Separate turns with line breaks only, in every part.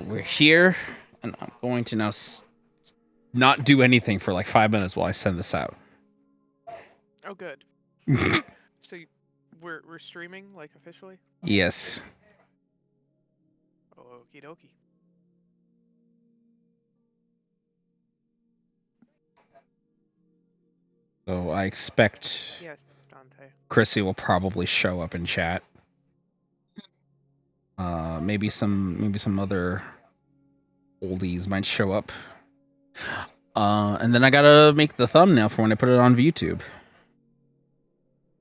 we're here, and I'm going to now not do anything for like 5 minutes while I send this out.
Oh, good. So we're streaming like officially?
Yes.
Okie dokie.
So I expect
Yes, Dante.
Chrissy will probably show up in chat. Maybe some other oldies might show up. And then I gotta make the thumbnail for when I put it on YouTube.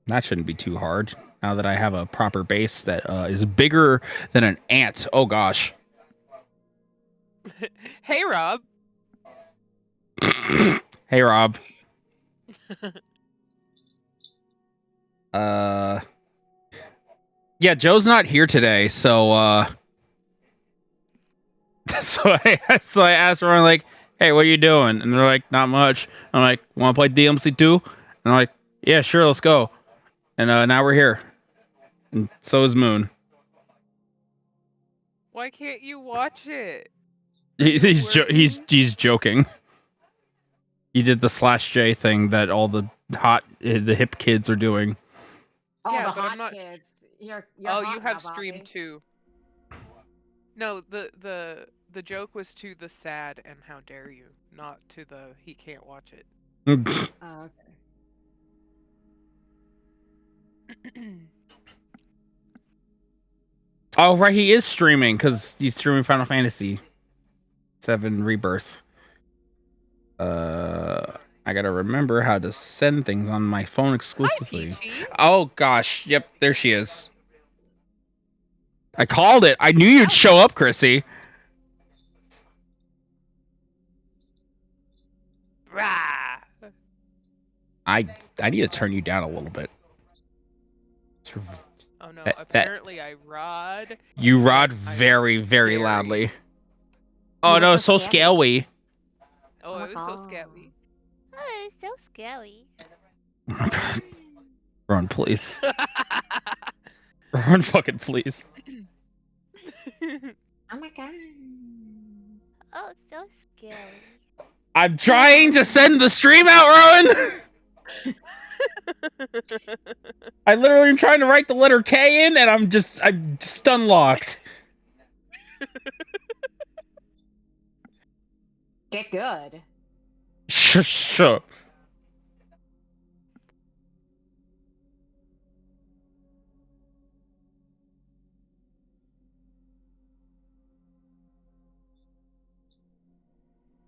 That shouldn't be too hard now that I have a proper base that is bigger than an ant. Oh gosh.
Hey, Rob.
Hey, Rob. Yeah, Joe's not here today, so so I asked Ron, like, hey, what are you doing? And they're like, not much. I'm like, want to play DMC2? And they're like, yeah, sure, let's go. And now we're here. And so is Moon.
Why can't you watch it?
He's joking. He did the /J thing that all the the hip kids are doing.
Oh,
Yeah,
the
but I'm
hot
not-
kids. You're
Oh,
hot
you have
now,
stream
Bobby.
too. No, the joke was to the sad and how dare you, not to the he can't watch it.
Oh, okay.
Oh, right, he is streaming because he's streaming Final Fantasy VII Rebirth. I gotta remember how to send things on my phone exclusively.
Hi, Peachy.
Oh gosh, yep, there she is. I called it. I knew you'd show up, Chrissy.
Rah!
I need to turn you down a little bit.
Oh no, apparently I rod.
You rod very, very loudly. Oh
You
no,
were
it's so
so scary.
scary.
Oh, it was so
God.
scary.
Oh, it's so scary.
Run, please. Run, fucking please.
Oh my god.
Oh, so scary.
I'm trying to send the stream out, Rowan. I literally am trying to write the letter K in, and I'm just unlocked.
Get good.
Sure.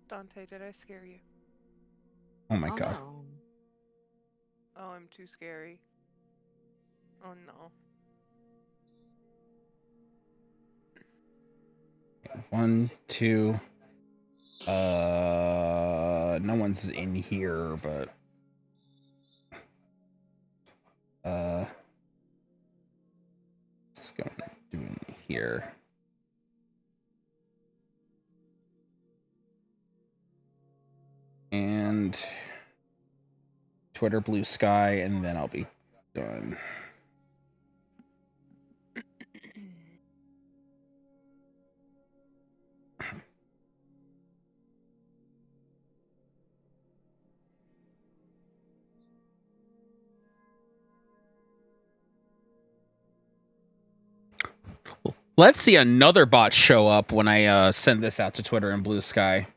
Dante, did I scare you?
Oh my god.
No.
Oh, I'm too scary. Oh no.
1, 2. No one's in here, but let's go do in here. And Twitter Blue Sky, and then I'll be done. Let's see another bot show up when I send this out to Twitter and Blue Sky.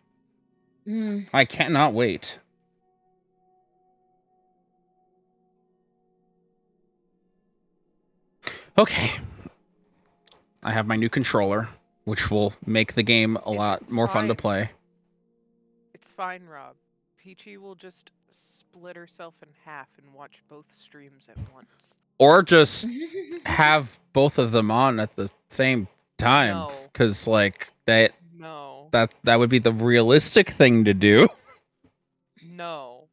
I cannot wait. Okay. I have my new controller, which will make the game a lot more fun to play.
It's fine, Rob. Peachy will just split herself in half and watch both streams at once.
Or just have both of them on at the same time, because like that would be the realistic thing to do.
No,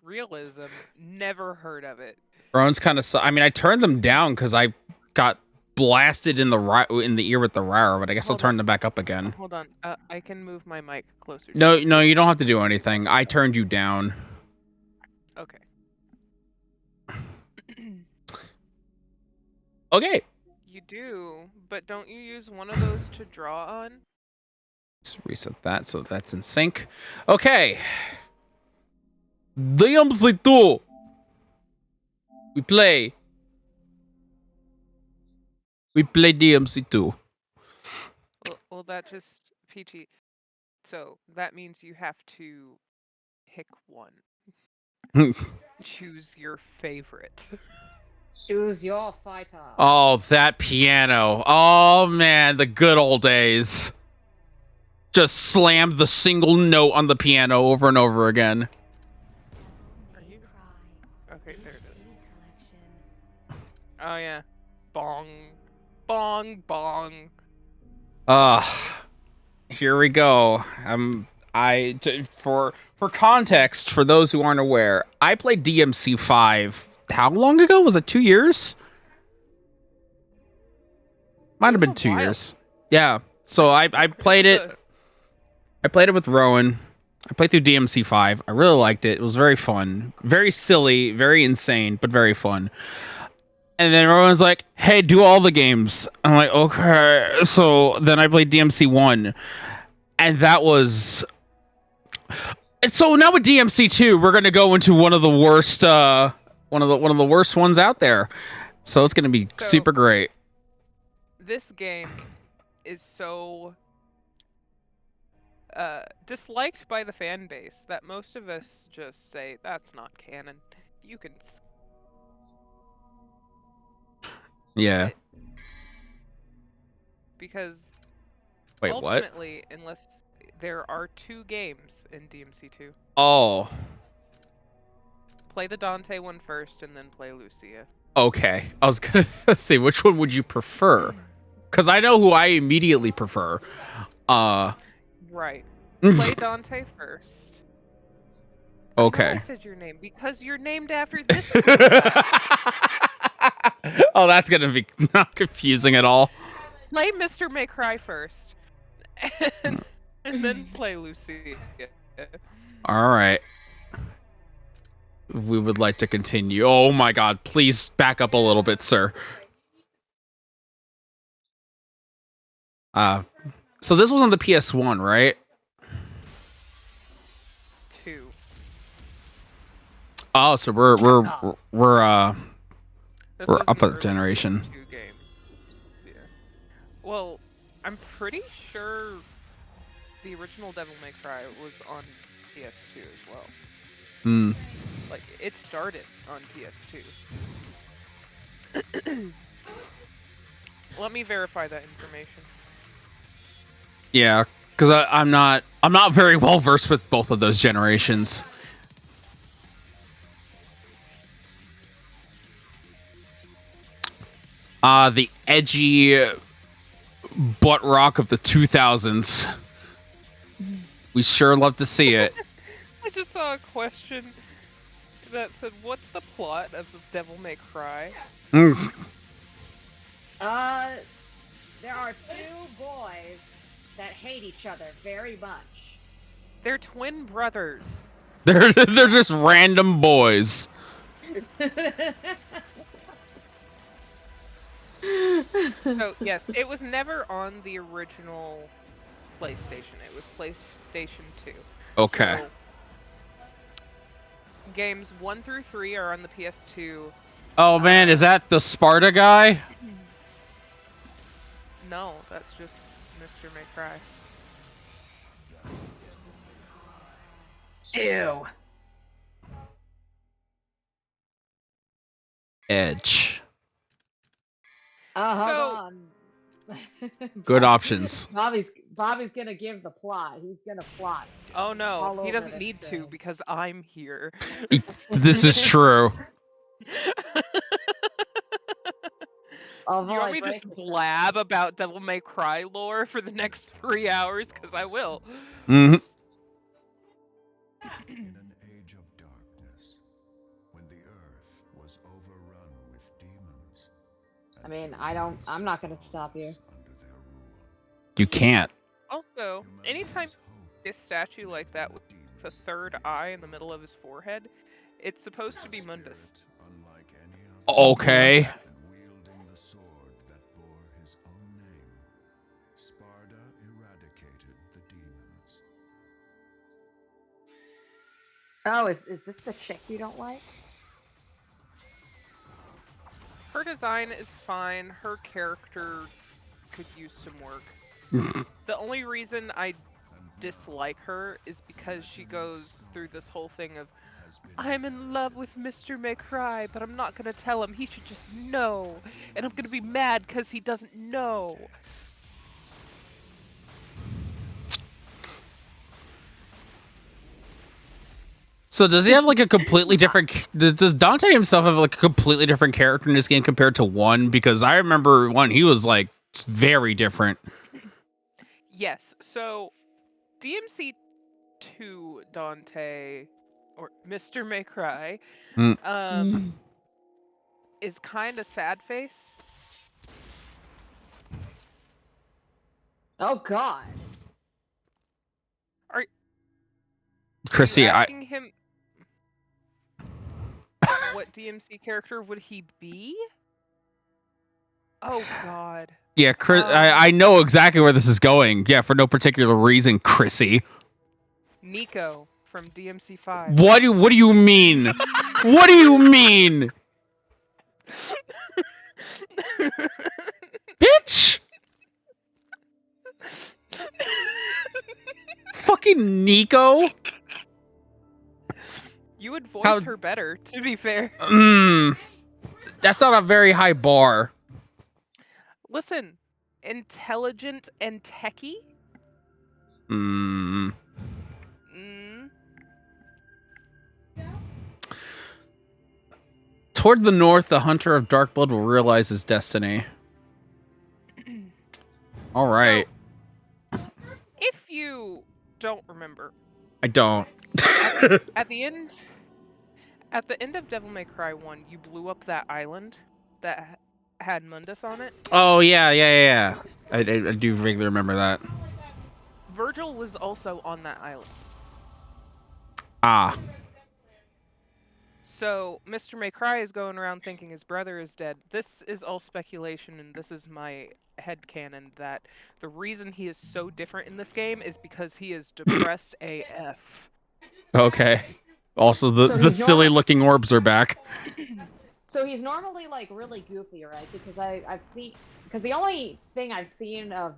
realism. Never heard of it.
Rowan's kind of. I mean, I turned them down because I got blasted in the ear with the roar, but I guess I'll turn them back up again.
Hold on, I can move my mic closer.
No, you don't have to do anything. I turned you down.
Okay.
Okay.
You do, but don't you use one of those to draw on?
Let's reset that so that's in sync. Okay. DMC2. We play. We play DMC2.
Well, that just PG. So that means you have to pick one. Choose your favorite.
Choose your fighter.
Oh, that piano. Oh, man, the good old days. Just slammed the single note on the piano over and over again.
Are you? Okay, there it is. Oh, yeah. Bong. Bong, bong.
Here we go. For context, for those who aren't aware, I played DMC 5. How long ago? Was it 2 years? Might have been 2 years. Yeah. So I played it. I played it with Rowan. I played through DMC 5. I really liked it. It was very fun. Very silly, very insane, but very fun. And then Rowan's like, hey, do all the games. I'm like, okay. So then I played DMC 1. And that was... So now with DMC 2, we're gonna go into one of the worst one of the worst ones out there. So it's gonna be super great.
This game is so disliked by the fan base that most of us just say that's not canon. You can
Yeah.
it. Because
Wait, what?
ultimately, unless there are 2 games in DMC2.
Oh.
Play the Dante one first and then play Lucia.
Okay. I was gonna say, which one would you prefer? Because I know who I immediately prefer.
Right. Play Dante first. I know
Okay.
I said your name because you're named after this.
Oh, that's gonna be not confusing at all.
Play Mr. May Cry first. And then play Lucia.
All right. We would like to continue. Oh my god, please back up a little bit, sir. So this was on the PS1, right?
2.
Oh, so we're
This
we're
was
up
the
a
early
generation.
PS2 game. Yeah. Well, I'm pretty sure the original Devil May Cry was on PS2 as well.
Hmm.
Like, it started on PS2. Let me verify that information.
Yeah, because I'm not very well versed with both of those generations. The edgy butt rock of the 2000s. We sure love to see it.
I just saw a question that said, "What's the plot of Devil May Cry?"
Mm.
There are 2 boys that hate each other very much.
They're twin brothers.
They're just random boys.
So yes, it was never on the original PlayStation. It was PlayStation 2.
Okay.
So, games 1 through 3 are on the PS2.
Oh man, is that the Sparta guy?
No, that's just Mr. May Cry.
2.
Edge.
Hold
So-
on.
Good options.
Bobby's gonna give the plot. He's gonna plot.
Oh no,
All
he
over
doesn't
this
need to
thing.
because I'm here.
This is true.
Although
You want
I
me to
break
just
the
blab about Devil May Cry lore for the next 3 hours? Because I will.
Hmm.
In an age of darkness, when the earth was overrun with demons.
I mean, I'm not gonna stop you.
Under their rule,
You can't.
Also, anytime
humanity's hope
this statue like that with the third eye in the middle of his forehead, it's supposed to be Mundus.
unlike any other,
Okay.
and wielding the sword that bore his own name, Sparda eradicated the
Oh, is this the chick you don't like?
Her design is fine. Her character could use some work. The only reason I dislike her is because she goes through this whole thing of, I'm in love with Mr. McCry, but I'm not gonna tell him. He should just know. And I'm gonna be mad because he doesn't know.
So does he have like a completely different? Does Dante himself have like a completely different character in this game compared to 1? Because I remember 1, he was like very different.
Yes, so DMC 2 Dante, or Mr. McCry,
Mm.
is kind of sad face.
Oh God.
Are
Chrissy,
you asking him what DMC character would he be? Oh God.
Yeah, I know exactly where this is going. Yeah, for no particular reason, Chrissy.
Nico from DMC 5.
What do you mean? What do you mean? Bitch! Fucking Nico?
You would voice her better, to be fair.
That's not a very high bar.
Listen, intelligent and techie?
Toward the north, the hunter of dark blood will realize his destiny. All right.
So, if you don't remember,
I don't.
at the end of Devil May Cry 1, you blew up that island that had Mundus on it.
Oh yeah. I do vaguely remember that.
Virgil was also on that island.
Ah.
So Mr. McCry is going around thinking his brother is dead. This is all speculation, and this is my headcanon that the reason he is so different in this game is because he is depressed AF.
Okay. Also, the silly looking orbs are back.
So he's normally like really goofy, right? Because because the only thing I've seen of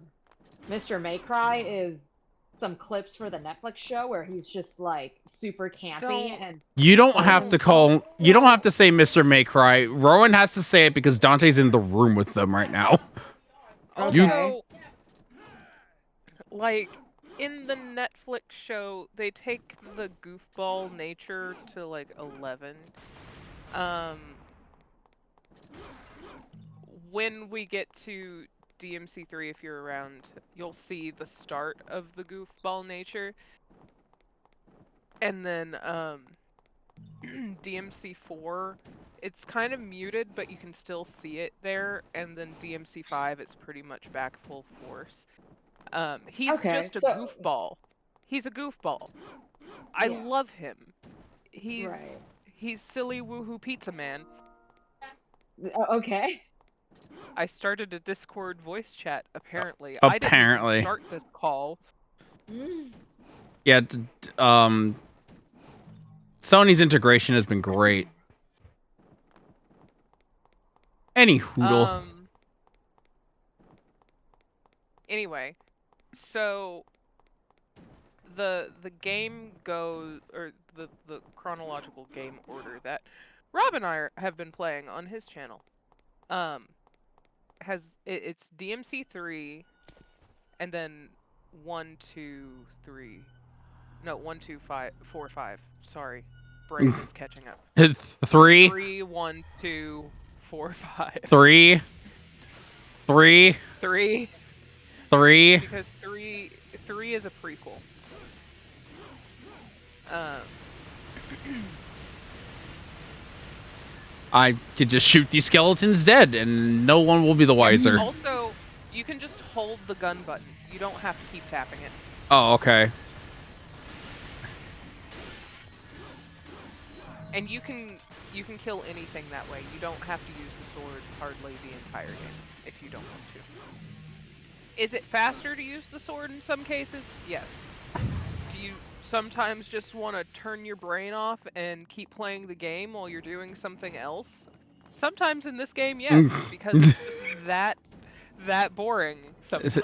Mr. Maycry is some clips for the Netflix show where he's just like super campy and
you don't have to say Mr. Maycry. Rowan has to say it because Dante's in the room with them right now.
Also, like in the Netflix show, they take the goofball nature to like 11. When we get to DMC 3, if you're around, you'll see the start of the goofball nature. And then DMC 4, it's kind of muted, but you can still see it there. And then DMC 5, it's pretty much back full force. He's just a goofball. He's a goofball. I love him. He's silly woohoo pizza man.
Okay.
I started a Discord voice chat, apparently.
Apparently.
I didn't start this call.
Yeah, Sony's integration has been great. Any hoodle.
Anyway, so the game goes, or the chronological game order that Rob and I have been playing on his channel. It's DMC 3, and then 1, 2, 3. No, 1, 2, 5, 4, 5. Sorry, brain is catching up.
3.
3, 1, 2, 4, 5.
3. 3.
3.
3.
Because 3 is a prequel.
I could just shoot these skeletons dead, and no one will be the wiser.
Also, you can just hold the gun button. You don't have to keep tapping it.
Oh, okay.
And you can kill anything that way. You don't have to use the sword hardly the entire game if you don't want to. Is it faster to use the sword in some cases? Yes. Do you sometimes just want to turn your brain off and keep playing the game while you're doing something else? Sometimes in this game, yes, because it's just that boring sometimes.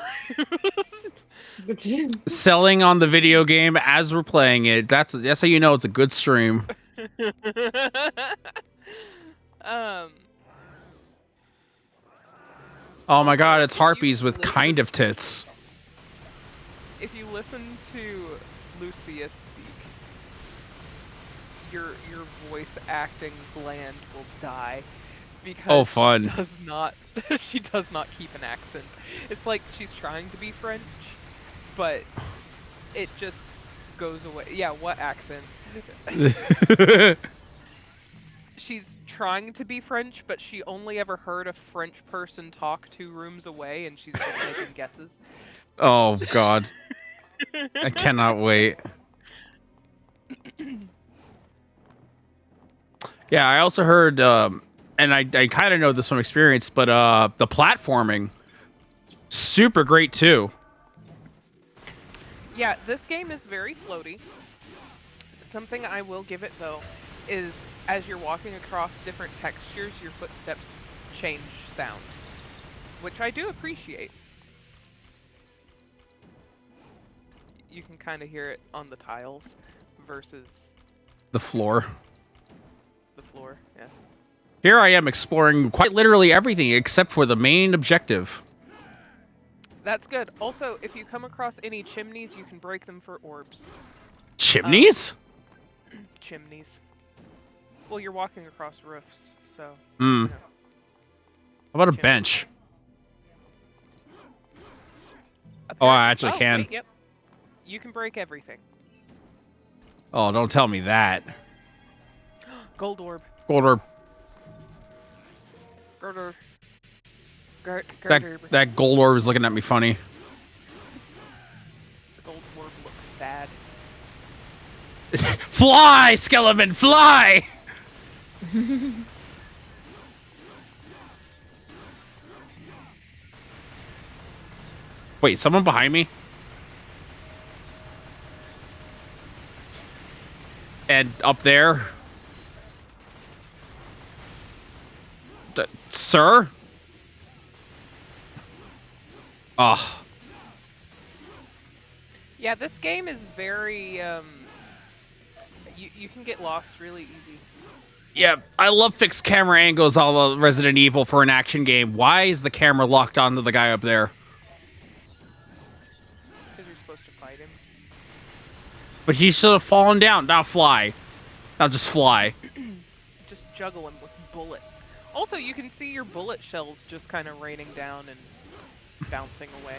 Selling on the video game as we're playing it. That's how you know it's a good stream.
um.
Oh my
Also,
god, it's
if you
harpies with
listen-
kind of tits.
If you listen to Lucia speak, your voice acting gland will die because
Oh, fun.
she does not keep an accent. It's like she's trying to be French, but it just goes away. Yeah, what accent? She's trying to be French, but she only ever heard a French person talk 2 rooms away, and she's just making guesses.
Oh god. I cannot wait. Yeah, I also heard, and I kind of know this from experience, but the platforming, super great too.
Yeah, this game is very floaty. Something I will give it, though, is as you're walking across different textures, your footsteps change sound, which I do appreciate. You can kind of hear it on the tiles versus
The floor.
the floor, yeah.
Here I am exploring quite literally everything except for the main objective.
That's good. Also, if you come across any chimneys, you can break them for orbs.
Chimneys?
Chimneys. Well, you're walking across roofs, so...
Hmm.
You know.
How about a
Chimney.
bench?
Apparently-
Oh, I actually
oh,
can.
wait, yep. You can break everything.
Oh, don't tell me that.
Gold orb.
Gold orb.
Gold orb.
That gold orb is looking at me funny.
The gold orb looks sad.
Fly, skeleton, fly! Wait, someone behind me? And up there? Sir? Oh.
Yeah, this game is very, you can get lost really easy.
Yeah, I love fixed camera angles a la Resident Evil for an action game. Why is the camera locked onto the guy up there?
Because you're supposed to fight him.
But he should have fallen down. Now fly. Now just fly.
Just juggle him with bullets. Also, you can see your bullet shells just kind of raining down and bouncing away.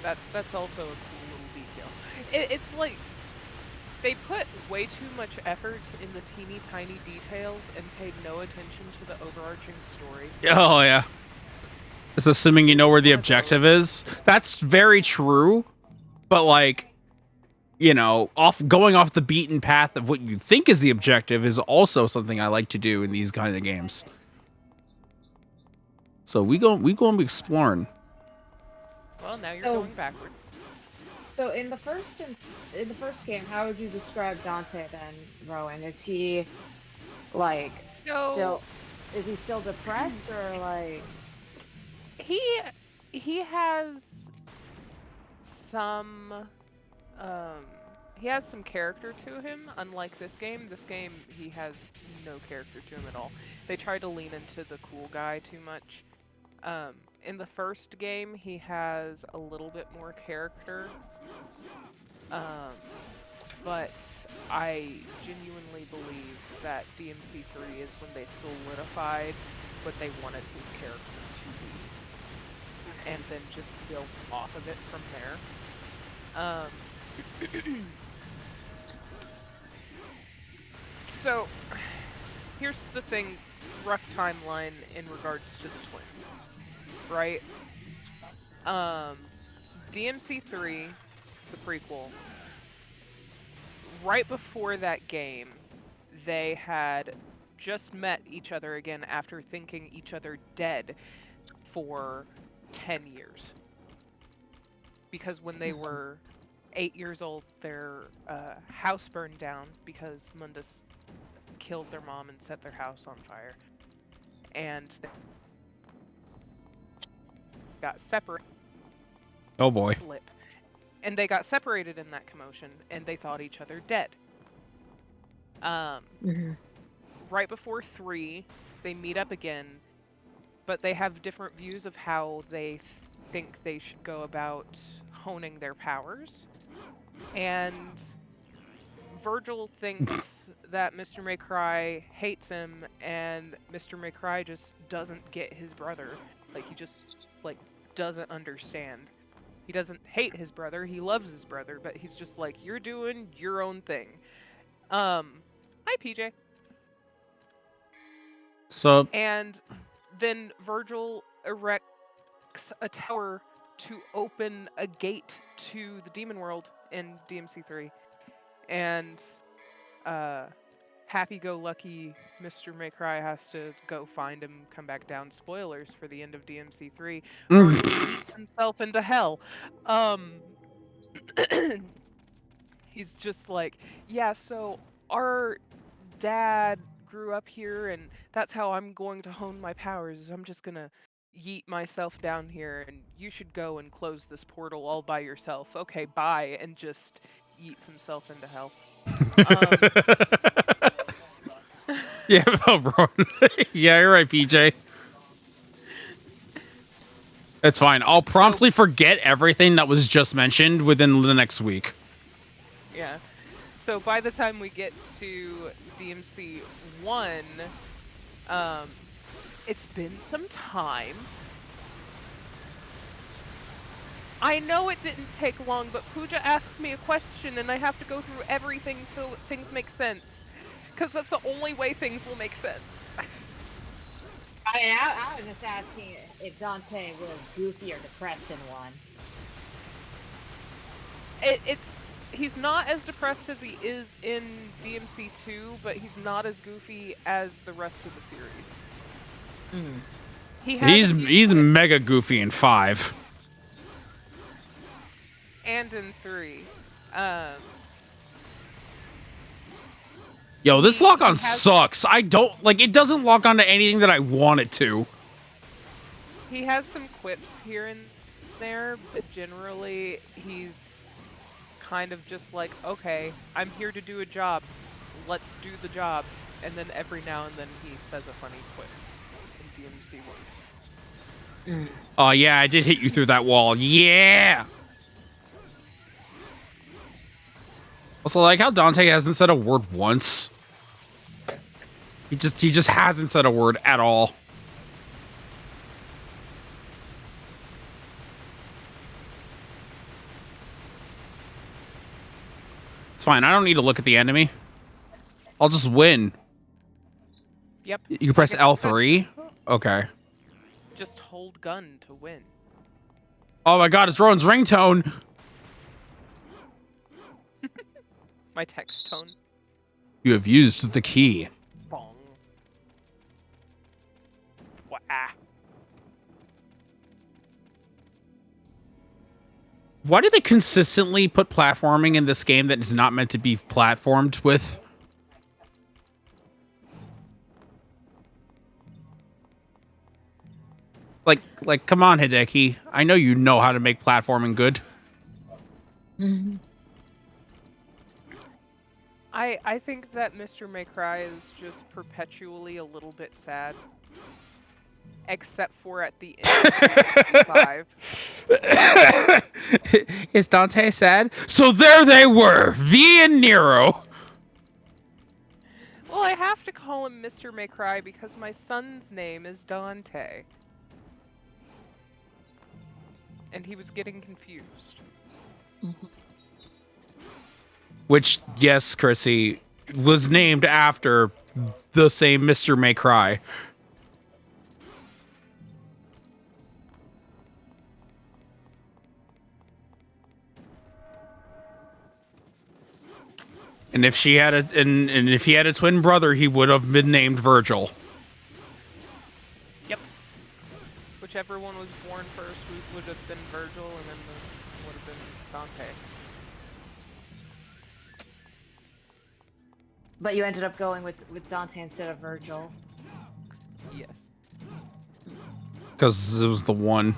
That's also a cool little detail. It's like they put way too much effort in the teeny tiny details and paid no attention to the overarching story.
Oh, yeah. It's assuming you know where the objective is. That's very true. But, like, you know, going off the beaten path of what you think is the objective is also something I like to do in these kind of games. So we go and be exploring.
Well, now you're
So-
going backwards.
So in the first game, how would you describe Dante then, Rowan? Is he like
So
is he still depressed or like
he has some character to him, unlike this game. This game he has no character to him at all. They try to lean into the cool guy too much. In the first game he has a little bit more character. But I genuinely believe that DMC3 is when they solidified what they wanted his character to be, and then just built off of it from there. So, here's the thing, rough timeline in regards to the twins, right? DMC3, the prequel, right before that game, they had just met each other again after thinking each other dead for 10 years. Because when they were 8 years old, their house burned down because Mundus killed their mom and set their house on fire. And they got separated.
Oh boy.
Blip. And they got separated in that commotion, and they thought each other dead. Right before 3, they meet up again, but they have different views of how they think they should go about honing their powers. And Virgil thinks that Mr. Maycry hates him, and Mr. Maycry just doesn't get his brother. Like, he just, like, doesn't understand. He doesn't hate his brother, he loves his brother, but he's just like, you're doing your own thing. Hi, PJ.
So
And then Virgil erects a tower to open a gate to the demon world in DMC3. And happy-go-lucky Mr. Maycry has to go find him, come back down. Spoilers for the end of DMC3. Virgil yeets himself into hell. He's just like, yeah, so our dad grew up here, and that's how I'm going to hone my powers, is I'm just gonna yeet myself down here, and you should go and close this portal all by yourself. Okay, bye, and just yeets himself into hell.
yeah, oh, bro. Yeah, you're right, PJ. It's fine. I'll promptly forget everything that was just mentioned within the next week.
Yeah. So by the time we get to DMC 1, it's been some time. I know it didn't take long, but Pooja asked me a question, and I have to go through everything so things make sense. Because that's the only way things will make sense.
I was just asking if Dante was goofy or depressed in 1.
He's not as depressed as he is in DMC 2, but he's not as goofy as the rest of the series.
He's mega goofy in 5.
And in 3.
Yo, this lock-on sucks. I don't like it. Doesn't lock onto anything that I want it to.
He has some quips here and there, but generally he's kind of just like, okay, I'm here to do a job. Let's do the job. And then every now and then he says a funny quip in DMC 1.
Oh, yeah, I did hit you through that wall. Yeah! Also, like how Dante hasn't said a word once. He just hasn't said a word at all. It's fine. I don't need to look at the enemy. I'll just win.
Yep.
You can press L3? Okay.
Just hold gun to win.
Oh my god, it's Rowan's ringtone!
My text tone.
You have used the key.
Bong. Wah.
Why do they consistently put platforming in this game that is not meant to be platformed with? Like, come on, Hideki. I know you know how to make platforming good.
I think that Mr. Maycry is just perpetually a little bit sad. Except for at the end of 5.
Is Dante sad? So there they were, V and Nero.
Well, I have to call him Mr. Maycry because my son's name is Dante. And he was getting confused.
Which, yes, Chrissy, was named after the same Mr. Maycry. And if she had and if he had a twin brother, he would have been named Virgil.
Yep. Whichever one was born first would have been Virgil, and then would have been Dante.
But you ended up going with Dante instead of Virgil.
Yes.
Because it was the one.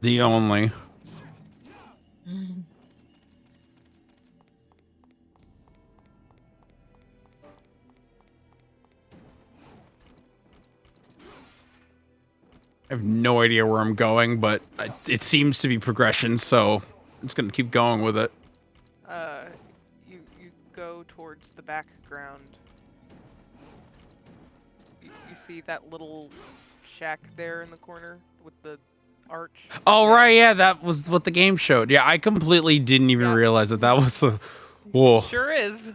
The only. I have no idea where I'm going, but it seems to be progression, so I'm just gonna keep going with it.
You go towards the background. You see that little shack there in the corner with the arch?
Oh,
Yeah.
right, yeah, that was what the game showed. Yeah, I completely didn't even
Yeah.
realize that was a... Whoa.
Sure is.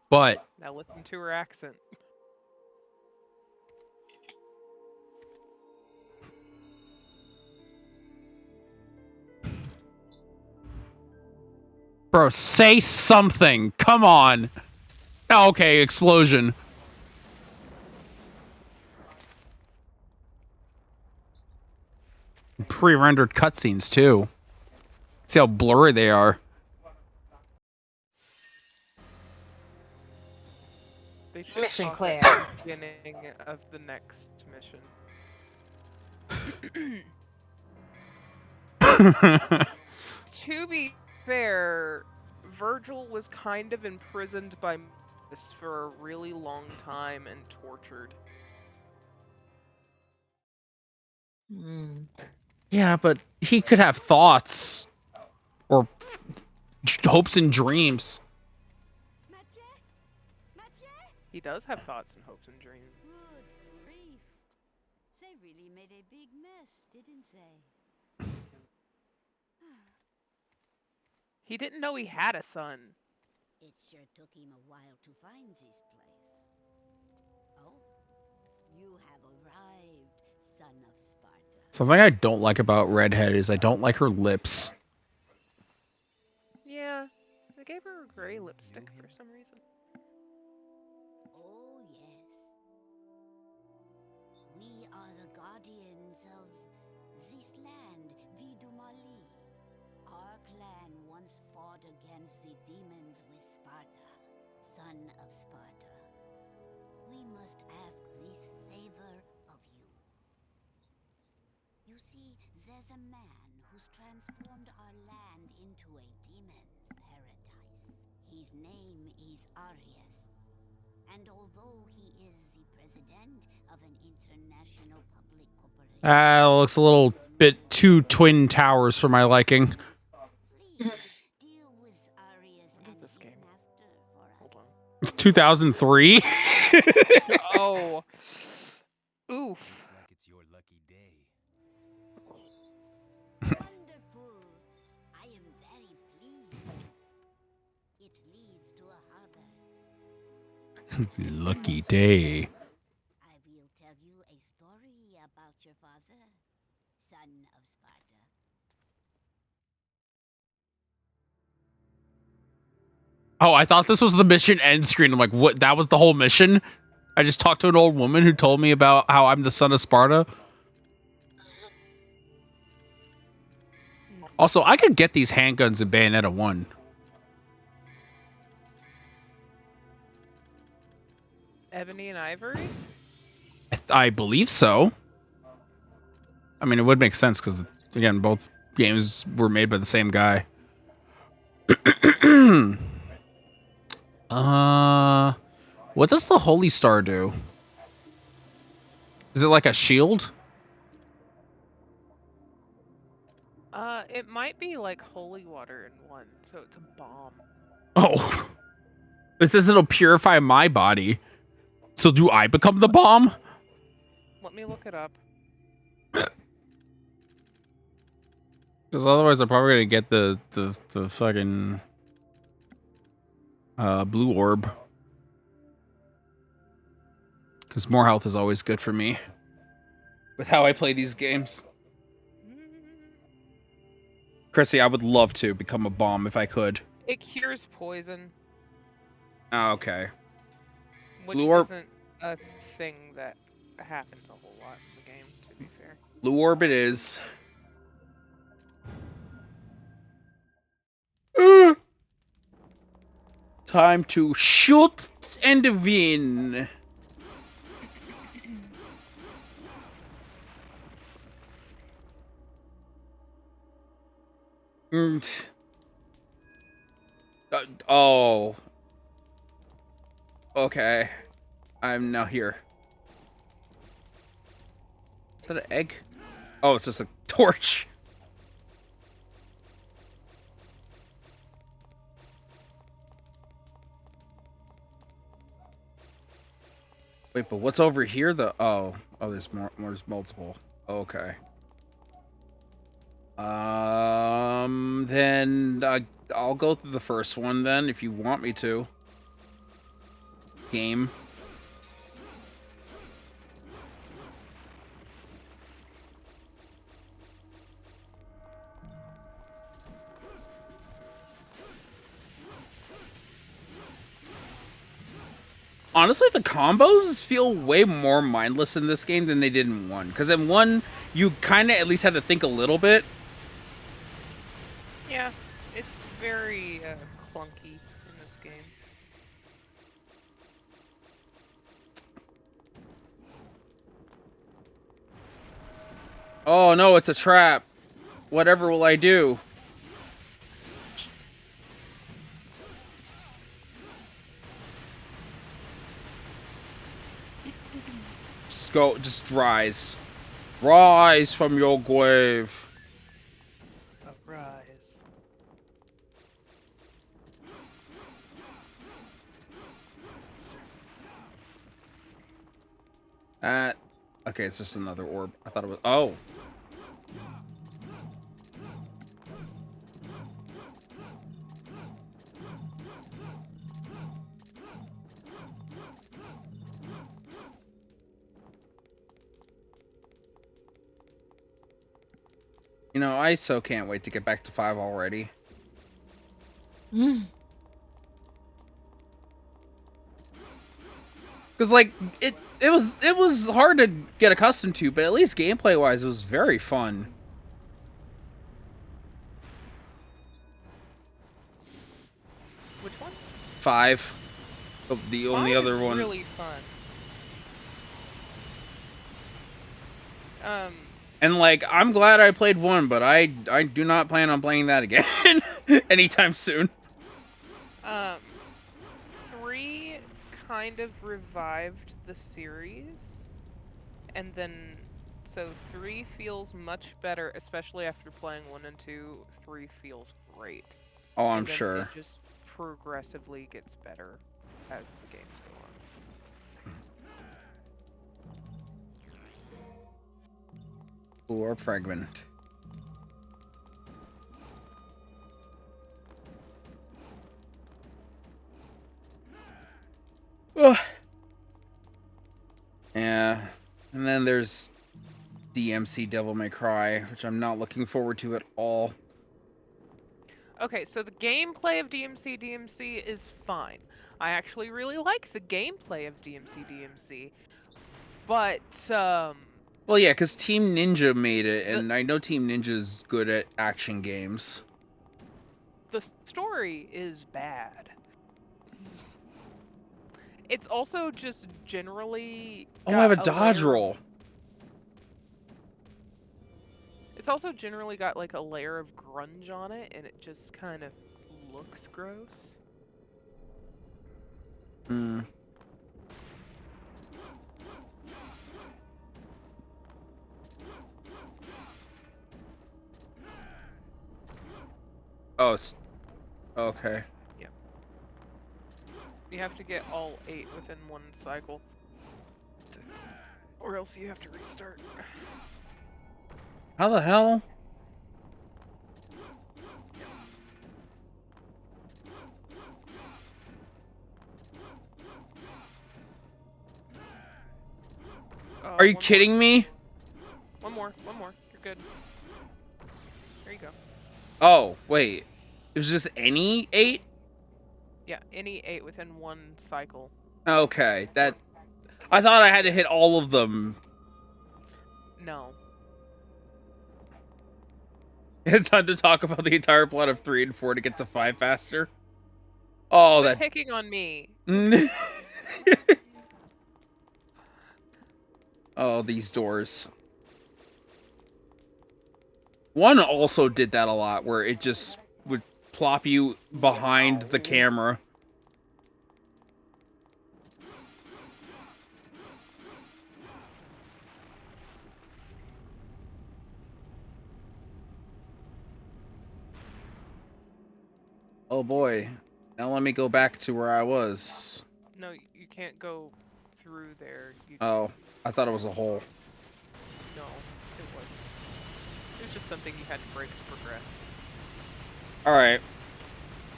But...
Now listen to her accent.
Bro, say something! Come on! Oh, okay, explosion. Pre-rendered cutscenes, too. See how blurry they are.
They should
Mission
talk
clear.
at the beginning of the next mission. To be fair, Virgil was kind of imprisoned by this for a really long time and tortured.
Yeah, but he could have thoughts. Or hopes and dreams.
He does have thoughts and hopes and dreams.
Good grief. They really made a big mess, didn't they?
He didn't know he had a son.
It sure took him a while to find this place. Oh, you have arrived, son of Sparta.
Something I don't like about Redhead is I don't like her lips.
Yeah, they gave her a gray lipstick for some reason.
Oh, yes. We are the guardians of this land, Vidumali. Our clan once fought against the demons with Sparta, son of Sparta. We must ask this favor of you. You see, there's a man who's transformed our land into a demon's paradise. His name is Arius. And although he is the president of an international public corporation...
Looks a little bit too Twin Towers for my liking.
Please deal with Arius
What is
and
this
his
game?
master for us.
Hold on.
2003?
Oh. Oof.
Looks like it's your lucky day.
Wonderful. I am very pleased. It leads to a harbor.
Lucky day.
I will tell you a story about your father, son of Sparta.
Oh, I thought this was the mission end screen. I'm like, what? That was the whole mission? I just talked to an old woman who told me about how I'm the son of Sparta. Also, I could get these handguns in Bayonetta 1.
Ebony and Ivory?
I believe so. I mean, it would make sense because, again, both games were made by the same guy. What does the Holy Star do? Is it like a shield?
It might be like holy water in one, so it's a bomb.
Oh. It says it'll purify my body. So do I become the bomb?
Let me look it up.
Because otherwise I'm probably going to get the fucking blue orb. Because more health is always good for me. With how I play these games. Chrissy, I would love to become a bomb if I could.
It cures poison,
Oh, okay.
which
Blue orb-
isn't a thing that happens a whole lot in the game, to be fair.
Blue orb it is. Time to shoot and win. Oh. Okay. I'm now here. Is that an egg? Oh, it's just a torch. Wait, but what's over here? Oh, there's more. There's multiple. Okay. Then I'll go through the first one then, if you want me to. Game. Honestly, the combos feel way more mindless in this game than they did in 1. Because in 1, you kind of at least had to think a little bit.
Yeah, it's very clunky in this game.
Oh no, it's a trap. Whatever will I do? Just go, just rise. Rise from your grave.
Arise.
Okay, it's just another orb. I thought it was. Oh. You know, I so can't wait to get back to 5 already. Because like it was hard to get accustomed to, but at least gameplay wise, it was very fun.
Which one?
5, the only
5
other
is
one.
Really fun.
And like, I'm glad I played 1, but I do not plan on playing that again anytime soon.
3 kind of revived the series, and then so 3 feels much better, especially after playing 1 and 2. 3 feels great.
Oh, I'm
and then
sure.
It just progressively gets better as the games go on.
Or fragment. Ugh. Yeah. And then there's DMC Devil May Cry, which I'm not looking forward to at all.
Okay, so the gameplay of DMC is fine. I actually really like the gameplay of DMC. But,
Well, yeah, because Team Ninja made it, and I know Team Ninja's good at action games.
The story is bad. It's also just generally.
Oh, I have a dodge roll.
It's also generally got like a layer of grunge on it, and it just kind of looks gross.
Hmm. Oh, it's okay.
Yep. You have to get all 8 within 1 cycle, or else you have to restart.
How the hell? Are you kidding me?
One more. You're good. There you go.
Oh, wait. It was just any 8?
Yeah, any 8 within 1 cycle.
Okay, that... I thought I had to hit all of them.
No.
It's time to talk about the entire plot of 3 and 4 to get to 5 faster. Oh,
Quit
that.
picking on me.
Oh, these doors. One also did that a lot, where it just would plop you behind the camera. Oh boy. Now let me go back to where I was.
No, you can't go through there. You
Oh, I thought it was a hole.
no, it wasn't. It was just something you had to break to progress.
Alright.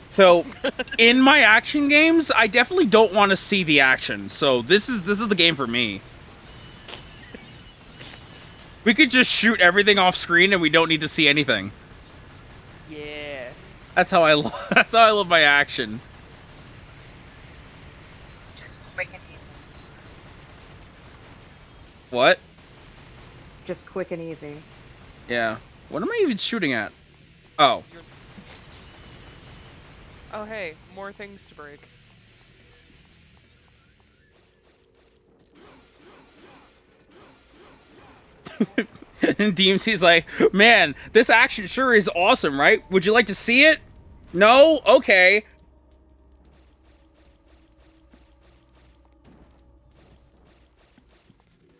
So, in my action games, I definitely don't want to see the action. So this is the game for me. We could just shoot everything off screen and we don't need to see anything.
Yeah.
That's how I that's how I love my action.
Just quick and easy.
What?
Just quick and easy.
Yeah. What am I even shooting at? Oh.
Oh hey, more things to break.
And DMC's like, man, this action sure is awesome, right? Would you like to see it? No? Okay.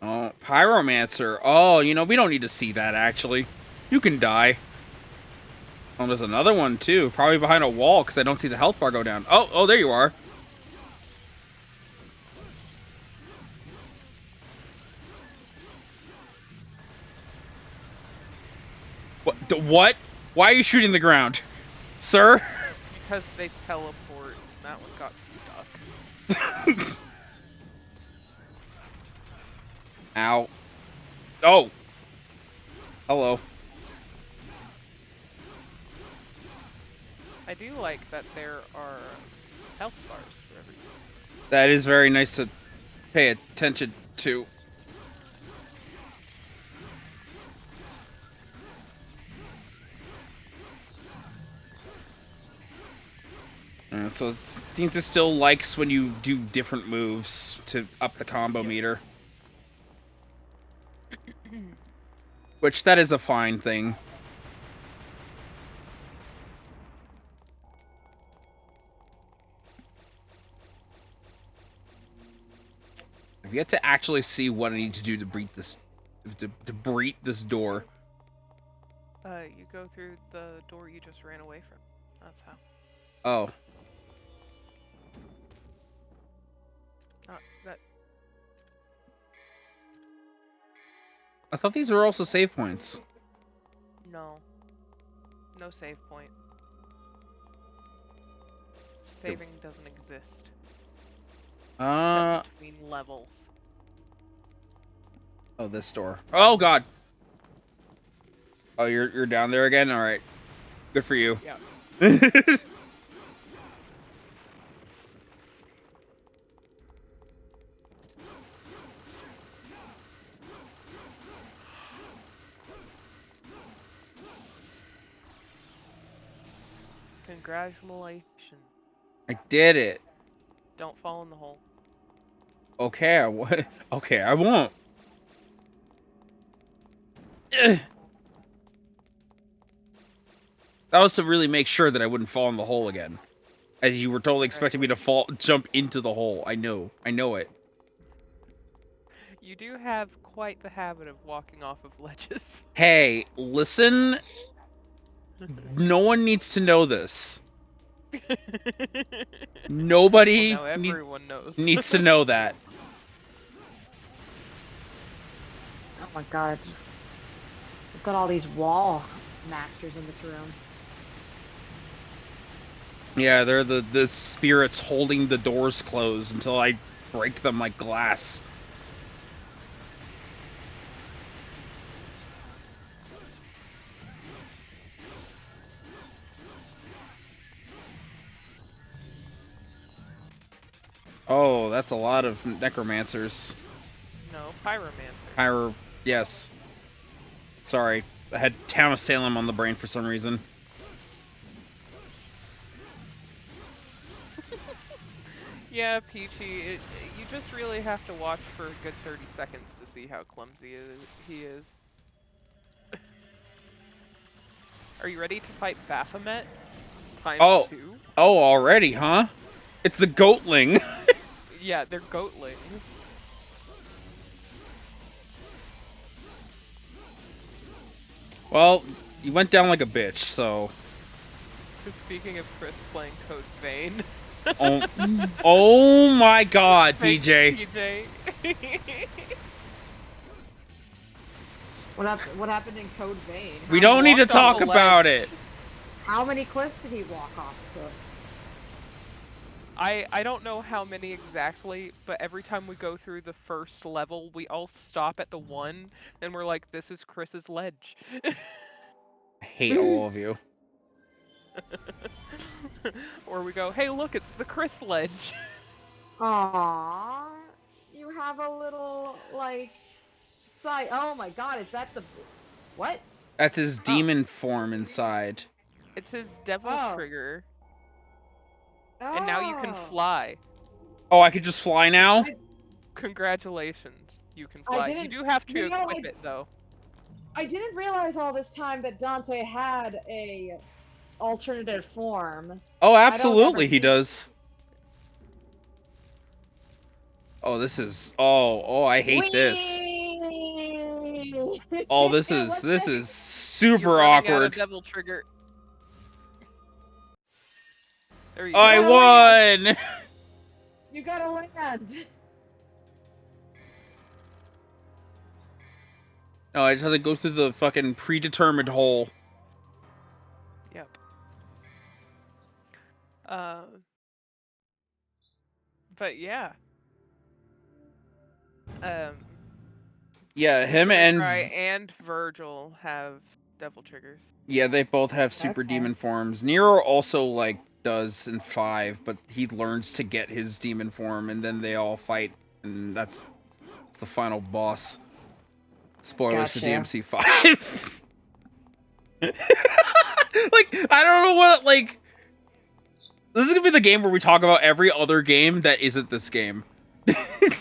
Oh, Pyromancer. Oh, you know, we don't need to see that, actually. You can die. Oh, there's another one, too. Probably behind a wall, because I don't see the health bar go down. Oh, there you are. What? Why are you shooting the ground? Sir?
Because they teleport, and that one got stuck.
Ow. Oh. Hello.
I do like that there are health bars for everything.
That is very nice to pay attention to. So it seems it still likes when you do different moves to up the combo meter. Which, that is a fine thing. I've yet to actually see what I need to do to breach this, to breach this door.
You go through the door you just ran away from. That's how.
Oh.
That.
I thought these were also save points.
No. No save point. Saving doesn't exist. Except between levels.
Oh, this door. Oh god. Oh, you're down there again? Alright. Good for you.
Yeah. Congratulations.
I did it.
Don't fall in the hole.
Okay, okay, I won't. Ugh. That was to really make sure that I wouldn't fall in the hole again. As you were totally expecting me to jump into the hole. I know it.
You do have quite the habit of walking off of ledges.
Hey, listen. No one needs to know this. Nobody
Well, now everyone knows.
needs to know that.
Oh my god. We've got all these wall masters in this room.
Yeah, they're the spirits holding the doors closed until I break them like glass. Oh, that's a lot of necromancers.
No, pyromancer.
Yes. Sorry, I had Town of Salem on the brain for some reason.
Yeah, Peachy, you just really have to watch for a good 30 seconds to see how clumsy he is. Are you ready to fight Baphomet
Oh,
×2?
oh, already, huh? It's the goatling.
Yeah, they're goatlings.
Well, you went down like a bitch, so.
Speaking of Chris playing Code Vein.
Oh, oh my God,
Thanks,
PJ.
PJ.
What happened in Code Vein?
We don't need to
Walked off
talk
a
about
ledge.
it.
How many cliffs did he walk off the?
I don't know how many exactly, but every time we go through the first level, we all stop at the one, and we're like, this is Chris's ledge.
I hate all of you.
Or we go, hey, look, it's the Chris ledge.
Aww, you have a little like side. Oh my God, is that the what?
That's his demon form inside.
It's his devil
Oh.
trigger,
Oh.
and now you can fly.
Oh, I could just fly now?
Congratulations, you can
I
fly. You
didn't-
do have to
you know,
equip it, though.
I didn't realize all this time that Dante had a alternative form.
Oh,
I don't
absolutely,
ever
he
see-
does. Oh, this is. Oh, I hate this.
Whee!
Oh, this
Let's
is
say-
super
You're running out of
awkward.
devil trigger. There you
Oh, I
go.
gotta
won.
You gotta land.
No, I just have to go through the fucking predetermined hole.
Yep. But yeah.
Yeah, him
Mr.
and
McCry and Virgil have devil triggers.
yeah, they both have super
Okay.
demon forms. Nero also like does in 5, but he learns to get his demon form, and then they all fight, and that's the final boss. Spoilers for
Gotcha.
DMC 5. Like, I don't know what, like... This is gonna be the game where we talk about every other game that isn't this game.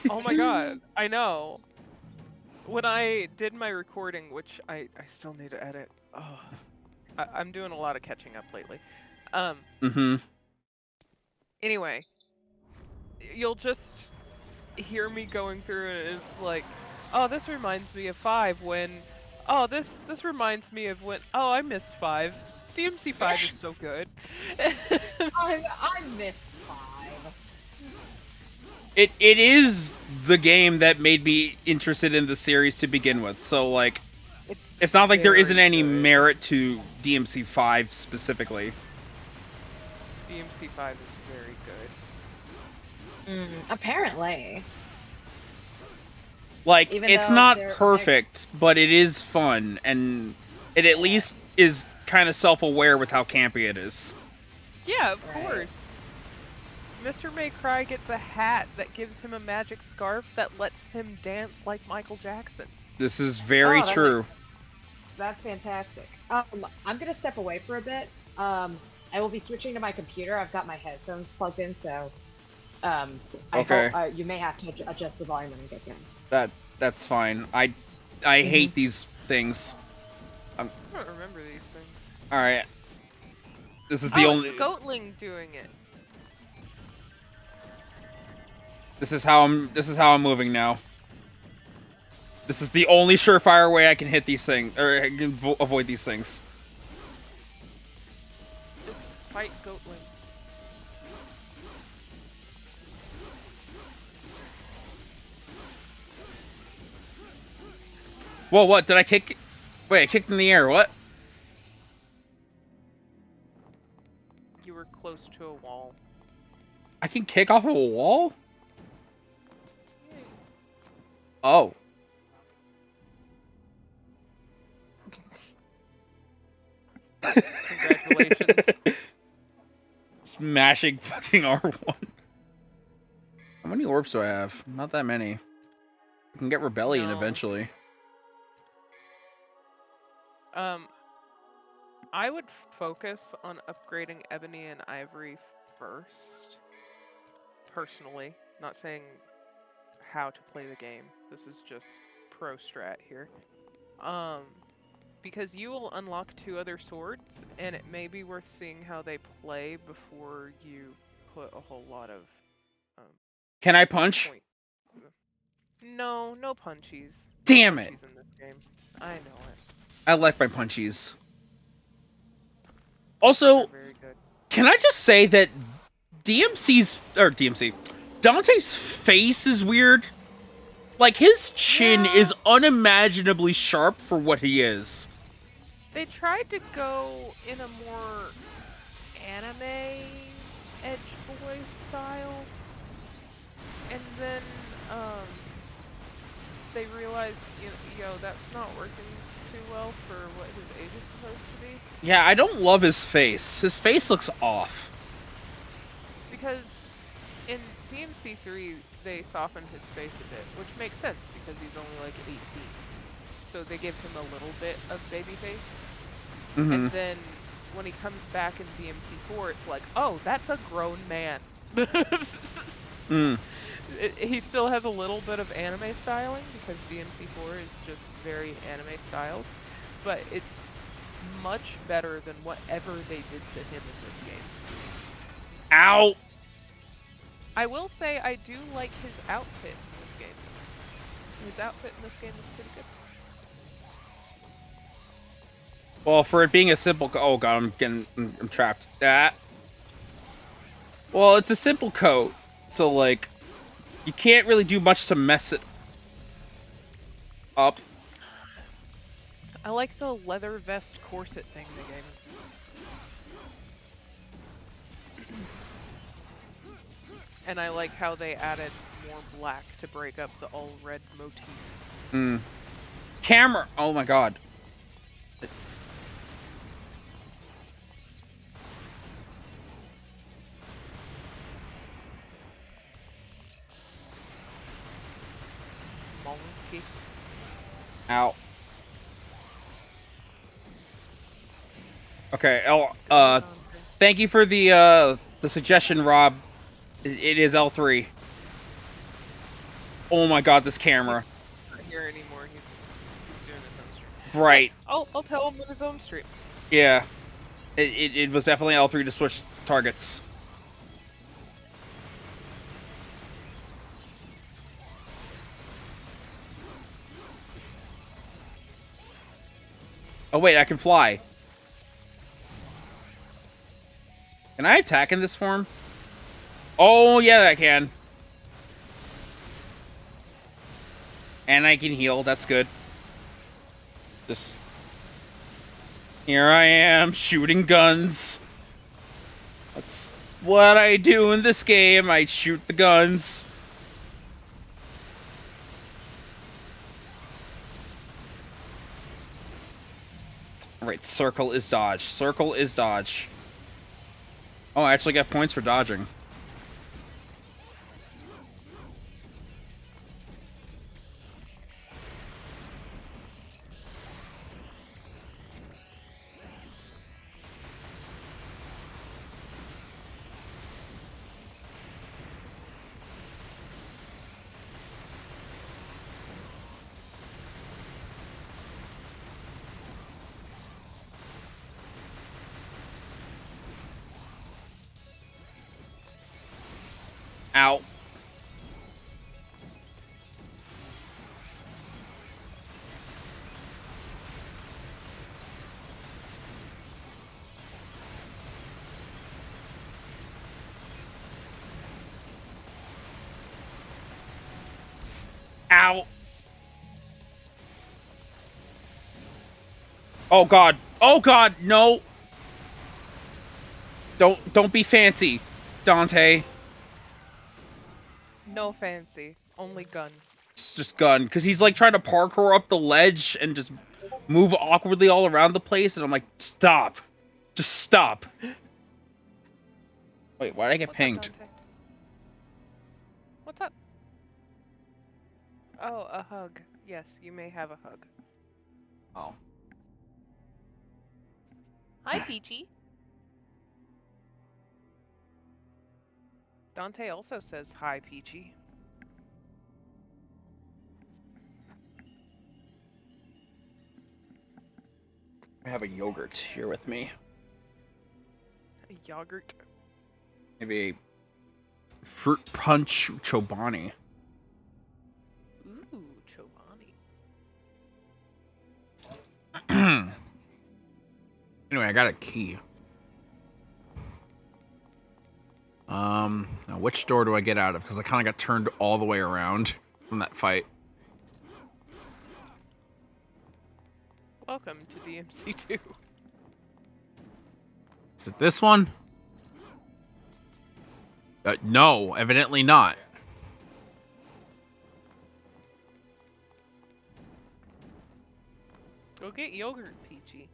Oh my god, I know. When I did my recording, which I still need to edit. Oh, I'm doing a lot of catching up lately. Anyway, you'll just hear me going through it. It's like, oh, this reminds me of 5 when... Oh, this reminds me of when... Oh, I missed 5. DMC 5 is so good.
I missed 5.
It is the game that made me interested in the series to begin with, so, like... It's not like there isn't
very
any
good.
merit to DMC 5 specifically.
DMC 5 is very good.
Apparently.
Like,
Even
it's
though
not
they're-
perfect, but it is fun, and it at least is kind of self-aware with how campy it is.
Yeah, of
Right.
course. Mr. May Cry gets a hat that gives him a magic scarf that lets him dance like Michael Jackson.
This is very
Oh, that
true.
That's fantastic. I'm gonna step away for a bit. I will be switching to my computer. I've got my headphones plugged in, so
Okay.
you may have to adjust the volume when I get there.
That's fine. I hate these things.
I don't remember these things.
All right. This is the
Oh,
only.
it's Goatling doing it.
This is how I'm moving now. This is the only surefire way I can hit these things, or I can avoid these things.
Just fight Goatling.
Whoa, what? Did I kick? Wait, I kicked in the air. What?
You were close to a wall.
I can kick off of a wall? Oh.
Congratulations.
Smashing fucking R1. How many orbs do I have? Not that many. I can get Rebellion
No.
eventually.
I would focus on upgrading Ebony and Ivory first. personally, not saying how to play the game. This is just pro strat here. Because you will unlock 2 other swords, and it may be worth seeing how they play before you put a whole lot of
Can I punch?
point. No, no punchies.
Damn
no
it.
punchies in this game. I know it.
I like my punchies.
They're
Also,
very good.
can I just say that Dante's face is weird. Like, his chin
Yeah.
is unimaginably sharp for what he is.
They tried to go in a more anime edge boy style, and then they realized, that's not working too well for what his age is supposed to be.
Yeah, I don't love his face. His face looks off.
Because in DMC3, they softened his face a bit, which makes sense because he's only like 18. So they give him a little bit of baby face. And then when he comes back in DMC4, it's like, oh, that's a grown man. He still has a little bit of anime styling because DMC4 is just very anime styled, but it's much better than whatever they did to him in this game.
Ow!
I will say I do like his outfit in this game. His outfit in this game is pretty good.
Well, for it being a simple oh god, I'm trapped. Well, it's a simple coat, so like, you can't really do much to mess it up.
I like the leather vest corset thing they gave him. And I like how they added more black to break up the all red motif.
Camera! Oh my god.
Monkey.
Ow. Okay, thank you for the suggestion, Rob. It is L3. Oh my god, this camera.
He's not here anymore. He's doing his own stream.
Right.
I'll tell him on his own stream.
Yeah. It was definitely L3 to switch targets. Oh wait, I can fly. Can I attack in this form? Oh yeah, I can. And I can heal, that's good. Just... Here I am, shooting guns. That's what I do in this game, I shoot the guns. Alright, circle is dodge. Circle is dodge. Oh, I actually got points for dodging. Ow. Ow. Oh god. Oh god, no. Don't be fancy, Dante.
No fancy, only gun.
It's just gun, because he's like trying to parkour up the ledge and just move awkwardly all around the place, and I'm like, stop. Just stop. Wait, why did I get pinged?
Up, Dante? What's up? Oh, a hug. Yes, you may have a hug.
Oh.
Hi, Peachy. Dante also says hi, Peachy.
I have a yogurt here with me.
A yogurt.
Maybe a fruit punch Chobani.
Ooh, Chobani.
Anyway, I got a key. Now which door do I get out of? Because I kind of got turned all the way around from that fight.
Welcome to DMC2.
Is it this one? No, evidently not.
Go get yogurt, Peachy.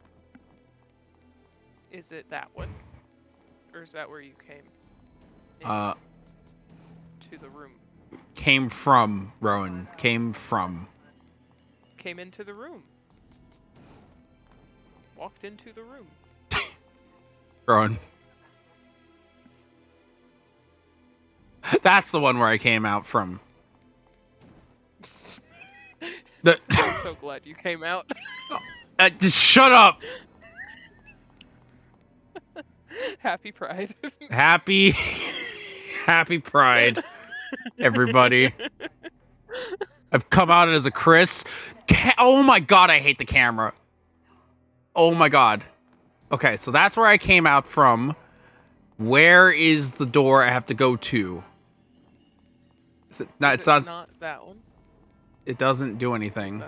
Is it that one? Or is that where you came? To the room.
Came from, Rowan. Came from.
Came into the room. Walked into the room.
Rowan. That's the one where I came out from.
I'm so glad you came out.
Just shut up!
Happy Pride.
Happy Pride, everybody. I've come out as a Chris. Oh my god, I hate the camera. Oh my god. Okay, so that's where I came out from. Where is the door I have to go to? Is it, no, it's not
that one.
It doesn't do anything.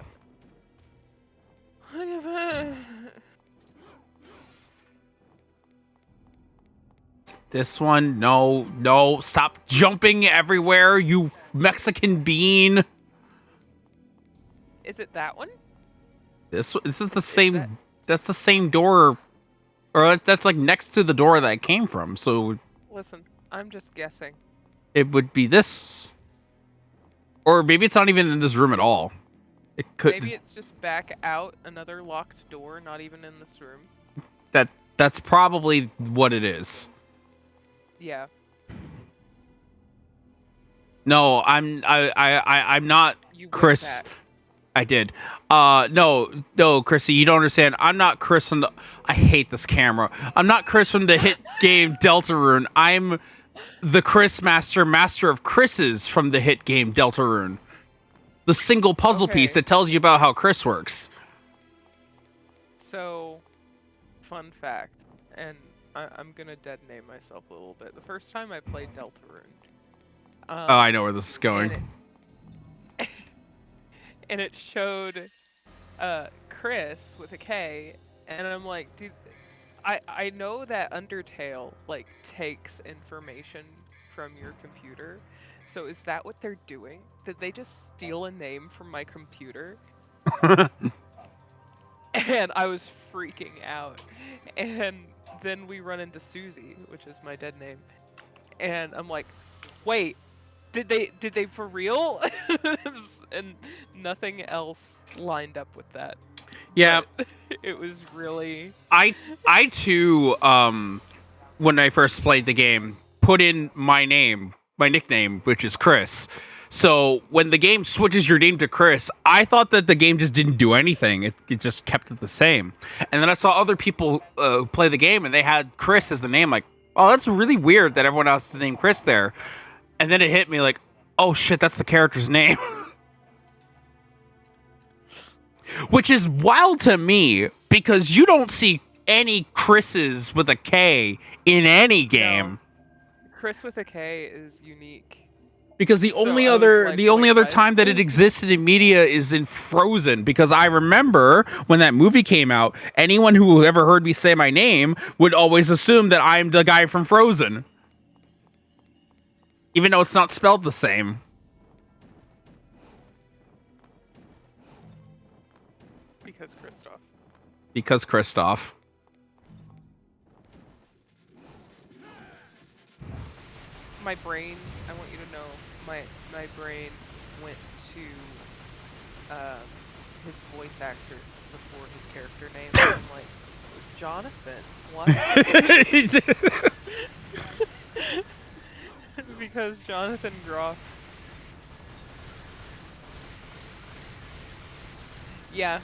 This one? No. Stop jumping everywhere, you Mexican bean.
Is it that one?
This is the same. That's the same door, or that's like next to the door that I came from. So
Listen, I'm just guessing.
it would be this, or maybe it's not even in this room at all. It could.
Maybe it's just back out another locked door, not even in this room.
That's probably what it is.
Yeah.
No, I'm not
You went
Chris.
back.
I did. No, Chrissy, you don't understand. I'm not Chris from the. I hate this camera. I'm not Chris from the hit game Deltarune. I'm the Chris master of Chris's from the hit game Deltarune. The single puzzle piece that tells you about how Chris works.
So, fun fact, and I'm gonna dead name myself a little bit. The first time I played Deltarune.
Oh, I know where this is going.
And it showed Chris with a K, and I'm like, dude, I know that Undertale like takes information from your computer, so is that what they're doing? Did they just steal a name from my computer? And I was freaking out, and then we run into Susie, which is my dead name, and I'm like, wait. Did they for real? And nothing else lined up with that.
Yeah.
But it was really
I too when I first played the game put in my nickname, which is Chris. So when the game switches your name to Chris, I thought that the game just didn't do anything. It just kept it the same. And then I saw other people play the game and they had Chris as the name. Like, oh, that's really weird that everyone else is named Chris there. And then it hit me like, oh shit, that's the character's name. Which is wild to me because you don't see any Chris's with a K in any game.
No. Chris with a K is unique.
Because the only other time that it existed in media is in Frozen. Because I remember when that movie came out, anyone who ever heard me say my name would always assume that I'm the guy from Frozen. Even though it's not spelled the same. Because Kristoff.
My brain, I want you to know, my brain went to his voice actor before his character name. And I'm like, Jonathan, what? because Jonathan Groff. Yeah.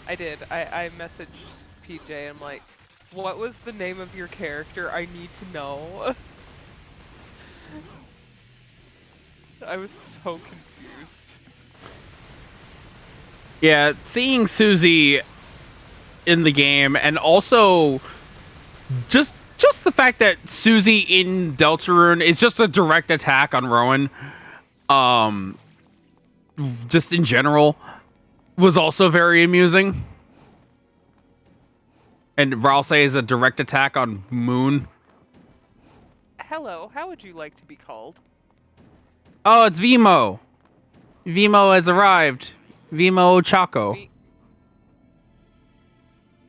I did. I messaged PJ. I'm like, what was the name of your character? I need to know. I was so confused.
Yeah, seeing Susie in the game, and also just the fact that Susie in Deltarune is just a direct attack on Rowan, just in general, was also very amusing. And Ralse is a direct attack on Moon.
Hello, how would you like to be called?
Oh, it's Vimo. Vimo has arrived. Vimo Chaco.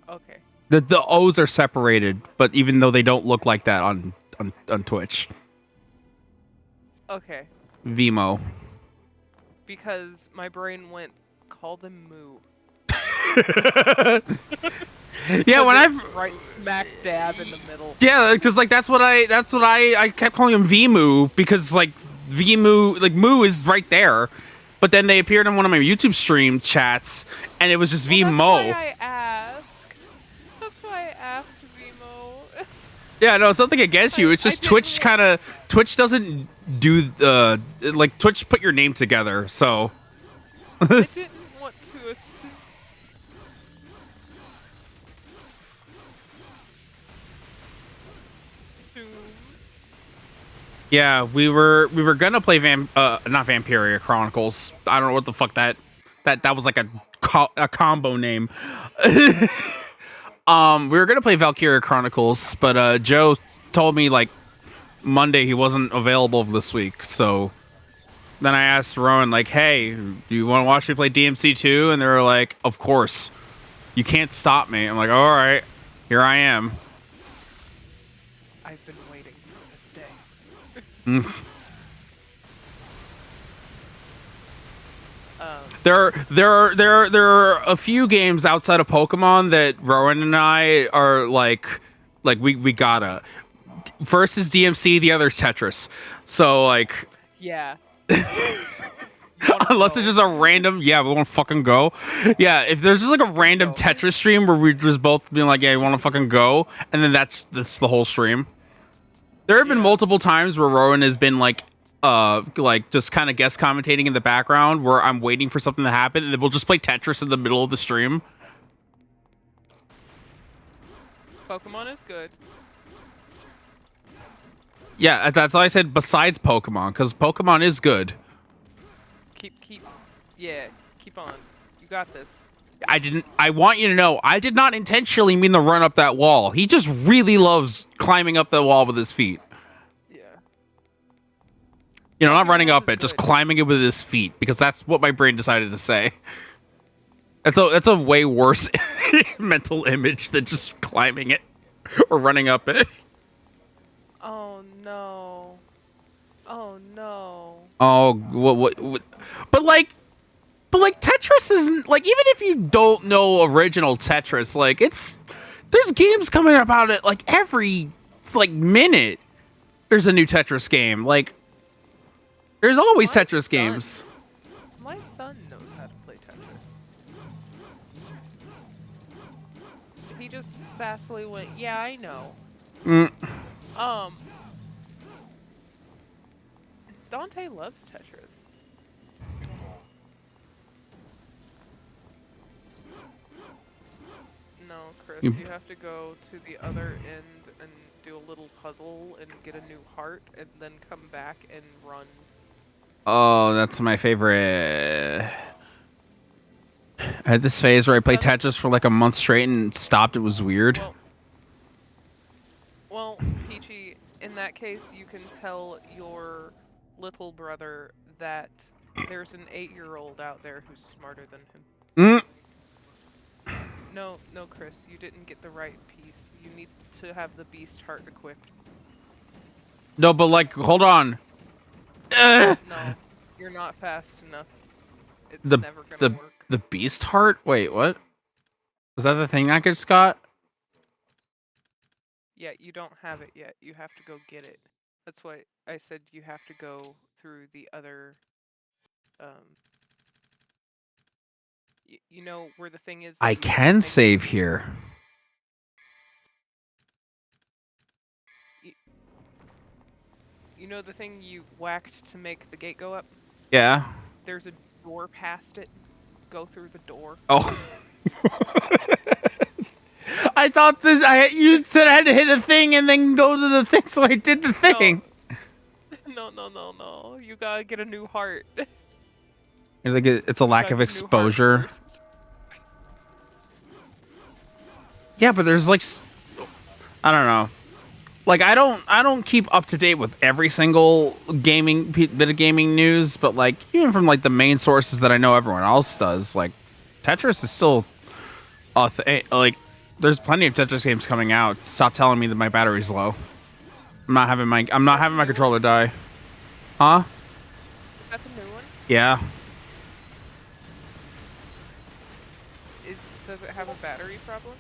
Okay.
The O's are separated, but even though they don't look like that on Twitch.
Okay.
Vimo.
Because my brain went, call them Moo.
Yeah, when I've
right smack dab in the middle.
Yeah, because like that's what I kept calling him Vmoo, because like Vmoo, like Moo is right there, but then they appeared in one of my YouTube stream chats and it was just
Well,
Vmo.
that's why I asked. That's why I asked Vmo.
Yeah, no, it's nothing against you. It's just Twitch doesn't do like Twitch put your name together, so.
I didn't want to assume.
Yeah, we were gonna play not Vampiria Chronicles. I don't know what the fuck that was like a combo name. We were gonna play Valkyria Chronicles, but Joe told me like Monday he wasn't available this week, so then I asked Rowan like, "Hey, do you want to watch me play DMC 2?" And they were like, "Of course. You can't stop me." I'm like, "All right, here I am."
I've been waiting for this day.
There are a few games outside of Pokemon that Rowan and I are like we gotta. First is DMC, the other is Tetris. So like,
yeah.
Unless it's just a random, we want to fucking go. Yeah, if there's just like a random Tetris stream where we just both being like, yeah, you want to fucking go, and then that's the whole stream. There have been multiple times where Rowan has been like just kind of guest commentating in the background where I'm waiting for something to happen, and then we'll just play Tetris in the middle of the stream.
Pokemon is good.
Yeah, that's why I said besides Pokemon, because Pokemon is good.
Keep on. You got this.
I want you to know, I did not intentionally mean to run up that wall. He just really loves climbing up the wall with his feet.
Yeah.
You know, not running up it, just climbing it with his feet, because that's what my brain decided to say. That's a way worse mental image than just climbing it or running up it.
Oh no. Oh no.
Oh, what but like Tetris isn't like, even if you don't know original Tetris, like there's games coming about it like every minute. There's a new Tetris game. Like there's always Tetris games.
My son knows how to play Tetris. He just sassily went, "Yeah, I know." Dante loves Tetris. No, Chris, you have to go to the other end and do a little puzzle and get a new heart, and then come back and run.
Oh, that's my favorite. I had this phase where I played Tetris for like a month straight and stopped. It was weird.
Well, Peachy, in that case, you can tell your little brother that there's an 8-year-old out there who's smarter than him. No, Chris, you didn't get the right piece. You need to have the beast heart equipped.
No, but like, hold on.
No, you're not fast enough. It's never gonna work.
The beast heart? Wait, what? Was that the thing I just got?
Yeah, you don't have it yet. You have to go get it. That's why I said you have to go through the other. You know where the thing is that
I
you
can
make
save here.
You know the thing you whacked to make the gate go up?
Yeah.
There's a door past it. Go through the door.
Oh. I thought you said I had to hit a thing and then go to the thing, so I did the thing.
No. You gotta get a new heart.
It's like it's a lack of exposure. Yeah, but there's like, I don't know. Like I don't keep up to date with every single bit of gaming news, but like even from like the main sources that I know everyone else does, like Tetris is still like there's plenty of Tetris games coming out. Stop telling me that my battery's low. I'm not having my controller die. Huh?
Is that the new one?
Yeah.
Does it have a battery problem?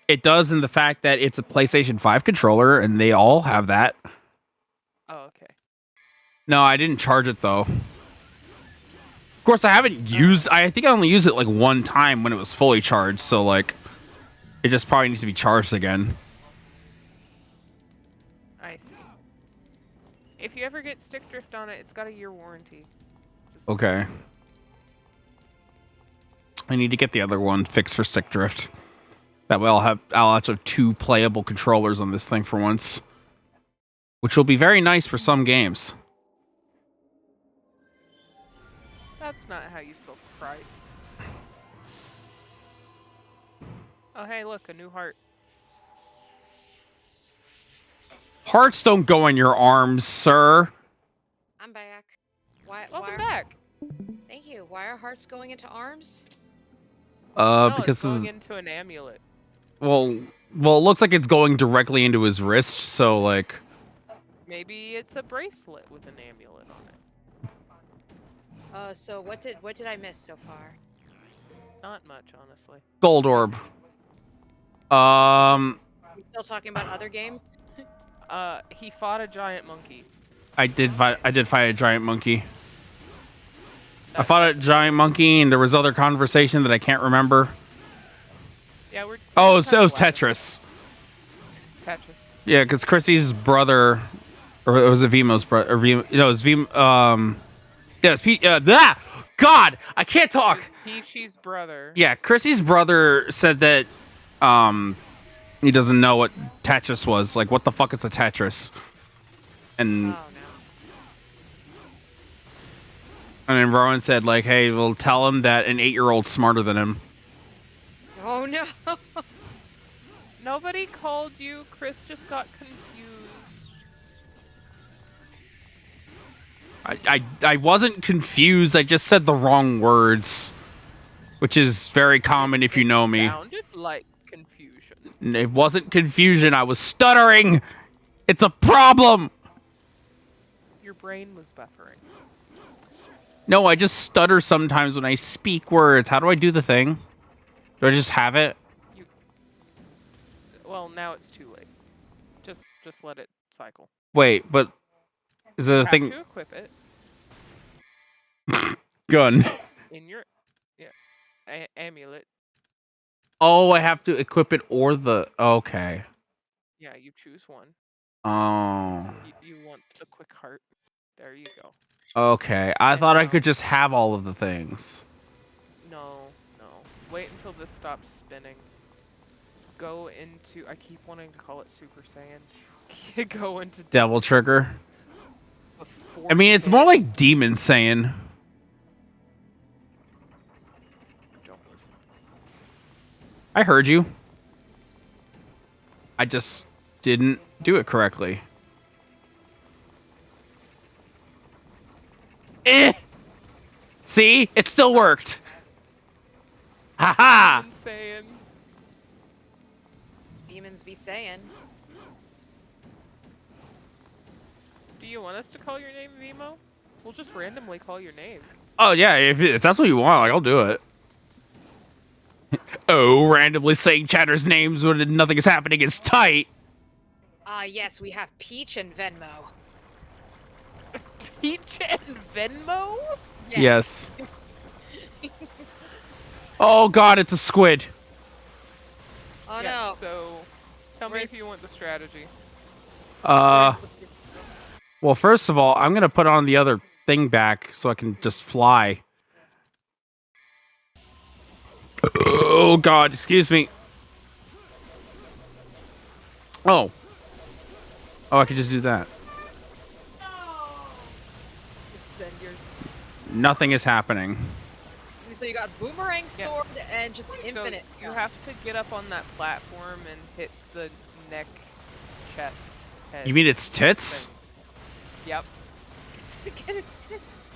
It does in the fact that it's a PlayStation 5 controller and they all have that.
Oh, okay.
No, I didn't charge it though. Of course, I haven't used. I think I only used it like one time when it was fully charged. So like, it just probably needs to be charged again.
I see. If you ever get stick drift on it, it's got a year warranty.
Okay. I need to get the other one fixed for stick drift. That way I'll have 2 playable controllers on this thing for once, which will be very nice for some games.
That's not how you spell Christ. Oh, hey, look, a new heart.
Hearts don't go in your arms, sir.
I'm back.
Welcome back.
Thank you. Why are hearts going into arms?
No,
Because
it's going into an amulet.
Well, it looks like it's going directly into his wrist, so like
Maybe it's a bracelet with an amulet on it.
So what did I miss so far?
Not much, honestly.
gold orb.
Are we still talking about other games?
He fought a giant monkey.
I did fight a giant monkey. I fought a giant monkey, and there was other conversation that I can't remember.
Yeah, we're.
Oh, so it was Tetris.
Tetris.
Yeah, because Chrissy's brother, or it was a Vimo's brother, or Vimo, no, it was Vimo. Yeah, it's God, I can't talk.
Peachy's brother.
Yeah, Chrissy's brother said that, he doesn't know what Tetris was. Like, what the fuck is a Tetris? And.
Oh no.
And then Rowan said, like, hey, we'll tell him that an 8-year-old's smarter than him.
Oh no.
Nobody called you. Chris just got confused.
I wasn't confused. I just said the wrong words, which is very common if you know me.
Sounded like confusion.
It wasn't confusion. I was stuttering. It's a problem.
Your brain was buffering.
No, I just stutter sometimes when I speak words. How do I do the thing? Do I just have it?
Well, now it's too late. Just let it cycle.
Wait, but is it a thing?
You have to equip it
Gun.
in your amulet.
Oh, I have to equip it or the. Okay.
Yeah, you choose one.
Oh.
You want the quick heart. There you go.
Okay. I thought I could just have all of the things.
No. Wait until this stops spinning. Go into. I keep wanting to call it Super Saiyan. Go into
Devil Trigger. I mean, it's more like Demon Saiyan.
Don't listen.
I heard you. I just didn't do it correctly. See? It still worked. Haha!
Demon Saiyan.
Demons be saying.
Do you want us to call your name Vimo? We'll just randomly call your name.
Oh, yeah, if that's what you want, like, I'll do it. Oh, randomly saying chatters names when nothing is happening is tight.
Yes, we have Peach and Venmo.
Peach and Venmo?
Yes. Oh god, it's a squid.
Oh
Yeah,
no.
so tell me
Where's-
if you want the strategy.
What's the-
Well, first of all, I'm gonna put on the other thing back so I can just fly. Oh god, excuse me. Oh. Oh, I could just do that.
Just send yours.
Nothing is happening.
So you got boomerang
Yeah.
sword and just infinite.
So you have to get up on that platform and hit the neck, chest, head.
You mean it's tits?
thing. Yep.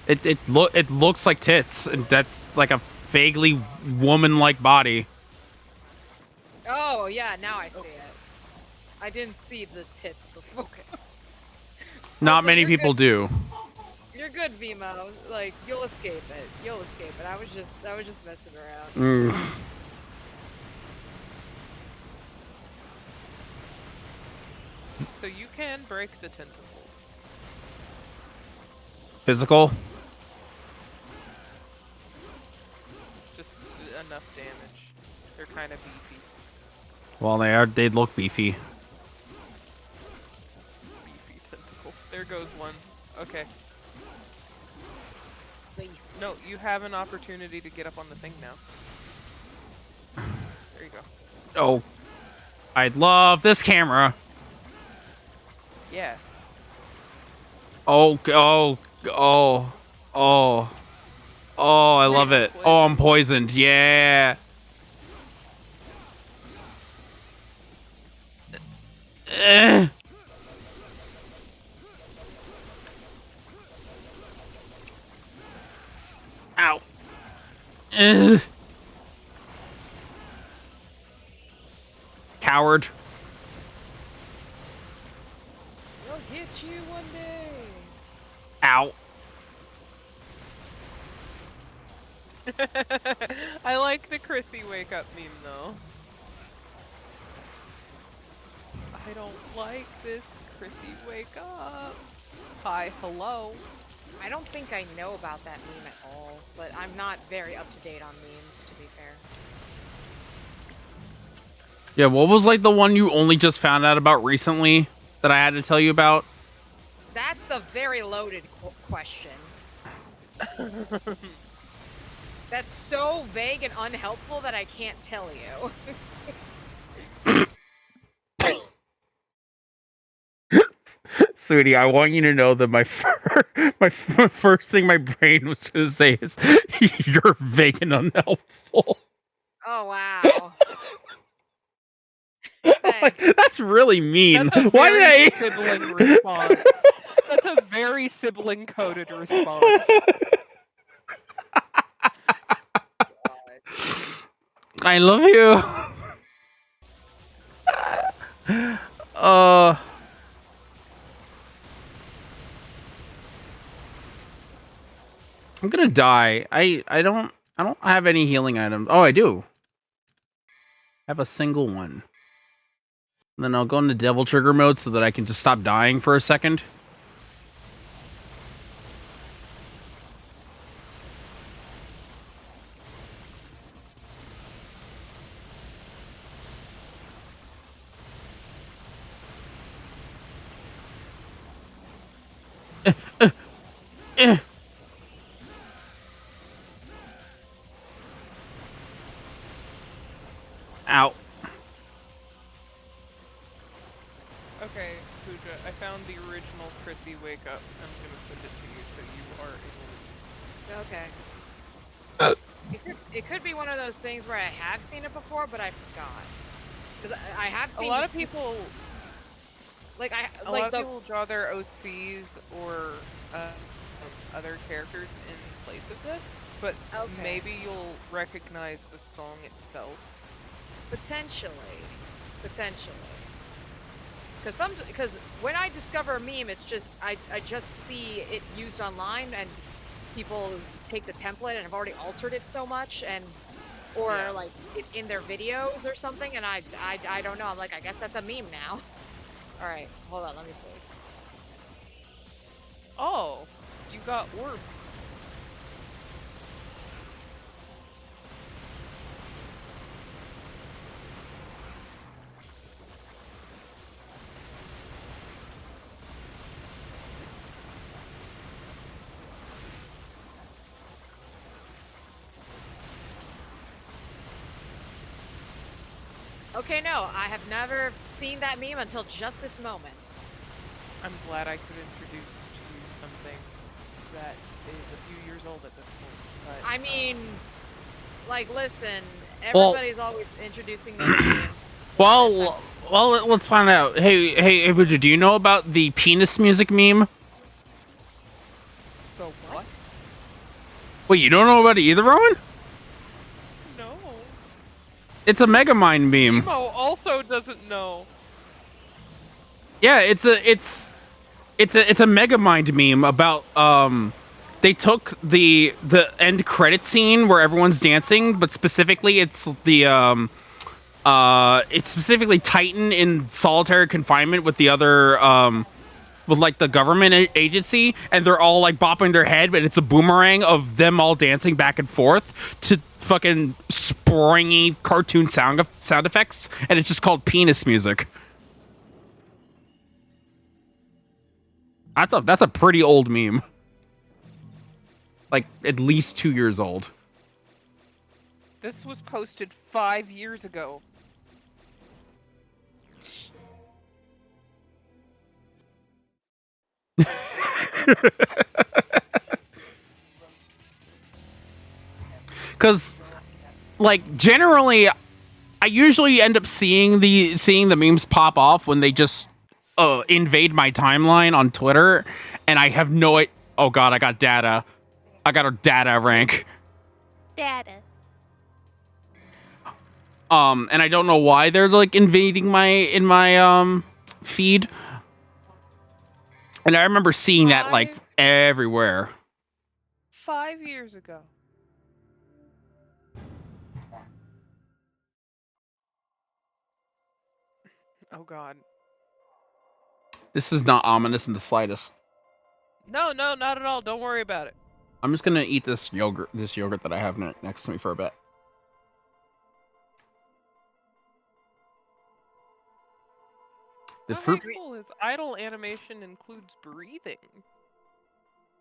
It looks like tits, and that's like a vaguely woman-like body.
Oh yeah, now I see it. I didn't see the tits before.
Not
so
many
you're
people do.
You're good, Vimo. Like you'll escape it. You'll escape it. I was just messing around.
So you can break the tentacle.
Physical?
Just enough damage. They're kind of beefy.
Well, they look beefy.
Beefy tentacle. There goes one. Okay.
Beef.
No, you have an opportunity to get up on the thing now. There you go.
Oh. I love this camera.
Yeah.
Oh, oh, oh, oh. Oh, I love it. Oh, I'm poisoned. Yeah. Eh. Ow. Eh. Coward.
They'll get you one day.
Ow.
I like the Chrissy wake up meme though. I don't like this Chrissy wake up. Hi, hello.
I don't think I know about that meme at all, but I'm not very up to date on memes, to be fair.
Yeah, what was like the one you only just found out about recently that I had to tell you about?
That's a very loaded question. That's so vague and unhelpful that I can't tell you.
Sweetie, I want you to know that my first thing my brain was going to say is, you're vague and unhelpful.
Oh, wow.
Like, that's really mean.
That's a
Why did
very
I?
sibling response. That's a very sibling coded response.
I love you. I'm gonna die. I don't have any healing items. Oh, I do. I have a single one. And then I'll go into devil trigger mode so that I can just stop dying for a second. Ow.
Okay, Pooja, I found the original Chrissy wake up. I'm gonna send it to you so you are able
Okay. It could be one of those things where I have seen it before, but I forgot. Because I have
to.
seen
A lot
just
of people,
like
a lot of people draw their OCs or other characters in place of this, but
Okay.
maybe you'll recognize the song itself.
Potentially. Because when I discover a meme, it's just I just see it used online and people take the template and have already altered it so much or
Yeah.
like it's in their videos or something and I don't know. I'm like, I guess that's a meme now. Alright, hold on, let me see.
Oh, you got orb.
Okay, no, I have never seen that meme until just this moment.
I'm glad I could introduce to you something that is a few years old at this point. But
I mean, like, listen,
Well-
everybody's always introducing me to memes.
Well, let's find out. Hey, Bridget, do you know about the penis music meme?
the what?
Wait, you don't know about it either, Rowan?
No.
It's a Megamind meme.
Emo also doesn't know.
Yeah, it's a Megamind meme about they took the end credit scene where everyone's dancing, but specifically it's specifically Titan in solitary confinement with the other with like the government agency, and they're all like bopping their head, but it's a boomerang of them all dancing back and forth to fucking springy cartoon sound effects, and it's just called penis music. That's a pretty old meme. Like at least 2 years old.
This was posted 5 years ago.
Because like generally I usually end up seeing the memes pop off when they just invade my timeline on Twitter, and I have no oh god, I got data. I got a data rank.
Data.
And I don't know why they're like invading my feed. And I remember seeing that like everywhere.
5 years ago. Oh god.
This is not ominous in the slightest.
No, not at all. Don't worry about it.
I'm just gonna eat this yogurt that I have next to me for a bit. The
How
fruit.
cool is idle animation includes breathing?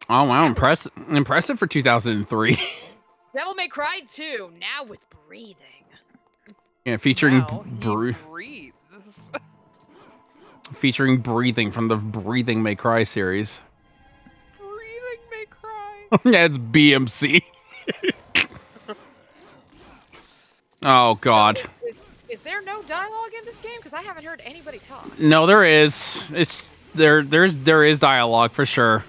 Oh wow, impressive for 2003.
Devil May Cry 2, now with breathing.
Yeah, featuring
Now he breathes.
featuring breathing from the Breathing May Cry series.
Breathing may cry.
Yeah, it's BMC. Oh god.
So is there no dialogue in this game? Because I haven't heard anybody talk.
No, there is. It's there is dialogue for sure.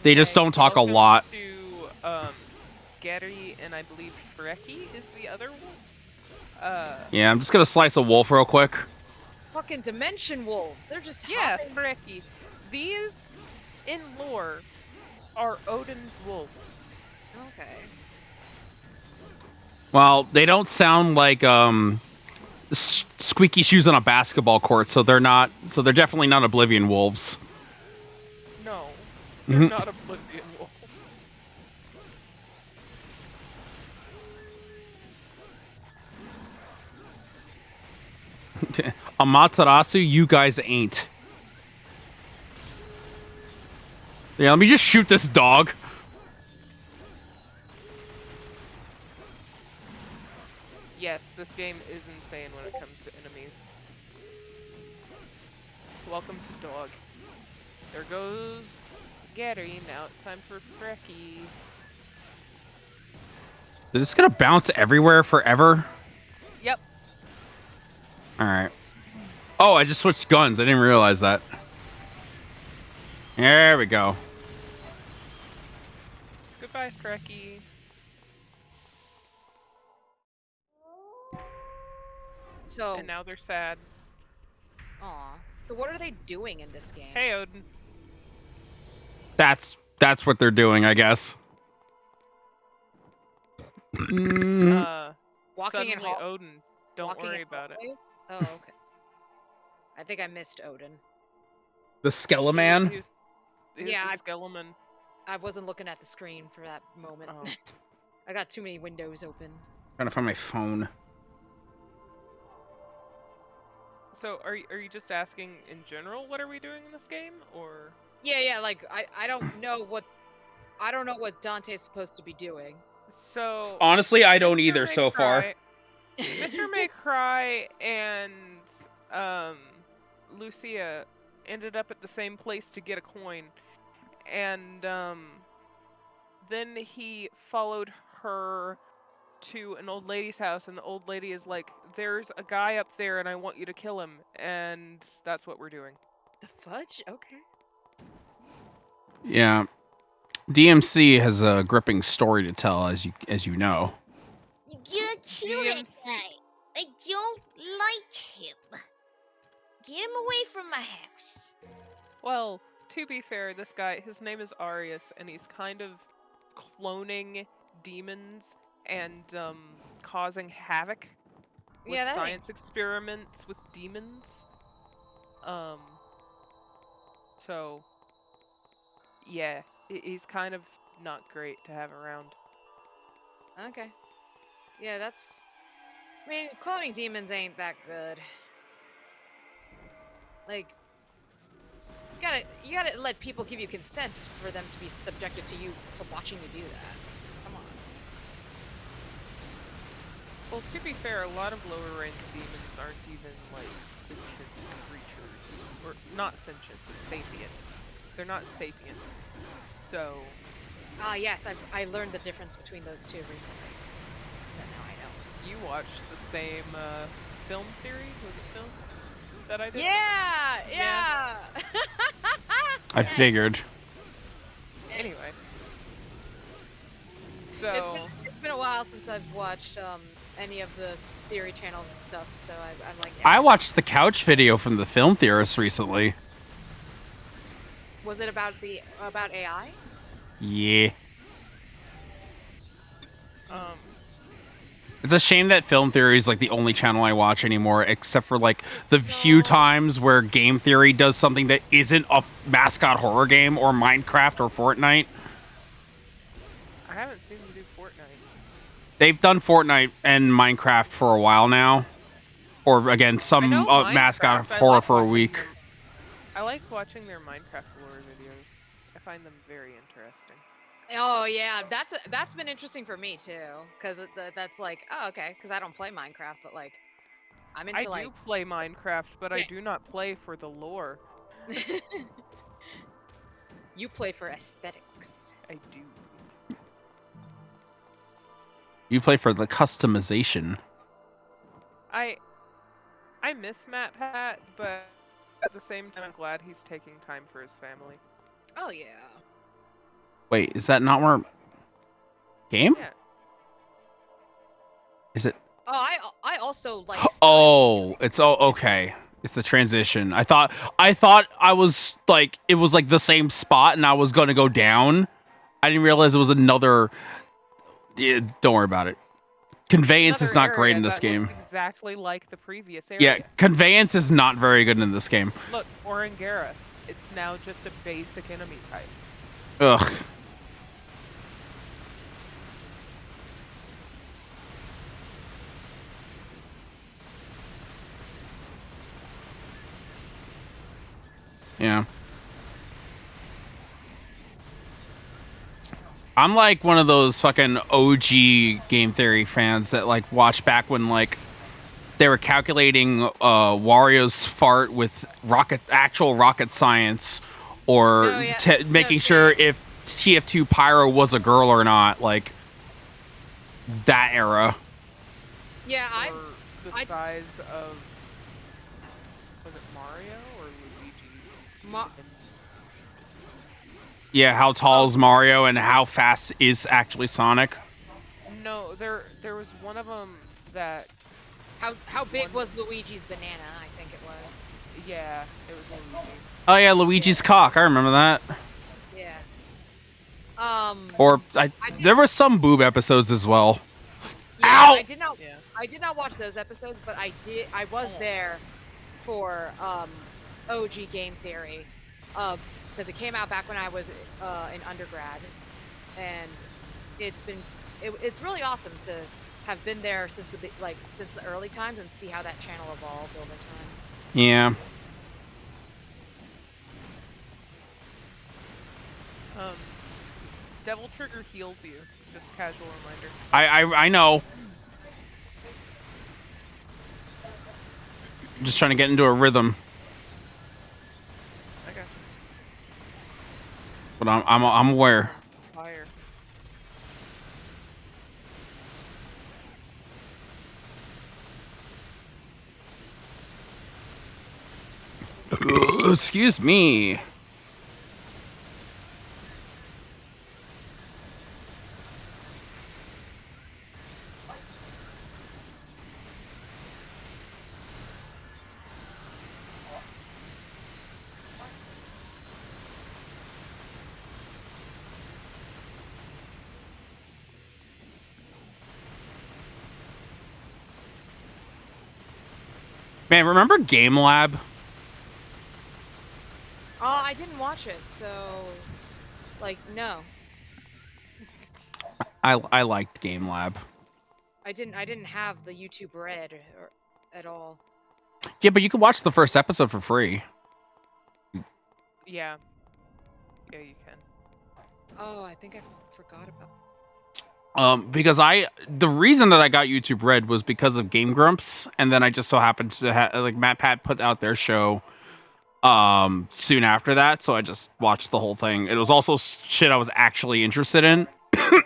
They just don't talk a
Welcome
lot.
To Gary and I believe Freki is the other one.
Yeah, I'm just gonna slice a wolf real quick.
Fucking dimension wolves. They're just
Yeah,
hopping.
Freki. These in lore are Odin's wolves.
Okay.
Well, they don't sound like squeaky shoes on a basketball court, so they're not. So they're definitely not Oblivion wolves.
No, they're not Oblivion wolves.
Amaterasu, you guys ain't. Yeah, let me just shoot this dog.
Yes, this game is insane when it comes to enemies. Welcome to Dog. There goes Gary. Now it's time for Freki.
Is this gonna bounce everywhere forever?
Yep.
All right. Oh, I just switched guns. I didn't realize that. There we go.
Goodbye, Freki.
So,
And now they're sad.
aw. So what are they doing in this game?
Hey, Odin.
That's what they're doing, I guess.
Walking
Suddenly
in
Odin. Don't
walking
worry
in
about it.
hallways? Oh, okay. I think I missed Odin.
The Skeleman?
He was
Yeah,
the Skeleman.
I wasn't looking at the screen for that moment.
Oh.
I got too many windows open.
Trying to find my phone.
So are you just asking in general what are we doing in this game, or?
Yeah, like I don't know what Dante's supposed to be doing.
So
Honestly, I don't
Mr.
either so far.
Mr. May Cry and Lucia ended up at the same place to get a coin, and then he followed her to an old lady's house, and the old lady is like, "There's a guy up there, and I want you to kill him," and that's what we're doing.
The fudge? Okay.
Yeah. DMC has a gripping story to tell, as you know.
You're killing that
DMC.
guy. I don't like him. Get him away from my house.
Well, to be fair, this guy, his name is Arius, and he's kind of cloning demons and causing havoc with
Yeah, that
science experiments with demons. So yeah, he's kind of not great to have around.
Okay. Yeah, that's. I mean, cloning demons ain't that good. Like, you gotta let people give you consent for them to be subjected to watching you do that. Come on.
Well, to be fair, a lot of lower rank demons aren't even like sentient creatures, or not sentient, but sapient. They're not sapient. So
Yes, I learned the difference between those two recently. But now I know.
you watched the same film theory? Was it film that I did?
Yeah.
I figured.
Anyway. So
It's been a while since I've watched any of the theory channel stuff, so I'm like.
I watched the couch video from the film theorist recently.
Was it about AI?
Yeah. It's a shame that Film Theory is like the only channel I watch anymore, except for like the few times where Game Theory does something that isn't a mascot horror game or Minecraft or Fortnite.
I haven't seen them do Fortnite.
They've done Fortnite and Minecraft for a while now. Or again, some
I know
mascot
Minecraft, I
horror
like
for a
watching
week.
them- I like watching their Minecraft lore videos. I find them very interesting.
Oh yeah, that's been interesting for me too, because that's like, oh okay, because I don't play Minecraft, but like, I'm into
I
like.
do play Minecraft, but I
Yeah.
do not play for the lore.
You play for aesthetics.
I do.
You play for the customization.
I miss Matt Pat, but at the same time, I'm glad he's taking time for his family.
Oh yeah.
Wait, is that not where game?
Yeah.
Is it?
Oh, I also like.
Oh, it's okay. It's the transition. I thought I was like it was like the same spot and I was gonna go down. I didn't realize it was another. Yeah, don't worry about it. Conveyance is
Another
not great
area
in this
that looks
game.
exactly like the previous area.
Yeah, conveyance is not very good in this game.
Look, Orangara. It's now just a basic enemy type.
Ugh. Yeah. I'm like one of those fucking OG game theory fans that like watched back when like they were calculating Wario's fart with actual rocket science or
Oh, yeah.
making sure if TF2 Pyro was a girl or not, like that era.
Yeah,
Or the
I'd-
size of, was it Mario or Luigi's?
Yeah, how tall is Mario and how fast is actually Sonic?
No, there was one of them that,
How big was Luigi's banana? I think it was.
yeah, it was Luigi.
Oh yeah, Luigi's cock. I remember that.
Yeah.
Or there were some boob episodes as well.
Yeah,
Ow!
I did not.
Yeah.
I did not watch those episodes, but I was there for OG Game Theory, because it came out back when I was in undergrad, and it's really awesome to have been there since since the early times and see how that channel evolved over time.
Yeah.
Devil Trigger heals you. Just casual reminder.
I know. Just trying to get into a rhythm.
Okay.
But I'm aware.
Fire.
Excuse me. Man, remember Game Lab?
I didn't watch it, so no.
I liked Game Lab.
I didn't have the YouTube Red at all.
Yeah, but you could watch the first episode for free.
Yeah. Yeah, you can.
Oh, I think I forgot about.
Because the reason that I got YouTube Red was because of Game Grumps, and then I just so happened to have like Matt Pat put out their show soon after that, so I just watched the whole thing. It was also shit I was actually interested in.
Oh,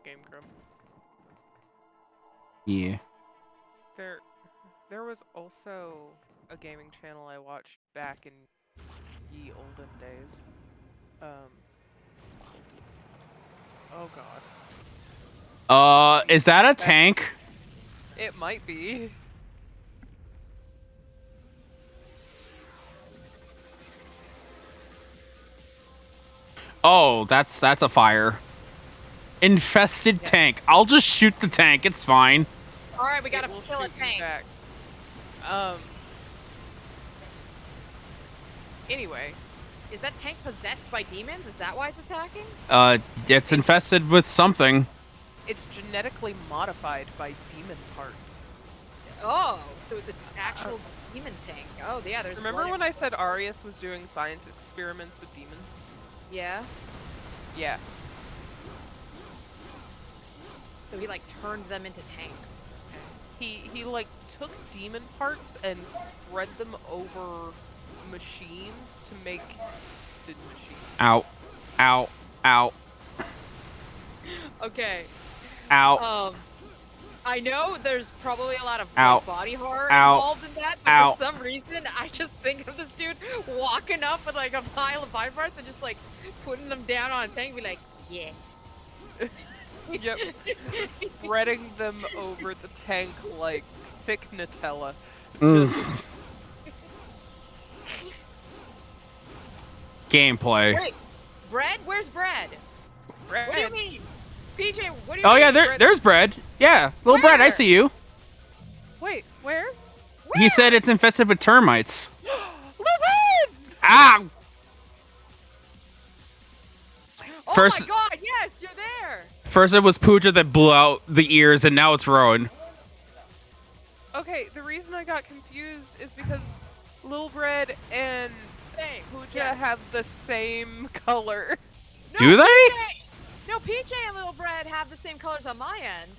Game Grump.
Yeah.
There was also a gaming channel I watched back in ye olden days. Oh god.
Is that a tank?
It might be.
Oh, that's a fire. Infested tank. I'll just shoot the tank. It's fine.
All right, we gotta
It will
kill a
shoot you
tank.
back. Anyway,
Is that tank possessed by demons? Is that why it's attacking?
It's infested with something.
it's genetically modified by demon parts.
Oh, so it's an actual demon tank. Oh, yeah, there's
Remember
blood
when I said Arius was doing science experiments with demons?
Yeah.
Yeah.
So he like turned them into tanks.
He like took demon parts and spread them over machines to make Sid machines.
Ow. Ow. Ow.
Okay.
Ow.
I know there's probably a lot of
Ow.
like, body horror
Ow.
involved in that, but
Ow.
for some reason, I just think of this dude walking up with like a pile of body parts and just like putting them down on a tank and be like, yes.
Yep. Spreading them over the tank like thick Nutella. Just-
Gameplay.
Wait, bread? Where's bread?
Bread.
What do you mean? PJ, what do you
Oh
mean?
yeah,
bread?
there's bread. Yeah, little bread. I
Where?
see you.
Wait, where?
He said it's infested with termites.
Lupin!
Ah!
Oh
First-
my god, yes, you're there!
First it was Pooja that blew out the ears, and now it's Rowan.
Okay, the reason I got confused is because Little Bread and
Hey,
Pooja have the same color.
No,
Do they?
PJ, no, PJ and Little Bread have the same colors on my end.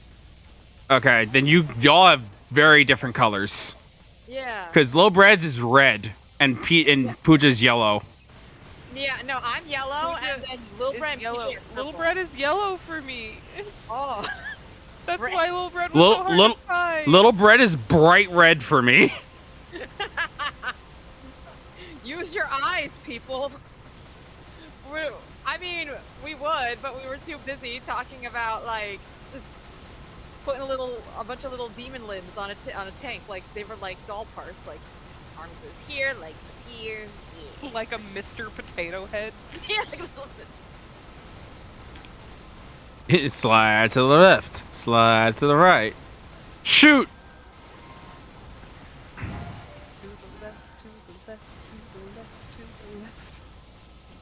Okay, then y'all have very different colors.
Yeah.
Because Low Bread's is red, and Pooja's yellow.
Yeah, no, I'm yellow,
Pooja
and then Little
is
Bread and
yellow.
PJ are
Little
purple.
Bread is yellow for me.
Oh.
That's
Red.
why Little Bread was so hard to find.
Little Bread is bright red for me.
Use your eyes, people. I mean, we would, but we were too busy talking about like just putting a bunch of little demon limbs on a tank, like they were like doll parts, like arm goes here, leg goes here, yeah.
Like a Mr. Potato Head.
Yeah, like a little bit.
Slide to the left, slide to the right. Shoot!
To the left,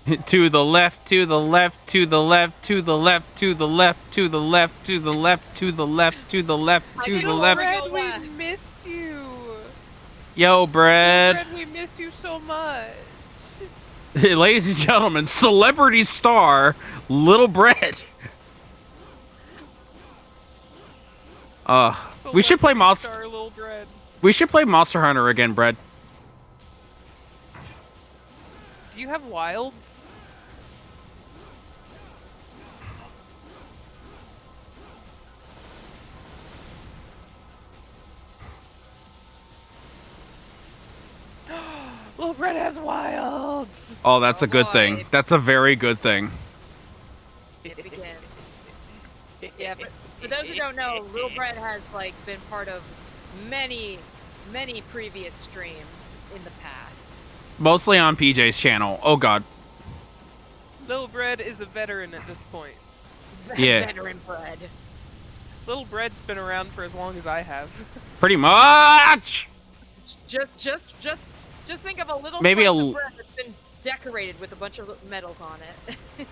To the left, to the left, to the left, to the left, to the left, to the left, to the left, to the left, to the left,
I
to
didn't
the
wanna
left.
go
Bread, we
left.
missed you.
Yo,
Little
bread.
Bread, we missed you so much.
Ladies and gentlemen, celebrity star, Little Bread. We should play
Celebrity star, Little Bread.
We should play Monster Hunter again, Bread.
Do you have wilds? Little Bread has wilds.
Oh, that's a good
boy.
thing. That's a very good thing.
It begins. Yeah, for those who don't know, Little Bread has like been part of many previous streams in the past.
Mostly on PJ's channel. Oh god.
Little Bread is a veteran at this point.
Yeah.
Veteran Bread.
Little Bread's been around for as long as I have.
Pretty much.
Just think of a little
Maybe
slice
a
of bread that's been decorated with a bunch of medals on it.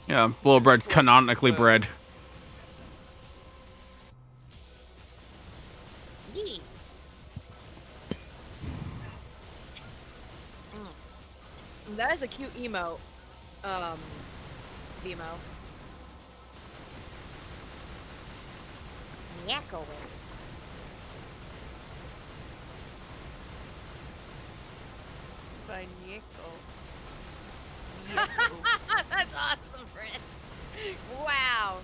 Yeah, Little Bread canonically bred.
Yee. That is a cute emote. Vimo.
Yakko.
By Nico.
That's awesome, Fred. Wow.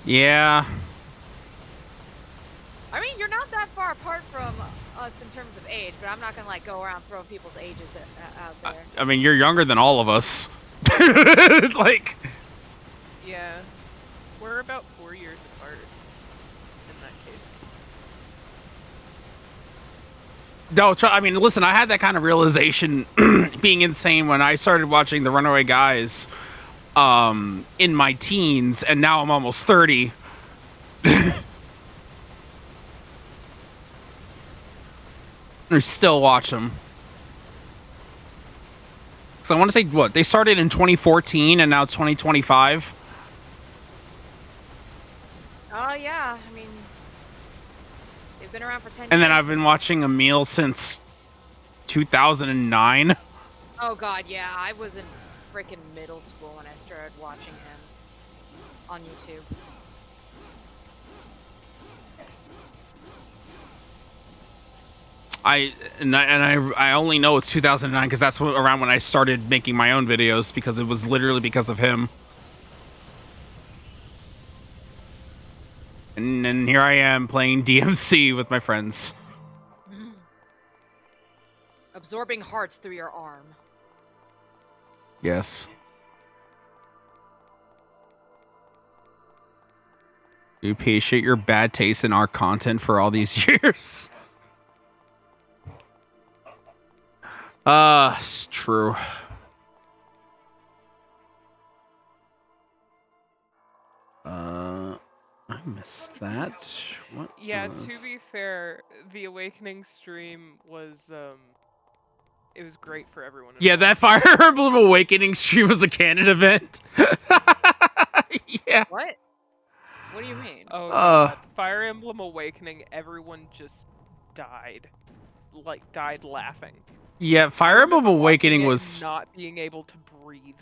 Yeah.
I mean, you're not that far apart from us in terms of age, but I'm not gonna like go around throwing people's ages out there.
I mean, you're younger than all of us. Like.
Yeah. We're about 4 years apart in that case.
No, I mean, listen, I had that kind of realization being insane when I started watching The Runaway Guys in my teens, and now I'm almost 30. I still watch them. So I want to say, what, they started in 2014 and now it's 2025?
Oh yeah, I mean, they've been around for 10 years.
And then I've been watching Emil since 2009.
Oh god, yeah, I was in freaking middle school when I started watching him on YouTube.
I only know it's 2009 because that's around when I started making my own videos, because it was literally because of him. And here I am playing DMC with my friends.
Absorbing hearts through your arm.
Yes. We appreciate your bad taste in our content for all these years. It's true. I missed that. What?
Yeah,
was...
to be fair, the Awakening stream was it was great for everyone.
Yeah, that Fire Emblem Awakening stream was a canon event. Yeah.
What? What do you mean?
Oh god. Fire Emblem Awakening, everyone just died. Like, died laughing.
Yeah, Fire Emblem Awakening was...
not being able to breathe.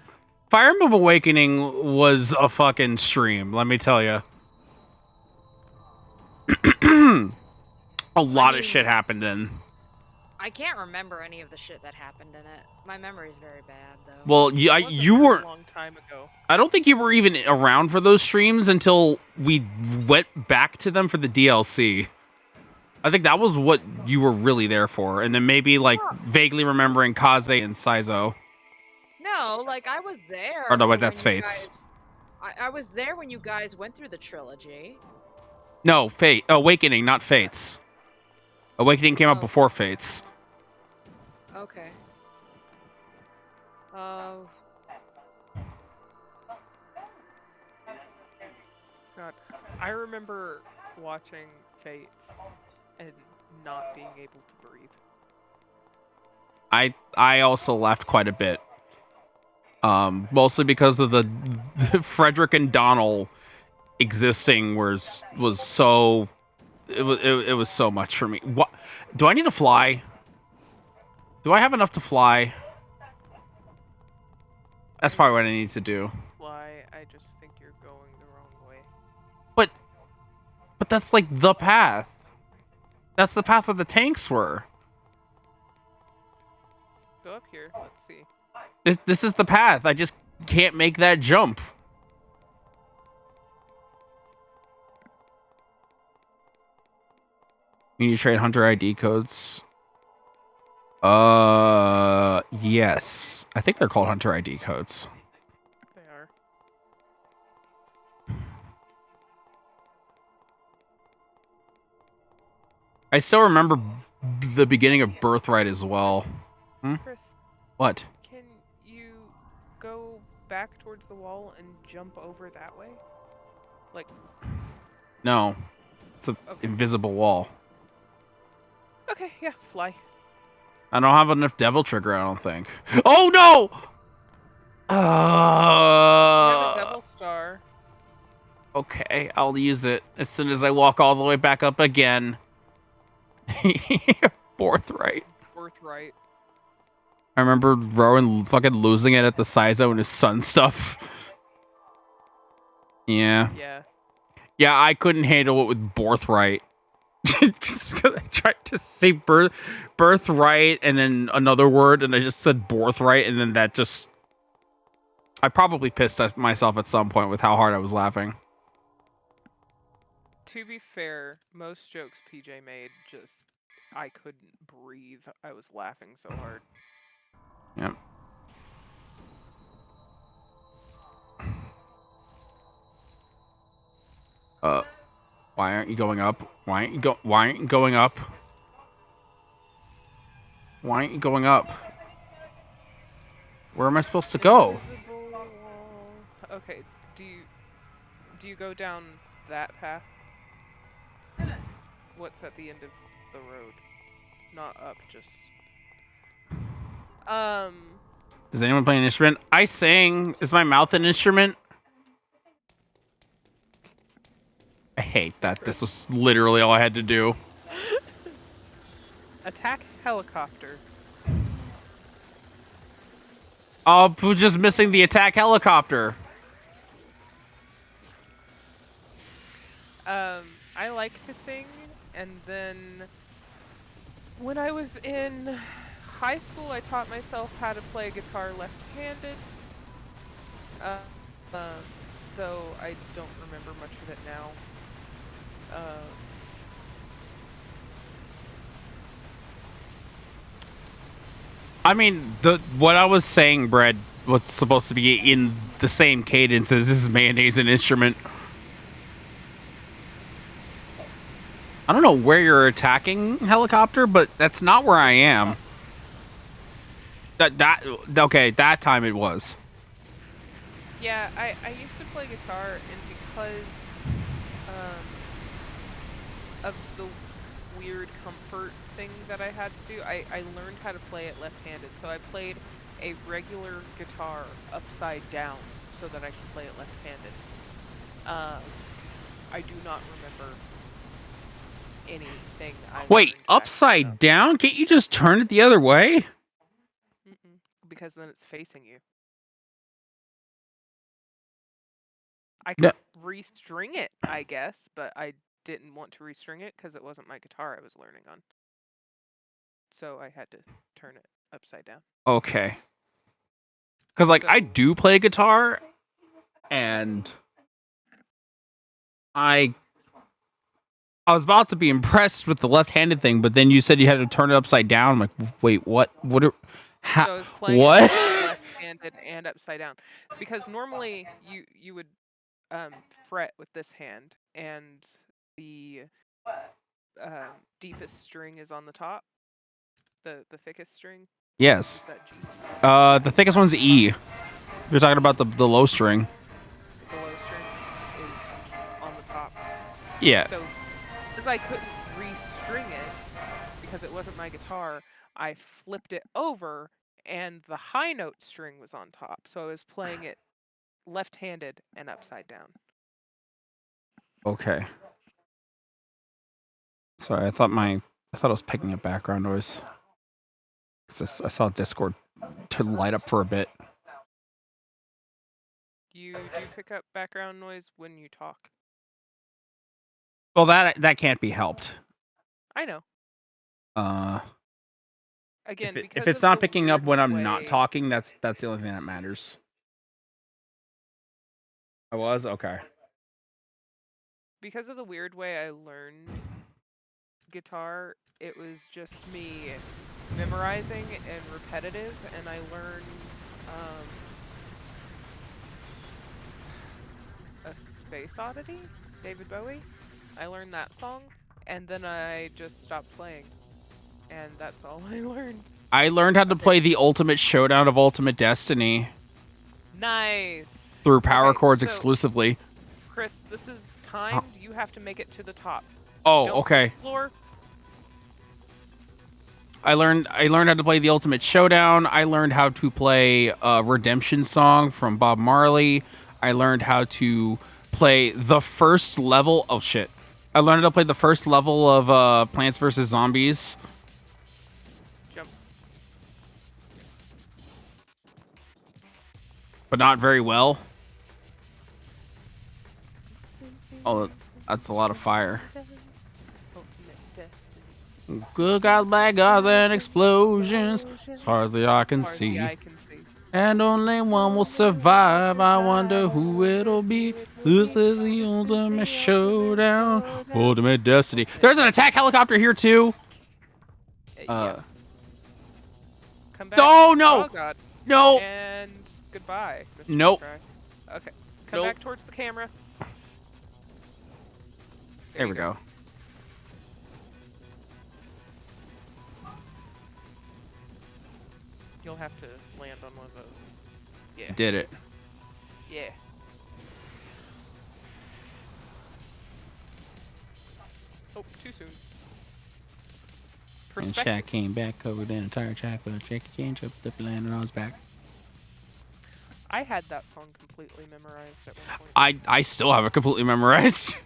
Fire Emblem Awakening was a fucking stream, let me tell you. A lot of shit happened in.
I can't remember any of the shit that happened in it. My memory's very bad, though.
Well, you were...
a long time ago.
I don't think you were even around for those streams until we went back to them for the DLC. I think that was what you were really there for. And then maybe, like, vaguely remembering Kaze and Saizo.
No, like, I was there.
Or no,
for
wait, that's
when you
Fates.
guys- I was there when you guys went through the trilogy.
No, Fate. Awakening, not Fates. Awakening came out before Fates.
Okay.
God, I remember watching Fates and not being able to breathe.
I also laughed quite a bit. Mostly because of the Frederick and Donald existing was so it was so much for me. What do I need to fly? Do I have enough to fly? That's probably what I need to do.
Fly. I just think you're going the wrong way.
But that's like the path. That's the path where the tanks were.
Go up here. Let's see.
This is the path. I just can't make that jump. You need to trade Hunter ID codes. Yes. I think they're called Hunter ID codes.
They are.
I still remember the beginning of Birthright as well.
Chris,
What?
can you go back towards the wall and jump over that way? Like,
No. It's an invisible wall.
okay, yeah, fly.
I don't have enough Devil Trigger, I don't think. Oh, no!
You have a Devil Star.
Okay, I'll use it as soon as I walk all the way back up again. Birthright.
Birthright.
I remember Rowan fucking losing it at the Saizo and his son stuff. Yeah.
Yeah.
Yeah, I couldn't handle it with Birthright. I tried to say birthright and then another word, and I just said Birthright, and then that just... I probably pissed myself at some point with how hard I was laughing.
To be fair, most jokes PJ made just... I couldn't breathe. I was laughing so hard.
Yep. Why aren't you going up? Why aren't you going up? Why aren't you going up? Where am I supposed to go?
Invisible wall. Okay, do you go down that path? Just what's at the end of the road? Not up, just...
Does anyone play an instrument? I sing. Is my mouth an instrument? I hate that. This was literally all I had to do.
Attack helicopter.
Oh, we're just missing the attack helicopter.
I like to sing, and then when I was in high school, I taught myself how to play guitar left-handed. Though I don't remember much of it now.
I mean, what I was saying, Brad, was supposed to be in the same cadence as this is mayonnaise an instrument. I don't know where you're attacking helicopter, but that's not where I am. Okay, that time it was.
Yeah, I used to play guitar, and because of the weird comfort thing that I had to do, I learned how to play it left-handed. So I played a regular guitar upside down so that I could play it left-handed. I do not remember anything I
Wait,
learned back
upside down? Can't you just turn it the other way?
because then it's facing you. I could restring it, I guess, but I didn't want to restring it because it wasn't my guitar I was learning on. So I had to turn it upside down.
Okay. Because, like, I do play guitar, and I was about to be impressed with the left-handed thing, but then you said you had to turn it upside down. I'm like, wait, what? What?
So I was playing
What?
left-handed and upside down, because normally you would fret with this hand, and the deepest string is on the top. The thickest string.
Yes.
Is that G?
The thickest one's E. You're talking about the low string.
The low string is on the top.
Yeah.
So, because I couldn't restring it because it wasn't my guitar, I flipped it over and the high note string was on top. So I was playing it left-handed and upside down.
Okay. Sorry, I thought I was picking up background noise. I saw Discord to light up for a bit.
You do pick up background noise when you talk.
Well, that can't be helped.
I know. Again,
if it's not picking up when I'm not talking, that's the only thing that matters. I was okay.
Because of the weird way I learned guitar, it was just me memorizing and repetitive, and I learned a Space Oddity, David Bowie. I learned that song, and then I just stopped playing, and that's all I learned.
I learned how to play the Ultimate Showdown of Ultimate Destiny.
Nice.
Through power chords exclusively.
Chris, this is timed. You have to make it to the top.
Oh,
Don't
okay.
Explore.
I learned how to play the Ultimate Showdown. I learned how to play a Redemption Song from Bob Marley. I learned how to play the first level of shit. I learned how to play the first level of Plants vs. Zombies.
Jump.
But not very well. Oh, that's a lot of fire. Good guys, bad guys, and explosions, as far as the eye can see. And only one will survive. I wonder who it'll be. This is the ultimate showdown, ultimate destiny. There's an attack helicopter here too.
Come back.
Oh no!
Oh god.
No.
And goodbye, Mr.
Nope.
McCry. Okay. Come back towards the camera.
There we go.
You'll have to land on one of those. Yeah.
Did it.
Yeah. Oh, too soon.
And Shaq came back, covered in a tire track, but Jackie changed up the plan and I was back.
I had that song completely memorized at one point.
I still have it completely memorized.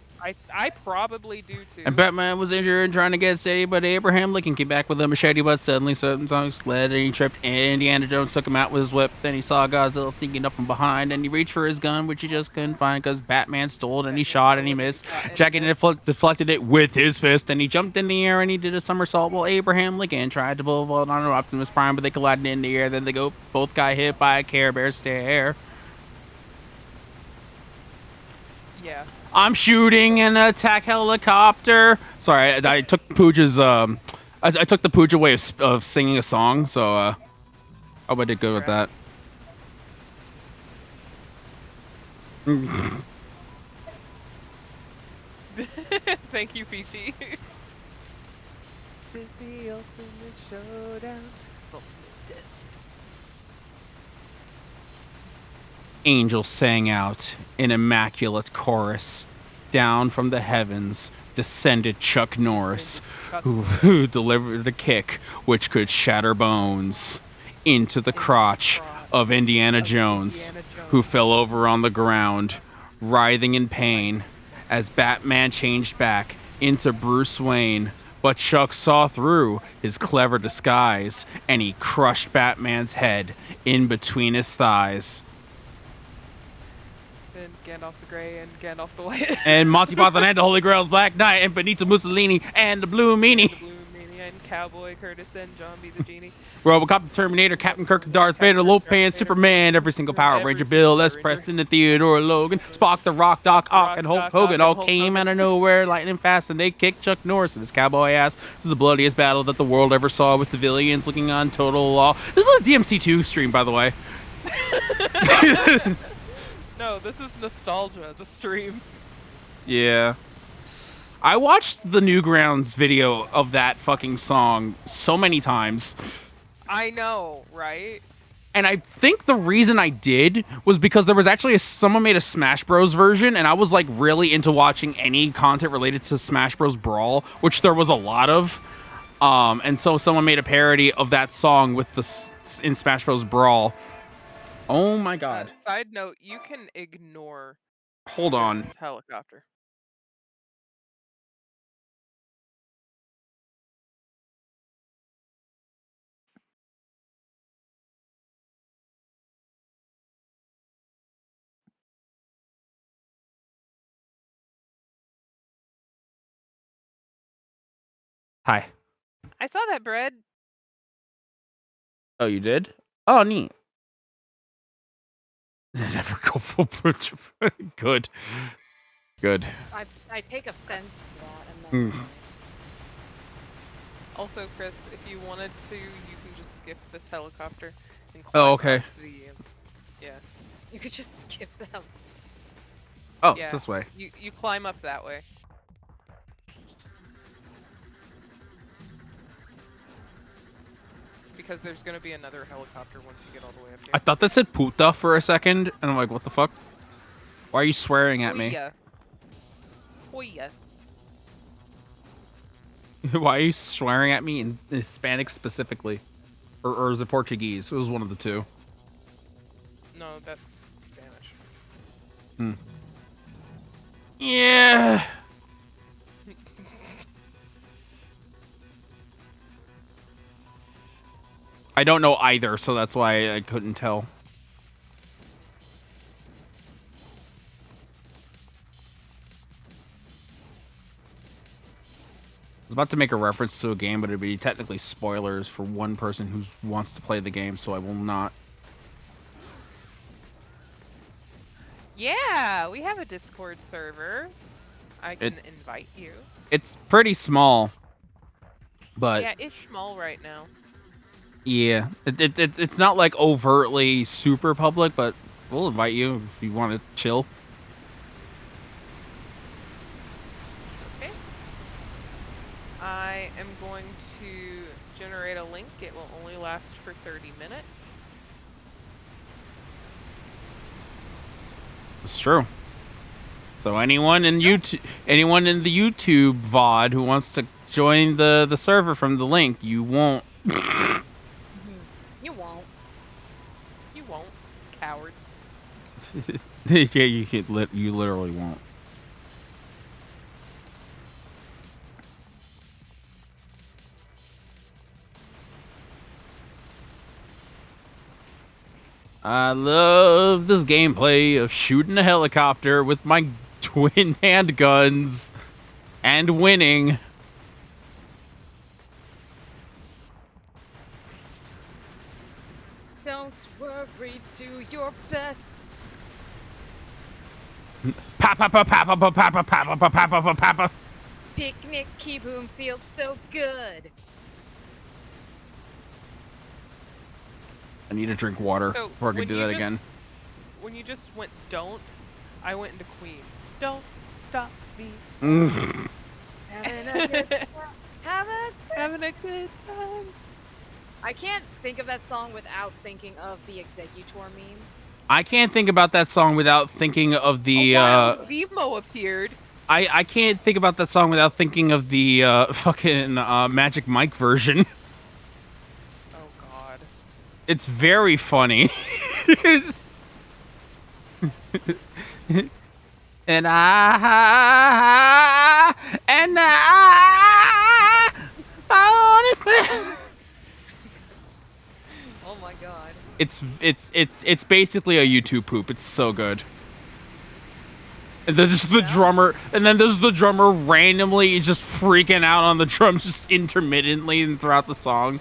I probably do too.
And Batman was injured and trying to get steady, but Abraham Lincoln came back with a machete, but suddenly certain songs fled and he tripped. Indiana Jones took him out with his whip. Then he saw Godzilla sneaking up from behind and he reached for his gun, which he just couldn't find because Batman stole it and he shot and he missed. Jackie deflected it with his fist and he jumped in the air and he did a somersault while Abraham Lincoln tried to pull on Optimus Prime, but they collided in the air. Then both got hit by a Care Bear stare.
Yeah.
I'm shooting an attack helicopter. Sorry, I took Pooja's I took the Pooja way of singing a song, so I hope I did good with that.
Thank you, Peachy. This is the ultimate showdown.
Angels sang out in immaculate chorus. Down from the heavens descended Chuck Norris, who delivered a kick which could shatter bones into the crotch of Indiana Jones, who fell over on the ground, writhing in pain as Batman changed back into Bruce Wayne. But Chuck saw through his clever disguise, and he crushed Batman's head in between his thighs.
And Gandalf the Grey and Gandalf the White.
And Monty Python and the Holy Grail's Black Knight and Benito Mussolini and the Blue Meanie.
The Blue Meanie and Cowboy Curtis and John B. the Genie.
Robocop, the Terminator, Captain Kirk, Darth Vader, Lopan, Superman, every single Power Ranger, Bill, Les Preston, and Theodore Logan, Spock, the Rock, Doc Ock, and Hulk Hogan all came out of nowhere, lightning fast, and they kicked Chuck Norris in his cowboy ass. This is the bloodiest battle that the world ever saw, with civilians looking on total law. This is a DMC2 stream, by the way.
No, this is nostalgia, the stream.
Yeah. I watched the Newgrounds video of that fucking song so many times.
I know, right?
And I think the reason I did was because there was actually someone made a Smash Bros version, and I was like really into watching any content related to Smash Bros Brawl, which there was a lot of. And so someone made a parody of that song with in Smash Bros. Brawl. Oh my god.
Side note, you can ignore
Hold on.
this helicopter.
Hi.
I saw that, Bread.
Oh, you did? Oh, neat. Never go full butcher. Good. Good.
I take offense to that. And then,
Also, Chris, if you wanted to, you can just skip this helicopter and
Oh,
climb
okay.
up the, yeah.
You could just skip them.
Oh,
Yeah.
it's this way.
You climb up that way. Because there's gonna be another helicopter once you get all the way up here.
I thought that said puta for a second, and I'm like, what the fuck? Why are you swearing at me?
Hoya.
Why are you swearing at me in Hispanic specifically? Or is it Portuguese? It was one of the two.
No, that's Spanish.
Yeah. I don't know either, so that's why I couldn't tell. I was about to make a reference to a game, but it'd be technically spoilers for one person who wants to play the game, so I will not.
Yeah, we have a Discord server. I can invite you.
It's pretty small, but
Yeah, it's small right now.
yeah, it's not like overtly super public, but we'll invite you if you want to chill.
Okay. I am going to generate a link. It will only last for 30 minutes.
It's true. So anyone in YouTube, anyone in the YouTube VOD who wants to join the server from the link, you won't.
You won't.
You won't, coward.
Yeah, you literally won't. I love this gameplay of shooting a helicopter with my twin handguns and winning.
Don't worry, do your best.
Papa.
Picnic Kiboom feels so good.
I need to drink water
So,
before I can
when
do
you
that
just-
again.
When you just went don't, I went into Queen. Don't stop me.
Having a good time.
Having a good time.
I can't think of that song without thinking of the Executor meme.
I can't think about that song without thinking of the
Vimo appeared.
I can't think about that song without thinking of the fucking Magic Mike version.
Oh god.
It's very funny. and I want it.
Oh my god.
It's basically a YouTube poop. It's so good. And then just the drummer, and then there's the drummer randomly just freaking out on the drums just intermittently and throughout the song.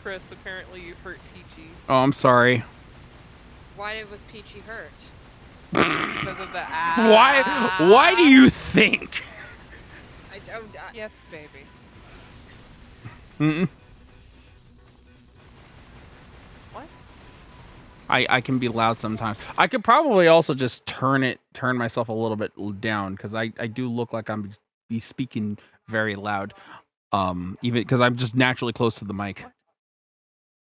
Chris, apparently you hurt Peachy
Oh, I'm sorry.
Why was Peachy hurt?
because of the
Why do you think?
I don't.
Yes, baby.
Mm-mm.
What?
I can be loud sometimes. I could probably also just turn myself a little bit down because I do look like I'm be speaking very loud. Even because I'm just naturally close to the mic.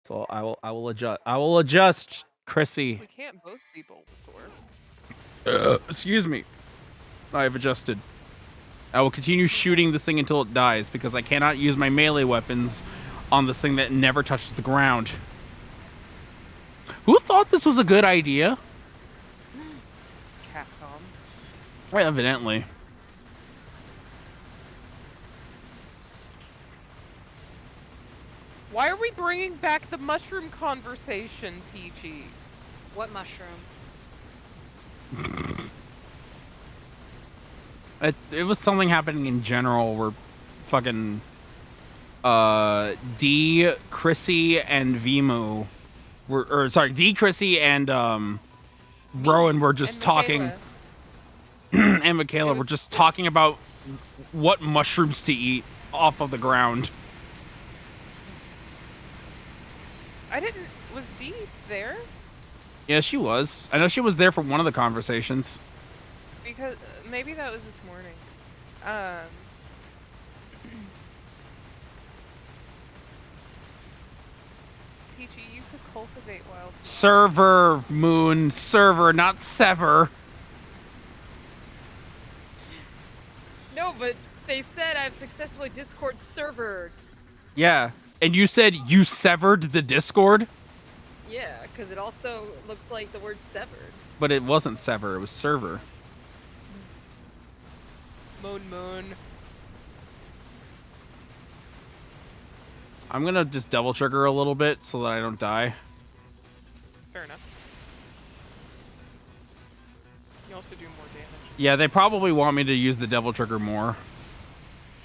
So I will adjust, Chrissy.
We can't both be Bulbasaur.
Excuse me. I've adjusted. I will continue shooting this thing until it dies because I cannot use my melee weapons on this thing that never touches the ground. Who thought this was a good idea?
Capcom.
Evidently.
Why are we bringing back the mushroom conversation, Peachy?
What mushroom?
It was something happening in general where fucking D, Chrissy, and Vimu D, Chrissy, and Rowan were just talking. And Michaela were just talking about what mushrooms to eat off of the ground.
I didn't. Was Dee there?
Yeah, she was. I know she was there for one of the conversations.
Because maybe that was this morning. Peachy, you could cultivate wild.
Server, Moon, server, not sever.
No, but they said I've successfully Discord servered.
Yeah, and you said you severed the Discord?
Yeah, because it also looks like the word severed.
But it wasn't sever, it was server.
Moon.
I'm gonna just double trigger a little bit so that I don't die.
Fair enough. You also do more damage.
Yeah, they probably want me to use the double trigger more.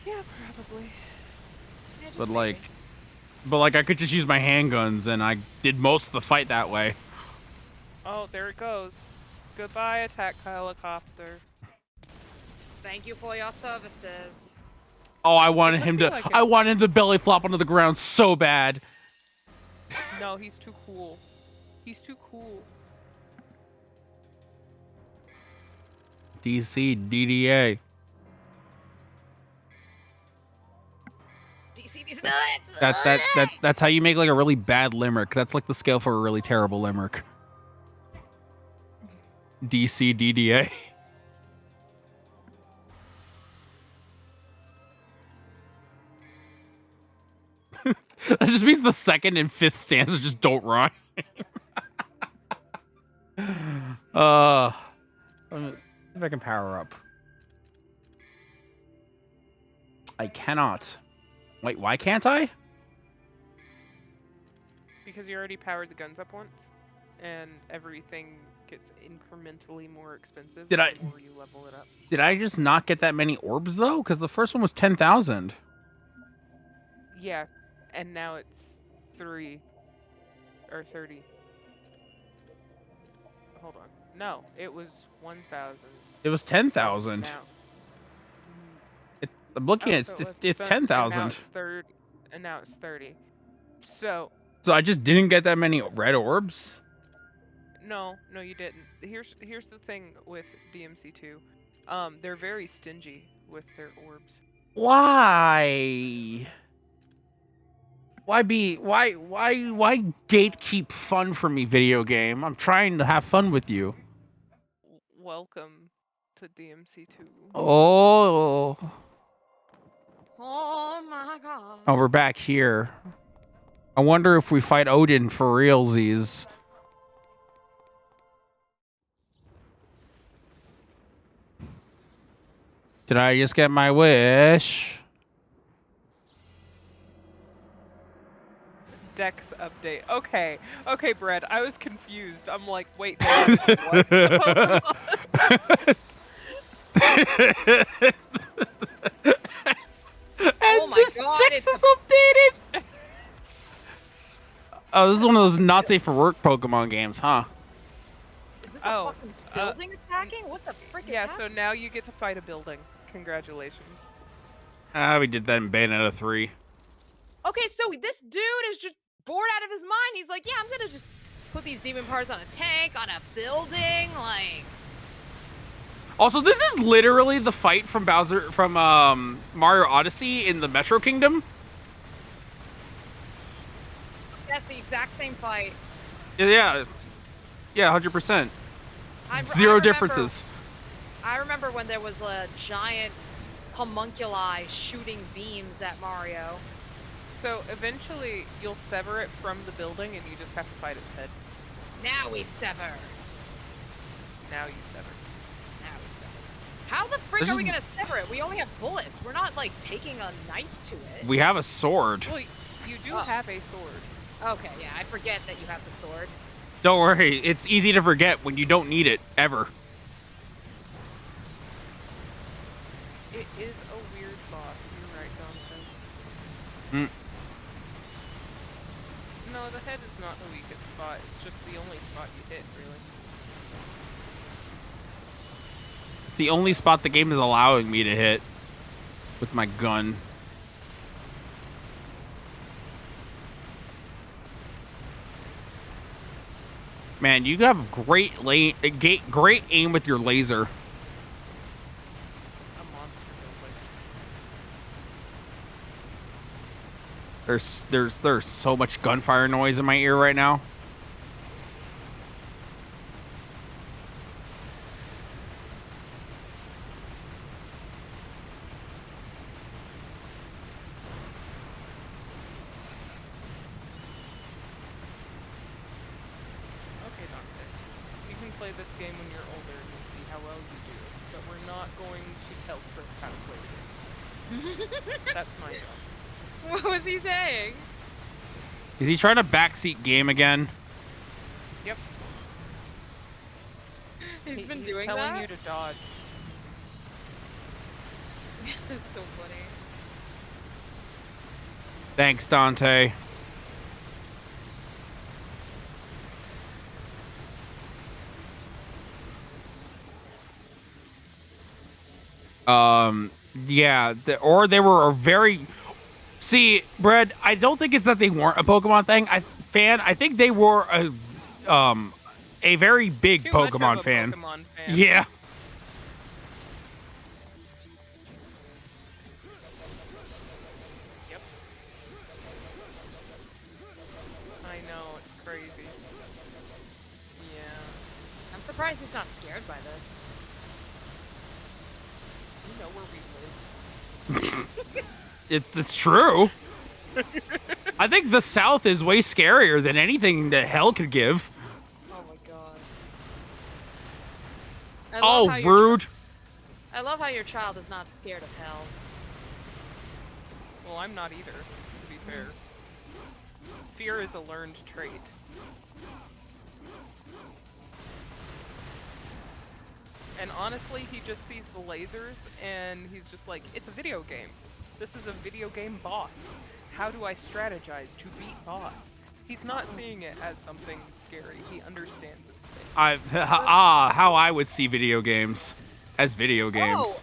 Yeah, probably.
Yeah, just
But
maybe.
like I could just use my handguns and I did most of the fight that way.
Oh, there it goes. Goodbye, attack helicopter.
Thank you for your services.
Oh, I wanted
It
him
looked
to
like it.
I wanted him to belly flop onto the ground so bad.
No, he's too cool. He's too cool.
DC DDA.
DC these nuts!
That's how you make like a really bad limerick. That's like the scale for a really terrible limerick. DC DDA. That just means the second and fifth stanza just don't rhyme. Let me see if I can power up. I cannot. Wait, why can't I?
Because you already powered the guns up once, and everything gets incrementally more expensive
Did I-
the more you level it up.
Did I just not get that many orbs though? Because the first one was 10,000.
Yeah, and now it's 3 or 30. Hold on. No, it was 1,000.
It was 10,000.
Now.
I'm looking
Oh,
at
so
it's
so-
10,000.
And now it's 30. So
So I just didn't get that many red orbs.
no, you didn't. Here's the thing with DMC2. They're very stingy with their orbs.
Why? Why gatekeep fun for me, video game? I'm trying to have fun with you.
Welcome to DMC2.
Oh.
Oh my god.
Oh, we're back here. I wonder if we fight Odin for realsies. Did I just get my wish?
Dex update. Okay, Brad. I was confused. I'm like, wait, there's what?
Oh my god,
Six is updated. Oh, this is one of those not safe for work Pokemon games, huh?
Is this
Oh,
a fucking building attacking? What the frick is
Yeah, so
happening?
now you get to fight a building. Congratulations.
We did that in Bayonetta 3.
Okay, so this dude is just bored out of his mind. He's like, yeah, I'm gonna just put these demon parts on a tank, on a building, like...
Also, this is literally the fight from Mario Odyssey in the Metro Kingdom.
That's the exact same fight.
Yeah, 100%.
I
Zero
remember
differences.
I remember when there was a giant homunculi shooting beams at Mario.
So eventually you'll sever it from the building and you just have to fight its head.
Now we sever.
Now you sever.
Now we sever. How the frick
This
are we
is-
gonna sever it? We only have bullets. We're not like taking a knife to it.
We have a sword.
Well, you do
Oh.
have a sword.
Okay, yeah, I forget that you have the sword.
Don't worry, it's easy to forget when you don't need it ever.
It is a weird boss. You're right, Jonathan.
Mm.
No, the head is not the weakest spot. It's just the only spot you hit, really.
It's the only spot the game is allowing me to hit with my gun. Man, you have great aim with your laser.
A monster building.
There's so much gunfire noise in my ear right now.
Okay, Dante. You can play this game when you're older and you'll see how well you do. But we're not going to tell Chris how to play the game. That's my job.
What was he saying?
Is he trying to backseat game again?
Yep.
He's been
He's
doing
telling
that?
you to dodge.
That's so funny.
Thanks, Dante. Yeah, or they were a very... See, Brad, I don't think it's that they weren't a Pokemon thing. I think they were a very big
Too much of
Pokemon
a
fan.
Pokemon fan.
Yeah.
Yep. I know, it's crazy. Yeah.
I'm surprised he's not scared by this.
You know where we live.
It's true. I think the South is way scarier than anything that hell could give.
Oh my god. I love how
Oh,
your-
rude.
I love how your child is not scared of hell.
Well, I'm not either, to be fair. Fear is a learned trait. And honestly, he just sees the lasers and he's just like, it's a video game. This is a video game boss. How do I strategize to beat boss? He's not seeing it as something scary. He understands its fate.
How I would see video games as video games.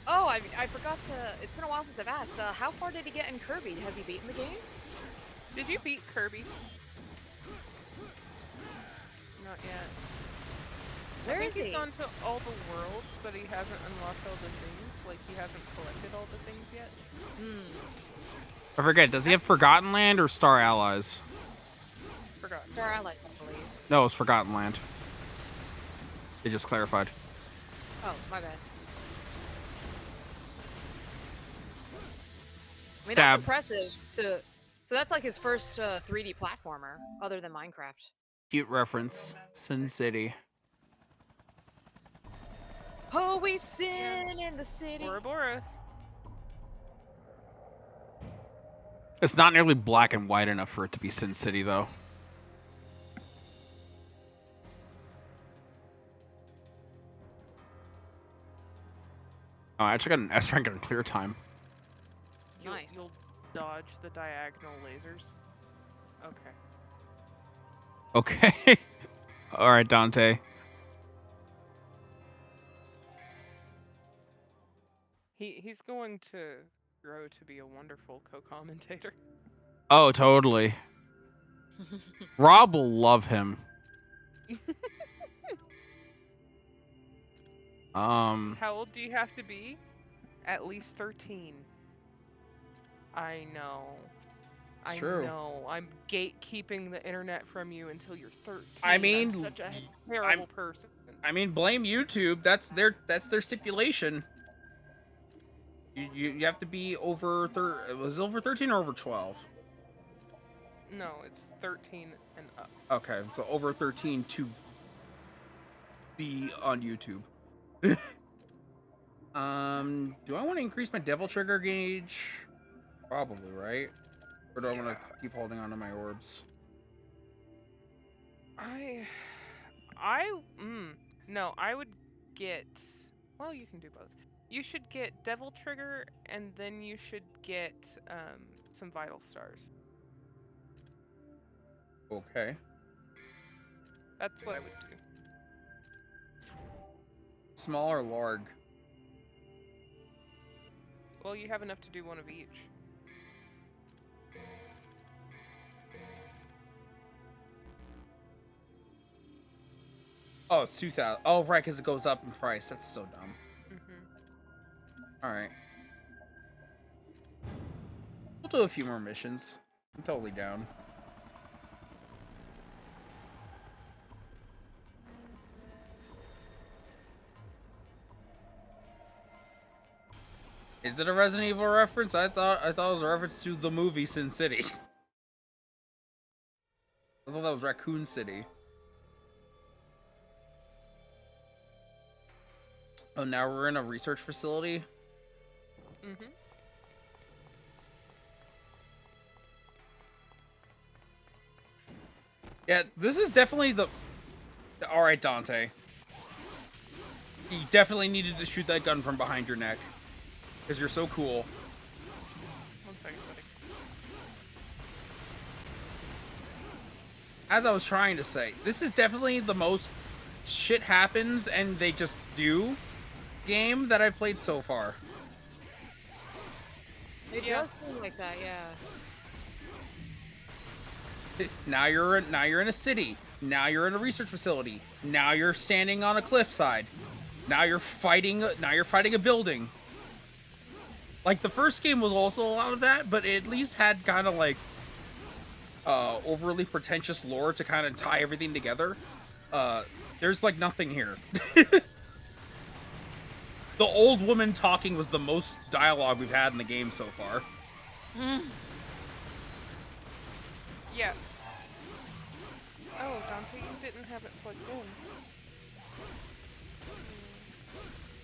Oh, I forgot to. It's been a while since I've asked. How far did he get in Kirby? Has he beaten the game?
Did you beat Kirby? Not yet.
Where
I
is
think
he?
he's gone to all the worlds, but he hasn't unlocked all the things. Like, he hasn't collected all the things yet.
I forget, does he have Forgotten Land or Star Allies?
Forgot.
Star Allies, I believe.
No, it's Forgotten Land. They just clarified.
Oh, my bad. I mean, that's
Stab.
impressive to. So that's like his first 3D platformer, other than Minecraft.
Cute reference. Sin City.
Oh, we sin in the city.
Ouroboros.
It's not nearly black and white enough for it to be Sin City, though. Oh, I actually got an S rank on clear time.
Nice.
You'll dodge the diagonal lasers. Okay.
Okay. All right, Dante.
He's going to grow to be a wonderful co-commentator.
Oh, totally. Rob will love him.
How old do you have to be? At least 13. I know.
It's
I
true.
know. I'm gatekeeping the internet from you until you're 13.
I mean,
I'm such a terrible person.
I mean, blame YouTube. That's their stipulation. You have to be over was it over 13 or over 12?
No, it's 13 and up.
Okay, so over 13 to be on YouTube. Do I want to increase my devil trigger gauge? Probably, right? Or do I want to keep holding on to my orbs?
No, I would get. Well, you can do both. You should get Devil Trigger, and then you should get some Vital Stars.
Okay.
That's what I would do.
Small or large?
Well, you have enough to do one of each.
Oh, it's 2,000. Oh, right, because it goes up in price. That's so dumb.
Mm-hmm.
Alright. We'll do a few more missions. I'm totally down. Is it a Resident Evil reference? I thought it was a reference to the movie Sin City. I thought that was Raccoon City. Oh, now we're in a research facility?
Mm-hmm.
Yeah, this is definitely the... Alright, Dante. You definitely needed to shoot that gun from behind your neck. Because you're so cool.
1 second, buddy.
As I was trying to say, this is definitely the most shit happens and they just do game that I've played so far.
It does seem like that, yeah.
Now you're in a city. Now you're in a research facility. Now you're standing on a cliffside. Now you're fighting a building. Like the first game was also a lot of that, but it at least had kind of like overly pretentious lore to kind of tie everything together. There's like nothing here. The old woman talking was the most dialogue we've had in the game so far.
Yeah. Oh, Dante, you didn't have it plugged in.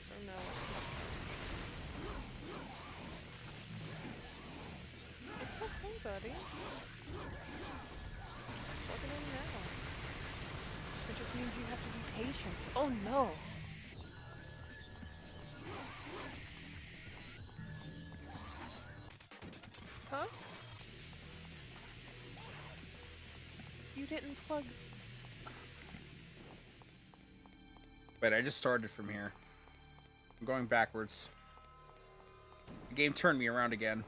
So no, it's not. It's okay, buddy. Plug it in now. It just means you have to be patient. Oh no. Huh? You didn't plug.
Wait, I just started from here. I'm going backwards. The game turned me around again.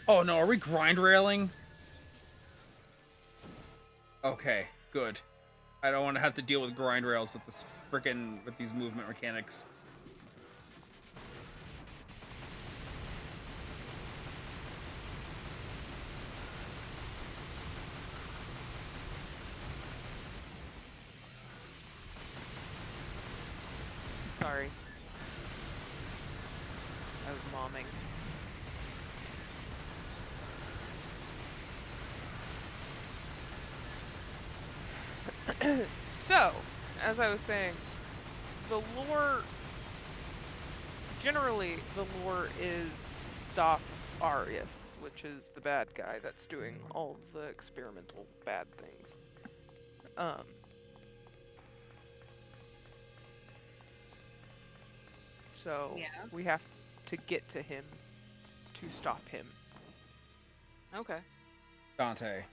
Oh no, are we grind railing? Okay, good. I don't want to have to deal with grind rails with this with these movement mechanics.
Sorry. I was momming. So, as I was saying, the lore, generally, the lore is stop Arius, which is the bad guy that's doing all the experimental bad things. So,
Yeah.
we have to get to him to stop him.
Okay.
Dante.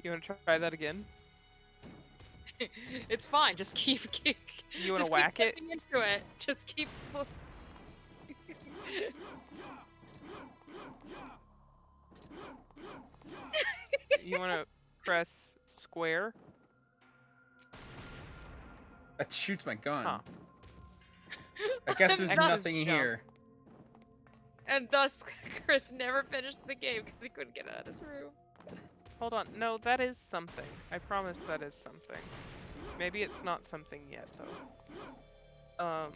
You want to try that again?
It's fine. Just keep.
You want
just
to whack
keep
it?
getting into it. Just keep.
You want to press square.
That shoots my gun.
Huh.
I guess there's
And thus-
nothing
jump.
here.
And thus, Chris never finished the game because he couldn't get out of his room.
Hold on. No, that is something. I promise that is something. Maybe it's not something yet, though.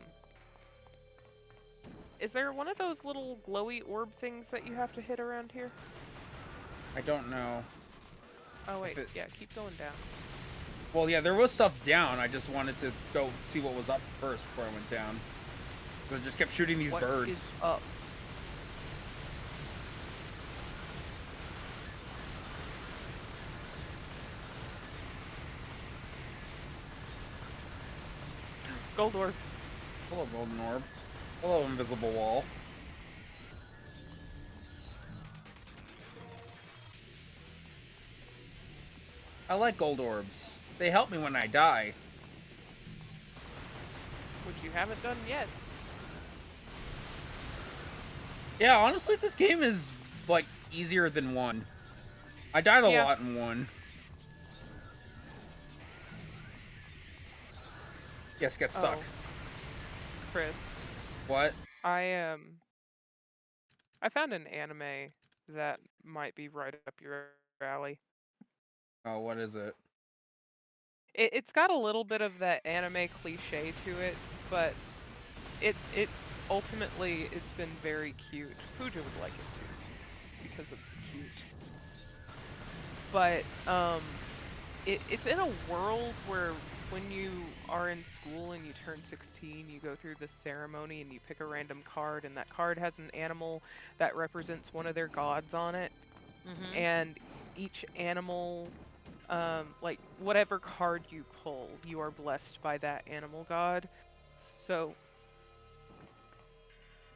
Is there one of those little glowy orb things that you have to hit around here?
I don't know.
Oh, wait.
it-
Yeah, keep going down.
Well, yeah, there was stuff down. I just wanted to go see what was up first before I went down. 'Cause I just kept shooting these
What
birds.
is up? Gold orb.
Hello, golden orb. Hello, invisible wall. I like gold orbs. They help me when I die.
Which you haven't done yet.
Yeah, honestly, this game is, like, easier than 1. I died a
Yeah.
lot in 1. Yes, get stuck.
Oh. Chris,
What?
I found an anime that might be right up your alley.
Oh, what is it?
It's got a little bit of that anime cliche to it, but it ultimately it's been very cute. Pooja would like it too because of the cute. But it's in a world where when you are in school and you turn 16, you go through this ceremony and you pick a random card, and that card has an animal that represents one of their gods on it.
Mm-hmm.
And each animal, like whatever card you pull, you are blessed by that animal god. So,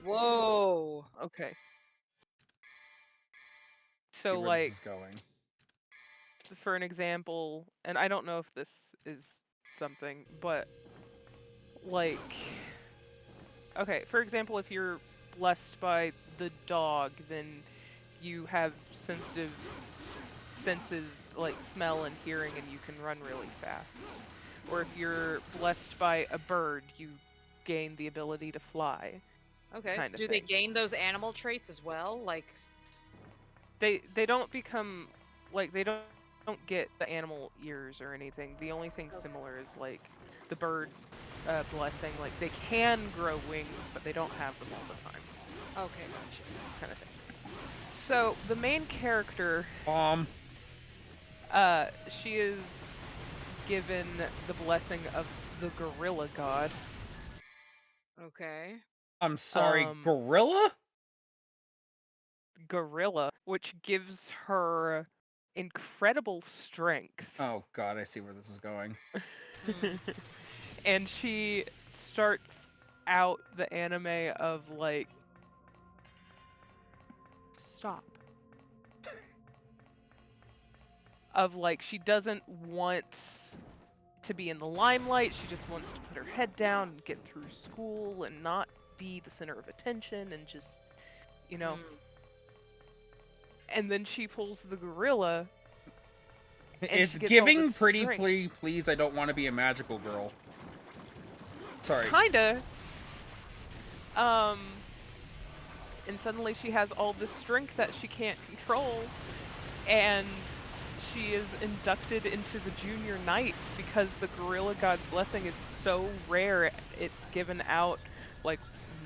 Whoa.
okay.
See
So,
where
like,
this is going.
for an example, and I don't know if this is something, but like, okay, for example, if you're blessed by the dog, then you have sensitive senses like smell and hearing, and you can run really fast. Or if you're blessed by a bird, you gain the ability to fly.
Okay.
Kind of
Do they
thing.
gain those animal traits as well? Like,
They don't become like they don't get the animal ears or anything. The only thing similar is like the bird blessing. Like they can grow wings, but they don't have them all the time.
okay, gotcha.
Kind of thing. So the main character, she is given the blessing of the gorilla god.
Okay.
I'm sorry,
Um,
gorilla?
Gorilla, which gives her incredible strength.
Oh god, I see where this is going.
And she starts out the anime of like, stop. Of like, she doesn't want to be in the limelight. She just wants to put her head down and get through school and not be the center of attention and just, you know. And then she pulls the gorilla. And
It's
she gets all
giving
this
pretty
strength.
please, I don't want to be a magical girl. Sorry.
Kinda. And suddenly she has all this strength that she can't control, and she is inducted into the Junior Knights because the Gorilla God's blessing is so rare. It's given out like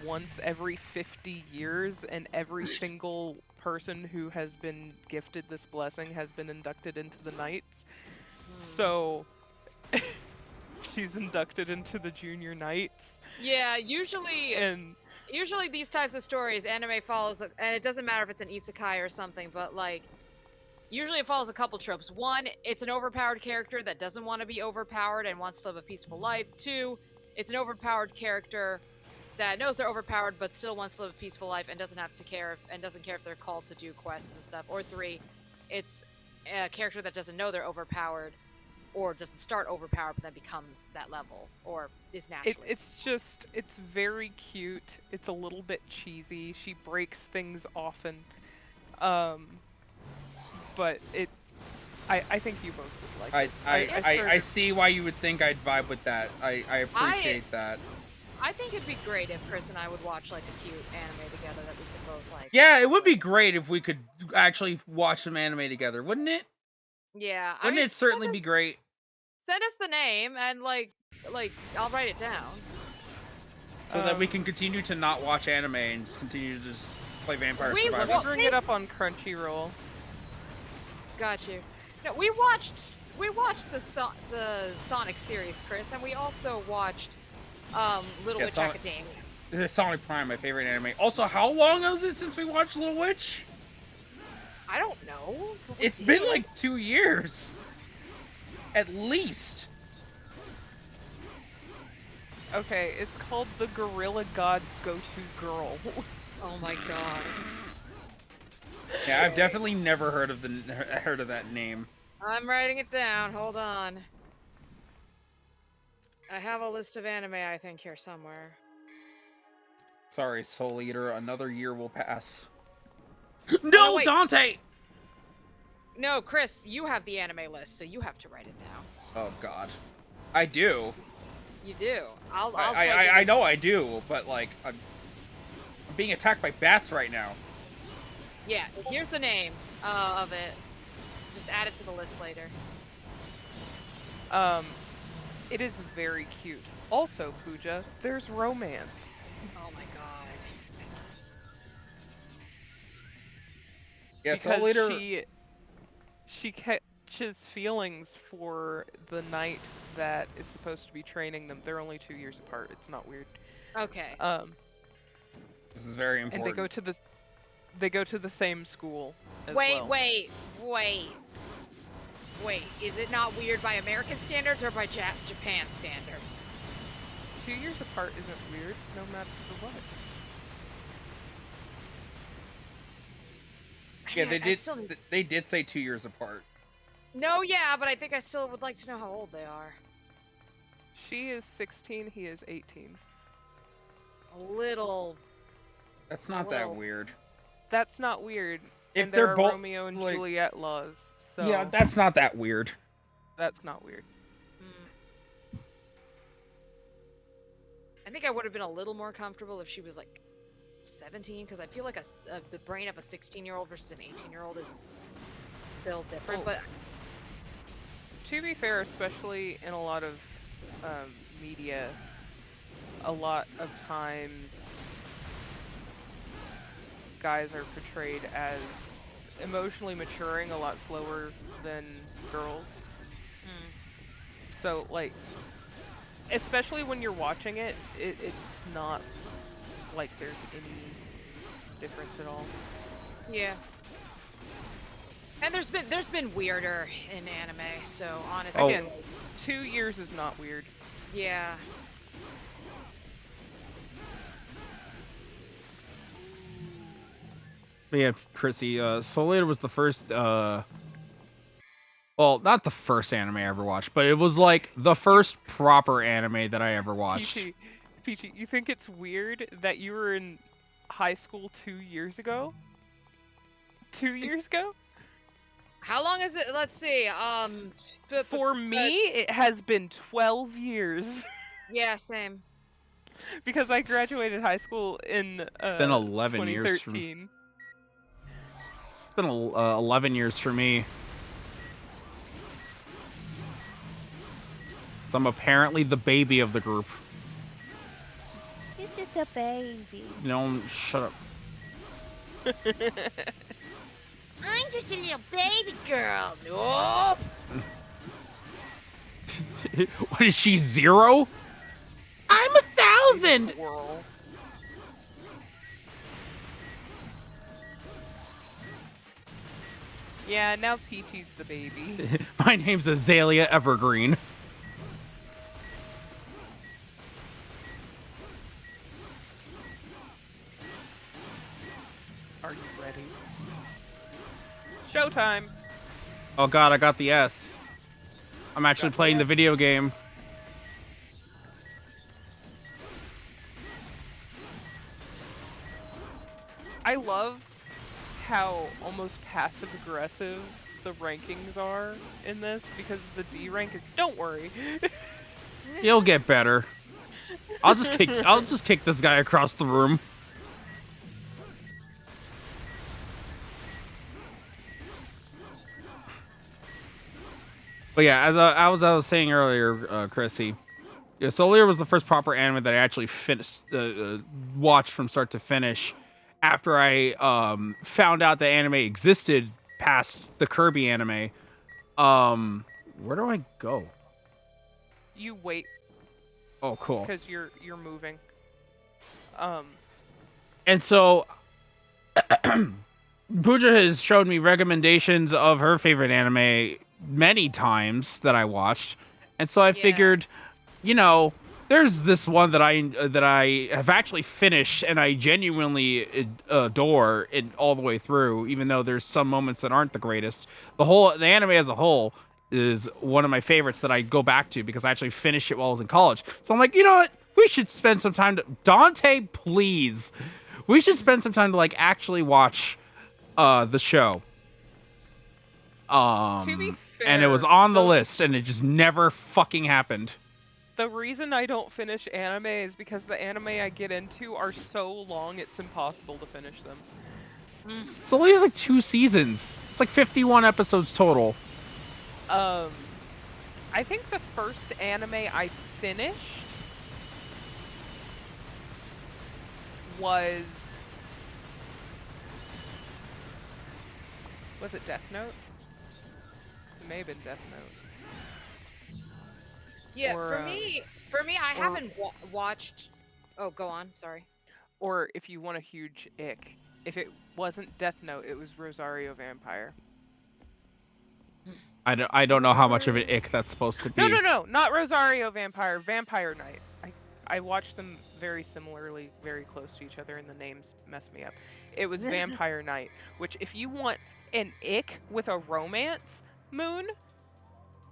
once every 50 years, and every single person who has been gifted this blessing has been inducted into the Knights. So she's inducted into the Junior Knights.
Yeah, usually
And
usually these types of stories, anime follows, and it doesn't matter if it's an isekai or something, but like, usually it follows a couple tropes. One, it's an overpowered character that doesn't want to be overpowered and wants to live a peaceful life. Two, it's an overpowered character that knows they're overpowered but still wants to live a peaceful life and doesn't care if they're called to do quests and stuff. Or three, it's a character that doesn't know they're overpowered, or doesn't start overpowered but then becomes that level, or is naturally.
it's very cute. It's a little bit cheesy. She breaks things often. But I think you both would like
I
it.
I see why you would think I'd vibe with that. I appreciate that.
I think it'd be great if Chris and I would watch like a cute anime together that we could both like.
Yeah, it would be great if we could actually watch some anime together, wouldn't it?
Yeah, I
Wouldn't
mean,
it certainly be great?
send us the name and like I'll write it down.
So that we can continue to not watch anime and just continue to just play Vampire Survivors.
Let me bring it up on Crunchyroll.
Got you. No, we watched the Sonic series, Chris, and we also watched Little Witch Academia.
Sonic Prime, my favorite anime. Also, how long was it since we watched Little Witch?
I don't know.
It's been like 2 years. At least.
Okay, it's called The Gorilla God's Go-To Girl.
Oh my god.
Yeah, I've definitely never heard of that name.
I'm writing it down. Hold on. I have a list of anime I think here somewhere.
Sorry, Soul Eater. Another year will pass. No,
wait.
Dante!
No, Chris, you have the anime list, so you have to write it down.
Oh God, I do.
You do. I'll
I know I do, but like I'm being attacked by bats right now.
Yeah, here's the name of it. Just add it to the list later.
It is very cute. Also, Pooja, there's romance.
Oh my god.
Yeah,
Because
Soul Eater.
she catches feelings for the knight that is supposed to be training them. They're only 2 years apart. It's not weird.
Okay.
This is very important.
And they go to the same school as
Wait,
well.
wait. Is it not weird by American standards or by Japan standards?
2 years apart isn't weird, no matter what.
Yeah, they did say 2 years apart.
No, yeah, but I think I still would like to know how old they are.
She is 16, he is 18.
A little.
That's not that weird.
That's not weird.
If
and
they're
there are
both
Romeo and
like,
Juliet laws, so
yeah, that's not that weird.
That's not weird.
I think I would have been a little more comfortable if she was like 17, because I feel like the brain of a 16-year-old versus an 18-year-old is still different. But
to be fair, especially in a lot of media, a lot of times guys are portrayed as emotionally maturing a lot slower than girls. So, like, especially when you're watching it, it's not like there's any difference at all.
yeah. And there's been weirder in anime, so honestly.
Again, 2 years is not weird.
Yeah.
Yeah, Chrissy, Soul Eater was the first, well, not the first anime I ever watched, but it was like the first proper anime that I ever watched.
Peachy, you think it's weird that you were in high school 2 years ago? 2 years ago?
How long is it? Let's see.
For me, it has been 12 years.
Yeah, same.
Because I graduated high school in
It's been 11 years for
2013.
It's been 11 years for me. So I'm apparently the baby of the group.
You're just a baby.
You know, shut up.
I'm just a little baby girl. Nope.
What is she, 0? I'm 1,000!
Yeah, now Peachy's the baby.
My name's Azalea Evergreen.
Are you ready? Showtime!
Oh god, I got the S. I'm actually playing the video game.
I love how almost passive-aggressive the rankings are in this because the D rank is don't worry.
He'll get better. I'll just kick this guy across the room. But yeah, as I was saying earlier, Chrissy, yeah, Soul Eater was the first proper anime that I actually finished, watched from start to finish. After I found out that anime existed past the Kirby anime, where do I go?
You wait
Oh, cool.
because you're moving.
And so Pooja has showed me recommendations of her favorite anime many times that I watched, and so I figured, you know, there's this one that I have actually finished and I genuinely adore it all the way through, even though there's some moments that aren't the greatest. The anime as a whole is one of my favorites that I go back to because I actually finished it while I was in college. So I'm like, you know what? We should spend some time to Dante, please. We should spend some time to like actually watch the show.
To be fair,
And it was on the list and it just never fucking happened.
The reason I don't finish anime is because the anime I get into are so long it's impossible to finish them.
So there's like 2 seasons. It's like 51 episodes total.
I think the first anime I finished was it Death Note? It may have been Death Note.
Yeah, for me, I haven't watched. Oh, go on. Sorry.
Or if you want a huge ick, if it wasn't Death Note, it was Rosario Vampire.
I don't know how much of an ick that's supposed to be.
No, not Rosario Vampire. Vampire Knight. I watched them very similarly, very close to each other, and the names mess me up. It was Vampire Knight, which if you want an ick with a romance, Moon.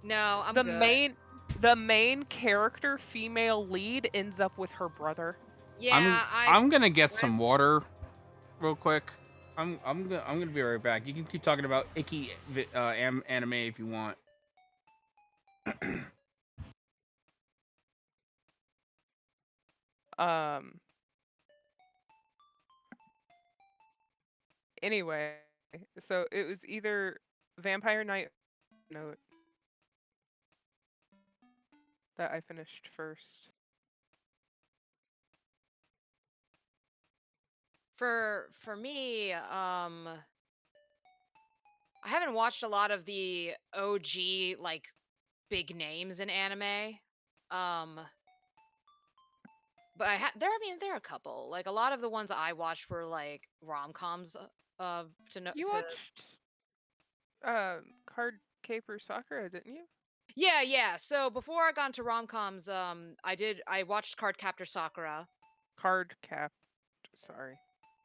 No, I'm
the
good.
The main character, female lead, ends up with her brother.
Yeah,
I'm gonna get some water, real quick. I'm gonna be right back. You can keep talking about icky anime if you want.
Anyway, so it was either Vampire Knight Note that I finished first.
For me, I haven't watched a lot of the OG like big names in anime. But there are a couple. Like a lot of the ones I watched were like rom-coms to know
You
to
watched Card Caper Sakura, didn't you?
Yeah. So before I got into rom-coms, I watched Card Captor Sakura.
Sorry.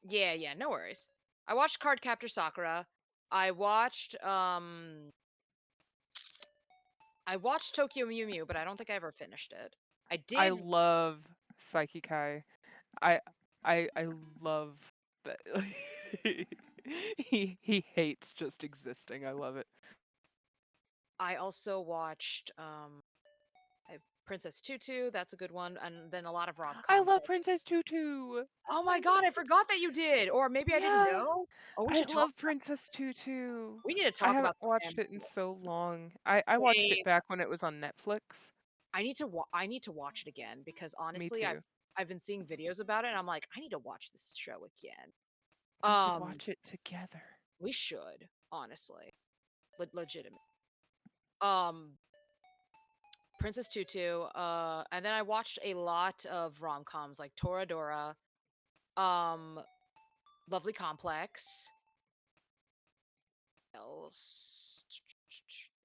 Yeah, no worries. I watched Card Captor Sakura. I watched Tokyo Mew Mew, but I don't think I ever finished it.
I love Psychikai. I love that. he hates just existing. I love it.
I also watched Princess Tutu. That's a good one, and then a lot of rom-coms.
I love Princess Tutu.
Oh my god, I forgot that you did, or maybe I didn't know. Oh,
I love Princess Tutu.
We need to talk
I haven't
about
watched it in so long. I watched it back when it was on Netflix.
I need to watch it again because honestly,
Me too.
I've been seeing videos about it, and I'm like, I need to watch this show again.
We should watch it together.
We should, honestly, legitimate. Princess Tutu, and then I watched a lot of rom-coms like Toradora, Lovely Complex. Else,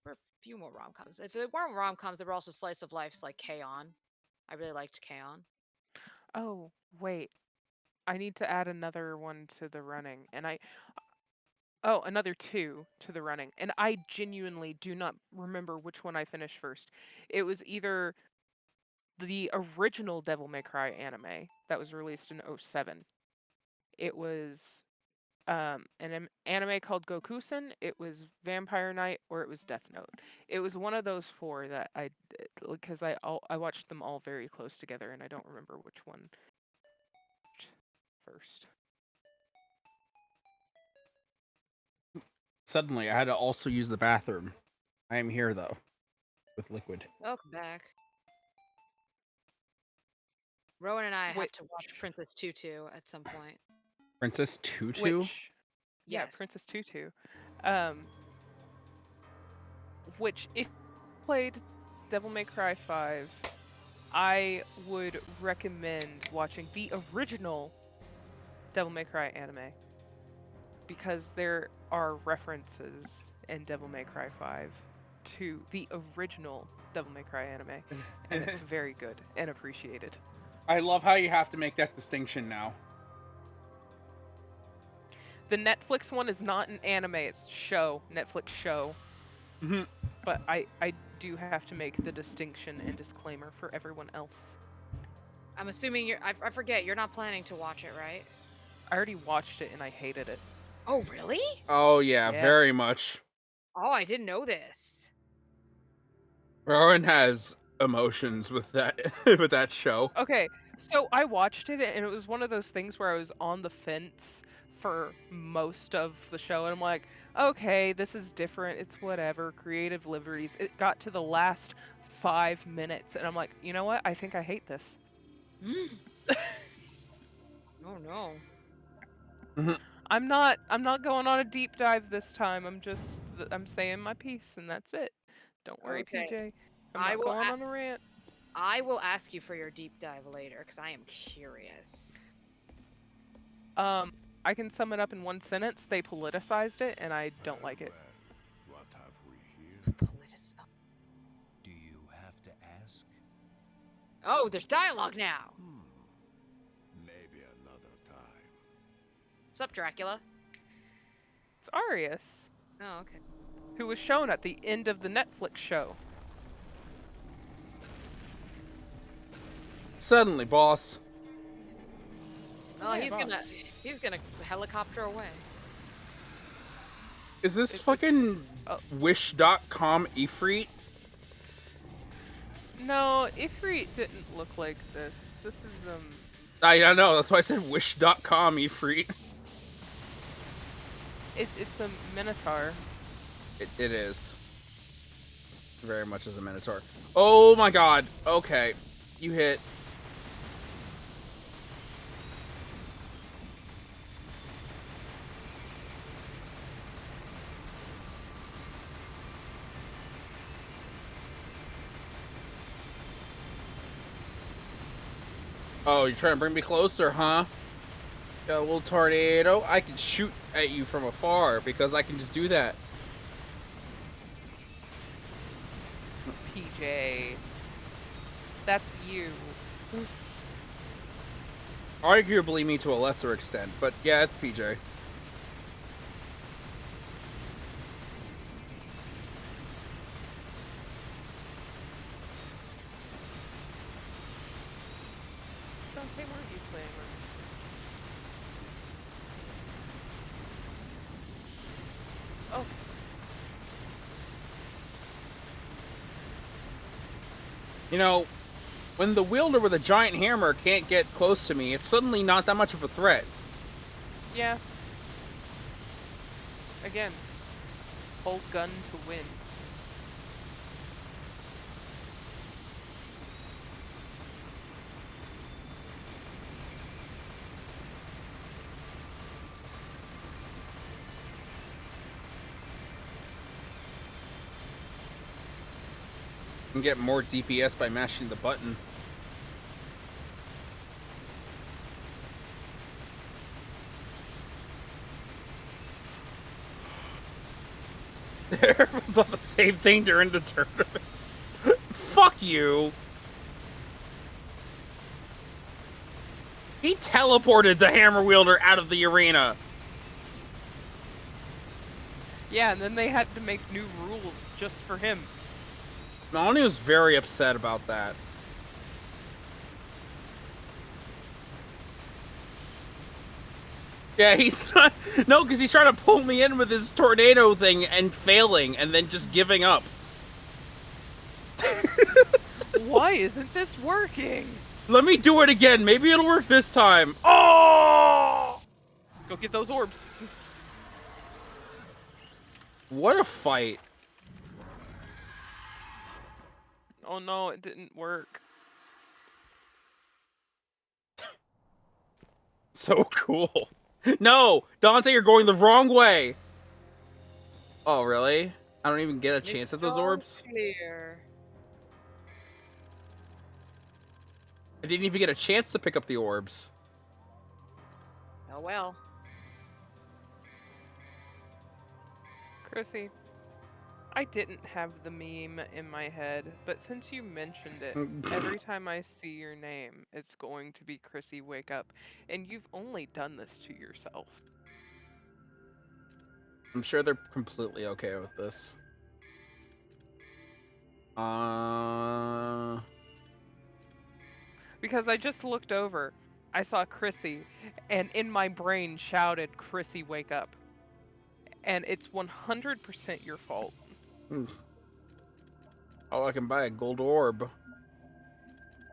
there were a few more rom-coms. If they weren't rom-coms, there were also slice of lives like K-On! I really liked K-On!
Oh, wait. I need to add another one to the running, and another 2 to the running, and I genuinely do not remember which one I finished first. It was either the original Devil May Cry anime that was released in 07. It was an anime called Gokusen, it was Vampire Knight, or it was Death Note. It was one of those four that because I watched them all very close together, and I don't remember which one first.
Suddenly, I had to also use the bathroom. I am here though, with liquid.
Welcome back. Rowan and I have to watch Princess Tutu at some point.
Princess Tutu.
Yeah,
Yes.
Princess Tutu. Which if you played Devil May Cry 5, I would recommend watching the original Devil May Cry anime, because there are references in Devil May Cry 5 to the original Devil May Cry anime, and it's very good and appreciated.
I love how you have to make that distinction now.
The Netflix one is not an anime, it's Netflix show.
Mhm.
But I do have to make the distinction and disclaimer for everyone else.
I'm assuming you're. I forget. You're not planning to watch it, right?
I already watched it and I hated it.
Oh, really?
Oh yeah,
Yeah.
very much.
Oh, I didn't know this.
Rowan has emotions with that with that show.
Okay, so I watched it and it was one of those things where I was on the fence for most of the show, and I'm like, okay, this is different, it's whatever, creative liberties. It got to the last 5 minutes and I'm like, you know what? I think I hate this.
Oh no.
I'm not going on a deep dive this time. I'm saying my piece and that's it. Don't worry,
Okay.
PJ. I'm
I
not
will
going on a rant.
I will ask you for your deep dive later, because I am curious.
I can sum it up in one sentence. They politicized it, and I don't like it.
What have we here?
Do you have to ask?
Oh, there's dialogue now.
Maybe another time.
Sup, Dracula?
It's Arius,
Oh, okay.
who was shown at the end of the Netflix show.
Suddenly, boss.
Oh,
Yeah,
he's gonna helicopter away.
Is this
It's-
fucking
oh.
Wish.com Ifrit?
No, Ifrit didn't look like this. This is
I know, that's why I said Wish.com Ifrit.
it's a Minotaur.
It is. Very much as a Minotaur. Oh my god. Okay. You hit. Oh, you're trying to bring me closer, huh? Got a little tornado. I can shoot at you from afar because I can just do that.
PJ, that's you.
Arguably me to a lesser extent, but yeah, it's PJ.
Dante, where are you playing? Oh.
You know, when the wielder with a giant hammer can't get close to me, it's suddenly not that much of a threat.
Yeah. Again, hold gun to win.
You can get more DPS by mashing the button. There was not the same thing during the tournament. Fuck you. He teleported the hammer wielder out of the arena.
Yeah, and then they had to make new rules just for him.
Melanie was very upset about that. Yeah, he's not. No, because he's trying to pull me in with his tornado thing and failing, and then just giving up.
Why isn't this working?
Let me do it again. Maybe it'll work this time. Oh!
Go get those orbs.
What a fight.
Oh no, it didn't work.
So cool. No, Dante, you're going the wrong way. Oh, really? I don't even get a chance at those orbs?
Clear.
I didn't even get a chance to pick up the orbs.
Oh well.
Chrissy, I didn't have the meme in my head, but since you mentioned it, every time I see your name, it's going to be Chrissy Wake Up, and you've only done this to yourself.
I'm sure they're completely okay with this.
Because I just looked over, I saw Chrissy, and in my brain shouted, Chrissy Wake Up. And it's 100% your fault.
Oh, I can buy a gold orb.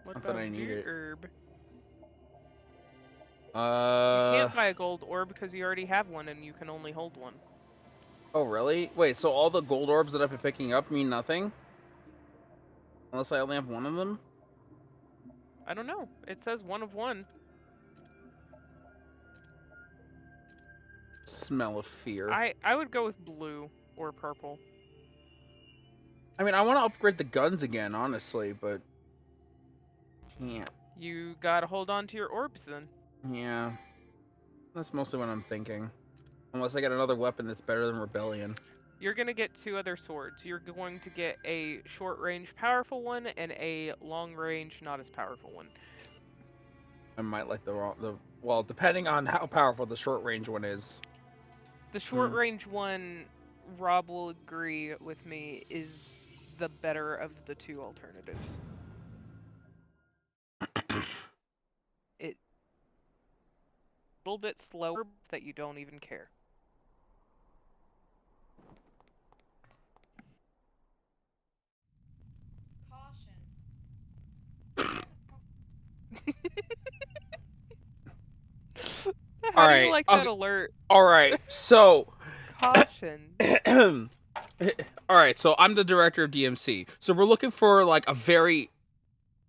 What
Not that
about
I need
your
it.
herb? You can't
Uh.
buy a gold orb because you already have one and you can only hold one.
Oh, really? Wait, so all the gold orbs that I've been picking up mean nothing? Unless I only have one of them?
I don't know. It says one of one.
Smell of fear.
I would go with blue or purple.
I mean, I want to upgrade the guns again, honestly, but can't.
You gotta hold on to your orbs then.
Yeah. That's mostly what I'm thinking. Unless I get another weapon that's better than Rebellion.
You're gonna get 2 other swords. You're going to get a short range powerful one and a long range not as powerful one.
I might like well, depending on how powerful the short range one is.
The short range one, Rob will agree with me, is the better of the 2 alternatives. It's a little bit slower that you don't even care. How
All
do
right.
you like that alert?
All right. So,
Caution.
all right. So I'm the director of DMC. So we're looking for like a very,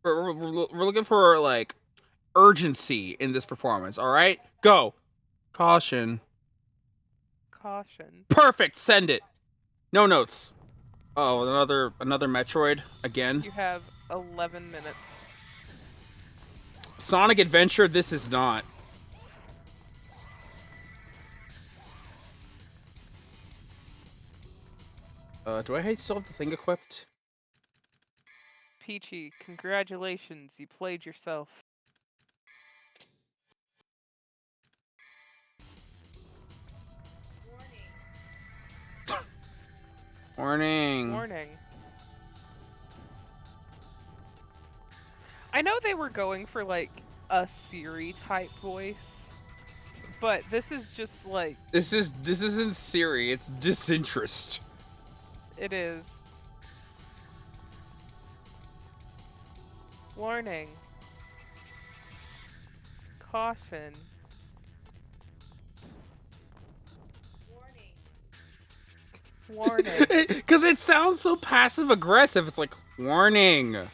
we're looking for like urgency in this performance. All right, go. Caution.
Caution.
Perfect. Send it. No notes. Oh, another Metroid again.
You have 11 minutes.
Sonic Adventure. This is not. Do I still have the thing equipped?
Peachy, congratulations, you played yourself.
Warning.
Warning. I know they were going for like a Siri type voice, but this is just like
This isn't Siri. It's disinterest.
it is. Warning. Caution. Warning.
Because it sounds so passive aggressive. It's like warning. I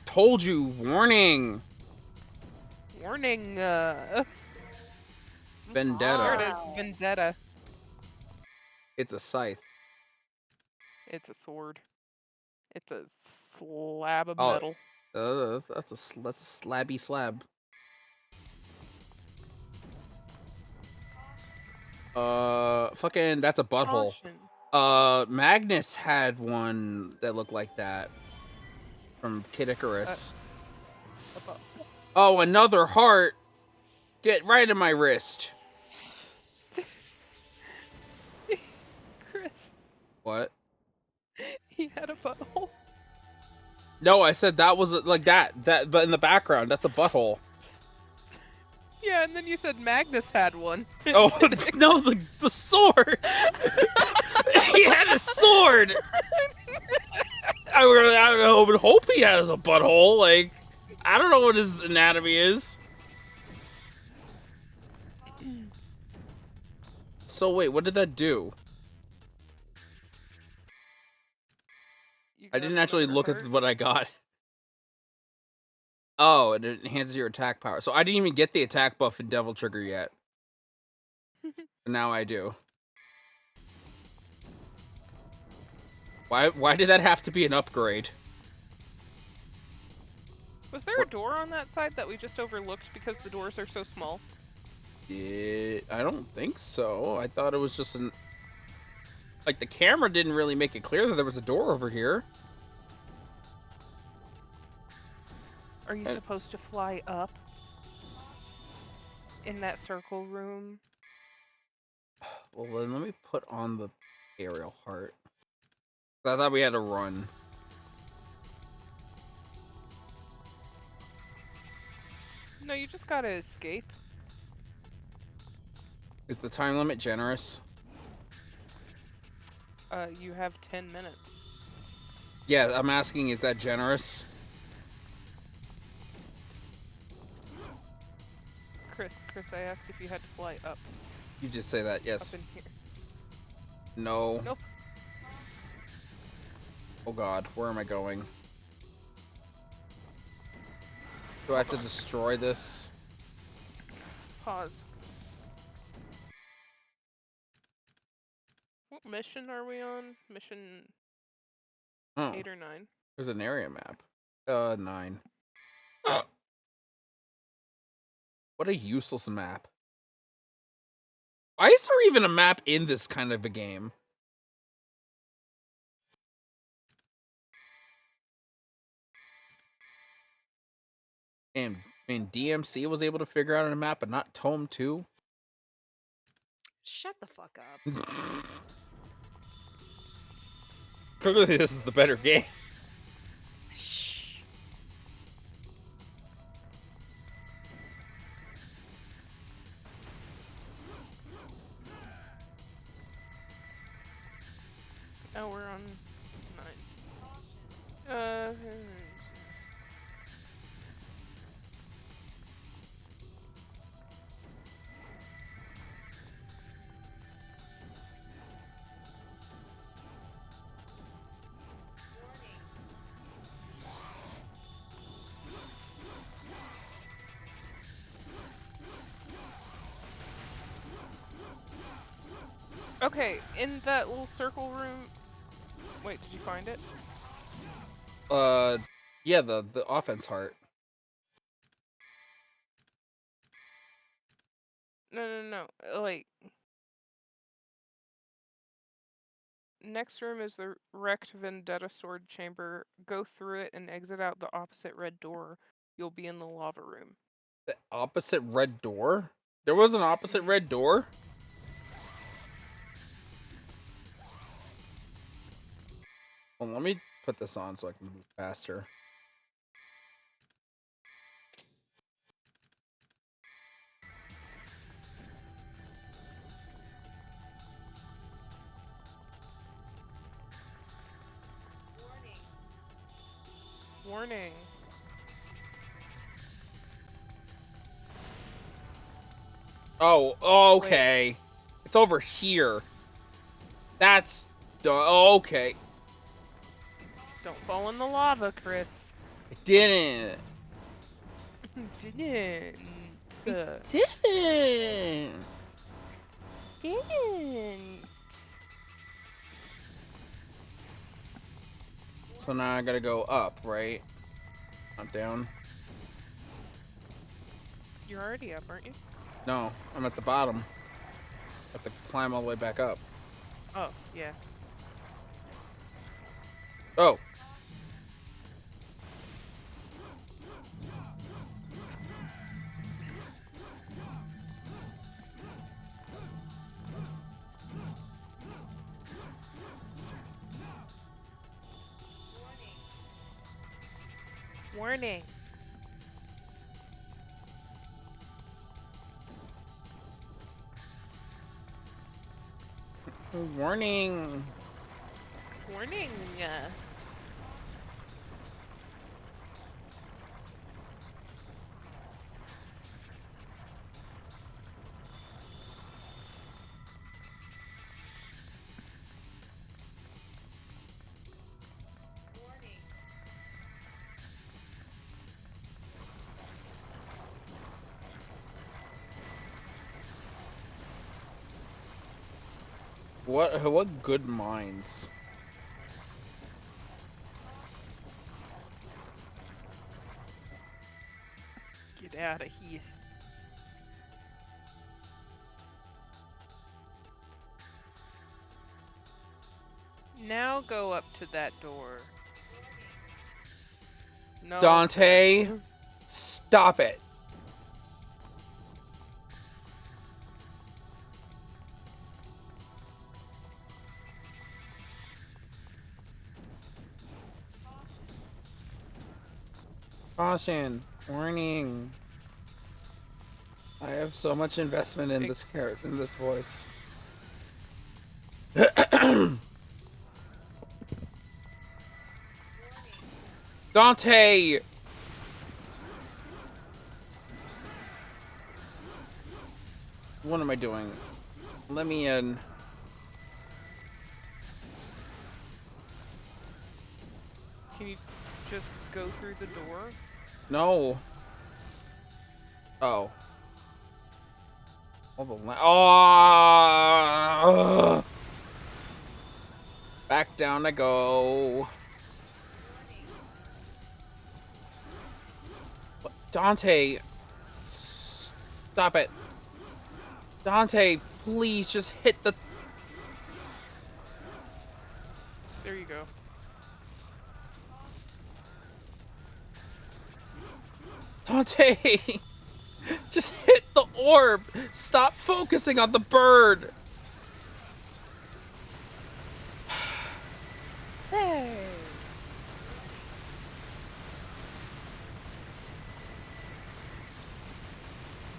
told you, warning.
Warning.
Vendetta.
There it is, Vendetta.
It's a scythe.
It's a sword. It's a slab of
Oh.
metal.
That's a slabby slab. Fucking, that's a butthole.
Caution.
Magnus had one that looked like that from Kid Icarus. Oh, another heart. Get right in my wrist.
Chris,
What?
he had a butthole.
No, I said that was like that, but in the background, that's a butthole.
Yeah, Yeah, and then you said Magnus had one.
Oh no, the sword. He had a sword. I would hope he has a butthole. Like, I don't know what his anatomy is. So wait, what did that do?
You
I
got
didn't actually
another
look
heart.
at what I got. Oh, it enhances your attack power. So I didn't even get the attack buff in Devil Trigger yet. Now I do. Why did that have to be an upgrade?
Was there a door on that side that we just overlooked because the doors are so small?
I don't think so. I thought it was just an... Like, the camera didn't really make it clear that there was a door over here.
Are you supposed to fly up in that circle room?
Well, then let me put on the aerial heart. I thought we had to run.
No, you just gotta escape.
Is the time limit generous?
You have 10 minutes.
Yeah, I'm asking, is that generous?
Chris, I asked if you had to fly up.
You just say that, yes.
Up in here.
No.
Nope.
Oh god, where am I going? Do I have to destroy this?
Pause. What mission are we on? Mission
Oh,
8 or 9?
there's an area map. 9. What a useless map. Why is there even a map in this kind of a game? And DMC was able to figure out a map, but not Tome 2?
Shut the fuck up.
Clearly this is the better game.
Oh, we're on 9. Okay, in that little circle room. Wait, did you find it?
Yeah, the offense heart.
No. Like, next room is the wrecked Vendetta sword chamber. Go through it and exit out the opposite red door. You'll be in the lava room.
The opposite red door? There was an opposite red door? Well, let me put this on so I can move faster.
Warning.
Oh, okay. Wait. It's over here. That's... okay.
Don't fall in the lava, Chris.
I didn't.
Didn't. Didn't.
So now I gotta go up, right? Not down.
You're already up, aren't you?
No, I'm at the bottom. I have to climb all the way back up.
Oh, yeah.
Oh.
Warning.
Warning.
Warning.
What good minds?
Get out of here. Now go up to that door. No.
Dante, stop it. Caution. Warning. I have so much investment in this character, in this voice. Dante! What am I doing? Let me in.
Can you just go through the door?
No. Oh. All the oh! Back down I go. Dante, stop it. Dante, please just hit the...
There you go.
Dante, just hit the orb. Stop focusing on the bird.
Hey.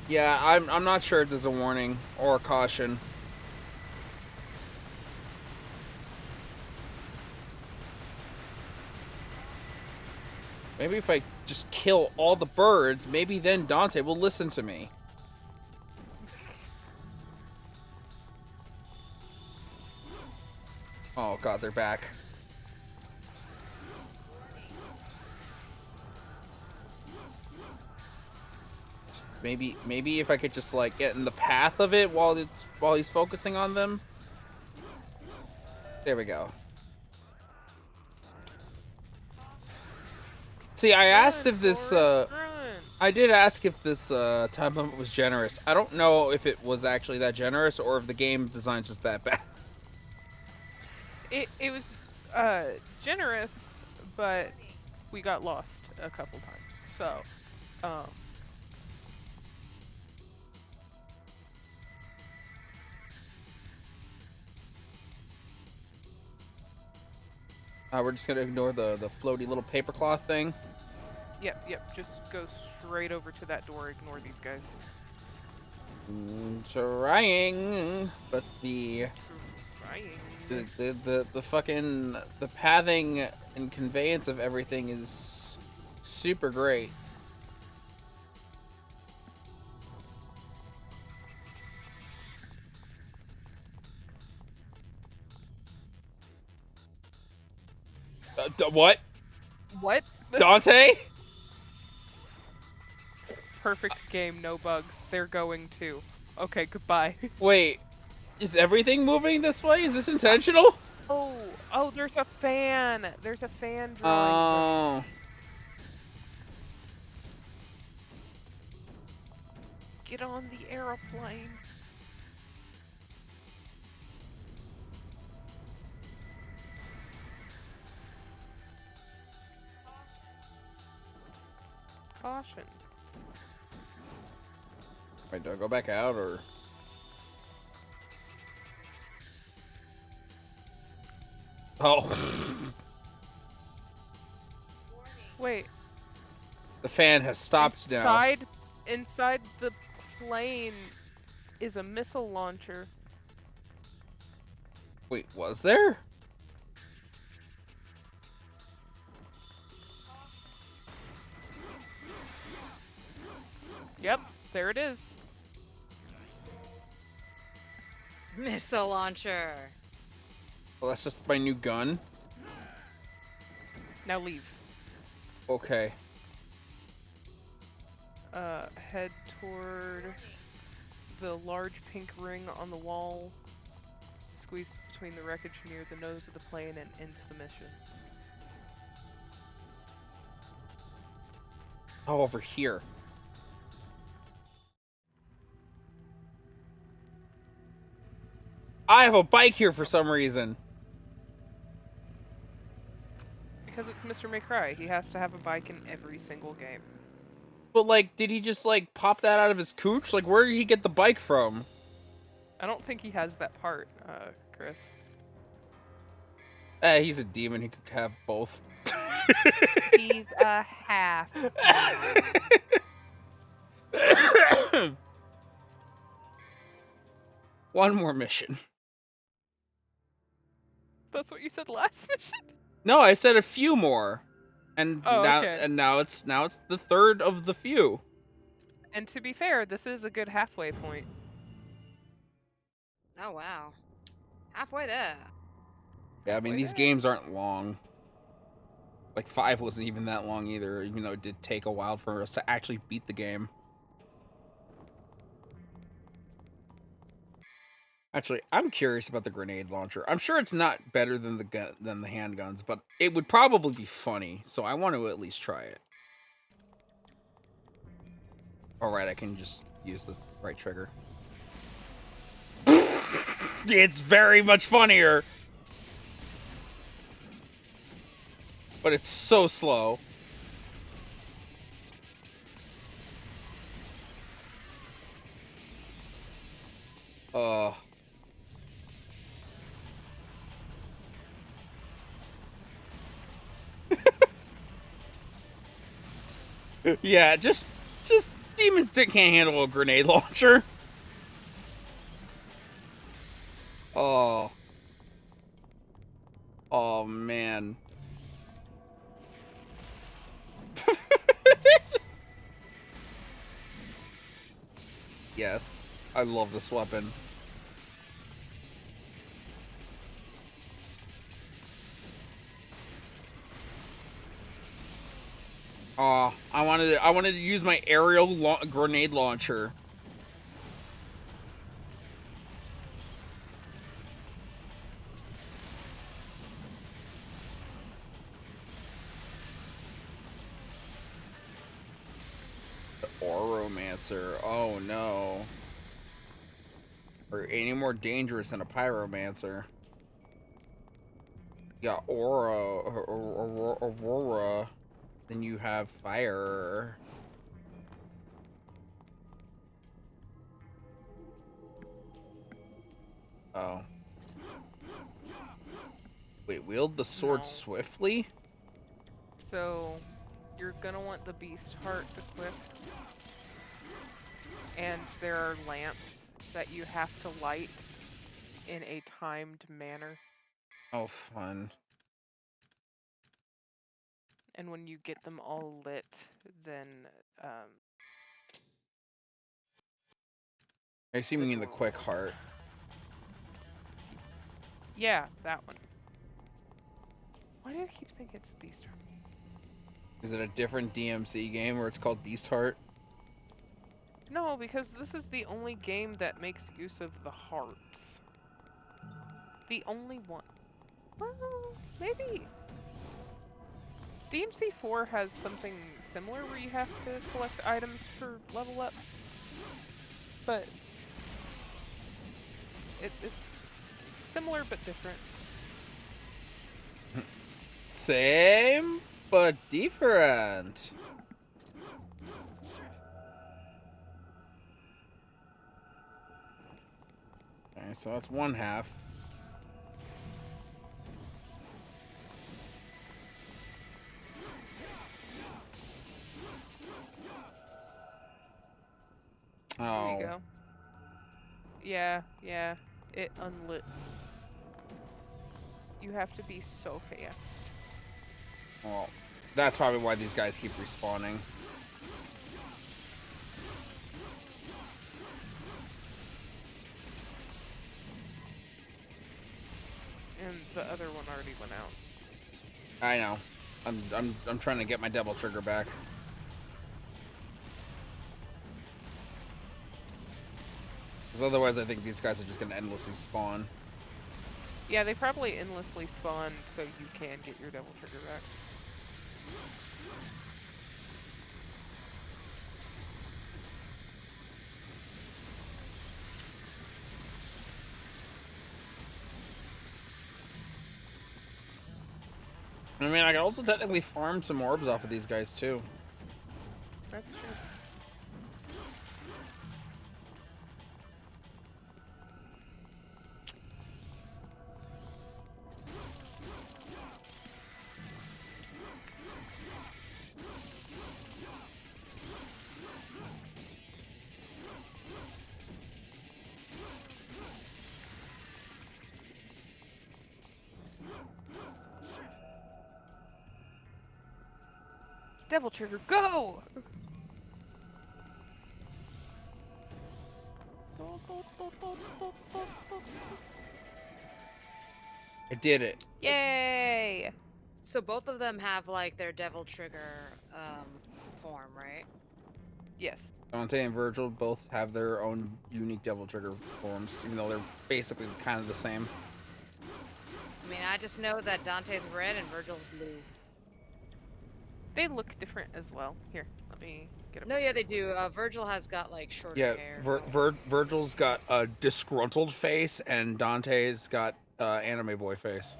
Yeah, I'm not sure if there's a warning or a caution. Maybe if I just kill all the birds, maybe then Dante will listen to me. Oh god, they're back. Maybe if I could just like get in the path of it while he's focusing on them. There we go. See, I asked if this I did ask if this time limit was generous. I don't know if it was actually that generous or if the game design's just that bad.
It was generous, but we got lost a couple times. So,
We're just gonna ignore the floaty little papercloth thing.
Yep. Just go straight over to that door. Ignore these guys.
Trying, but the fucking the pathing and conveyance of everything is super great. What?
What?
Dante?
Perfect game, no bugs. They're going too. Okay, goodbye.
Wait, is everything moving this way? Is this intentional?
Oh, there's a fan. There's a fan drawing.
Oh.
Get on the aeroplane. Caution.
Wait, do I go back out or? Oh.
Wait.
The fan has stopped now.
Inside the plane is a missile launcher.
Wait, was there?
Yep, there it is.
Missile launcher.
Well, that's just my new gun.
Now leave.
Okay.
Head toward the large pink ring on the wall. Squeeze between the wreckage near the nose of the plane and into the mission.
Oh, over here. I have a bike here for some reason.
Because it's Mr. McCry. He has to have a bike in every single game.
But, like, did he just, like, pop that out of his cooch? Like, where did he get the bike from?
I don't think he has that part, Chris.
He's a demon. He could have both.
He's a half.
One more mission.
That's what you said last mission?
No, I said a few more. And
Oh,
now
okay.
and now it's the third of the few.
And to be fair, this is a good halfway point.
Oh wow. Halfway there.
Yeah, I mean, these games aren't long. Like, 5 wasn't even that long either, even though it did take a while for us to actually beat the game. Actually, I'm curious about the grenade launcher. I'm sure it's not better than the handguns, but it would probably be funny, so I want to at least try it. Alright, I can just use the right trigger. It's very much funnier! But it's so slow. Yeah, just demons can't handle a grenade launcher. Oh. Oh, man. Yes, I love this weapon. Oh, I wanted to use my aerial grenade launcher. The Oromancer. Oh no. Or any more dangerous than a Pyromancer. You got Aurora. Then you have fire. Oh. Wait, wield the sword swiftly?
So, you're gonna want the Beast Heart equipped. And there are lamps that you have to light in a timed manner.
Oh, fun.
And when you get them all lit, then,
I assume you mean the quick heart.
yeah, that one. Why do I keep thinking it's Beast Heart?
Is it a different DMC game where it's called Beast Heart?
No, because this is the only game that makes use of the hearts. The only one. Well, maybe. DMC4 has something similar where you have to collect items for level up. But it's similar but different.
Same, but different. Okay, so that's one half. Oh.
There you go. Yeah, it unlit. You have to be so fast.
Well, that's probably why these guys keep respawning.
And the other one already went out.
I know. I'm trying to get my devil trigger back. Because otherwise I think these guys are just going to endlessly spawn.
Yeah, they probably endlessly spawn so you can get your devil trigger back.
I mean, I can also technically farm some orbs off of these guys too.
That's true. Devil trigger, go!
I did it.
Yay!
So both of them have like their devil trigger form, right?
Yes.
Dante and Virgil both have their own unique devil trigger forms, even though they're basically kind of the same.
I mean, I just know that Dante's red and Virgil's blue.
They look different as well. Here, let me get a
No, yeah, they do. Virgil has got like shorter
Yeah,
hair.
Virgil's got a disgruntled face, and Dante's got anime boy face.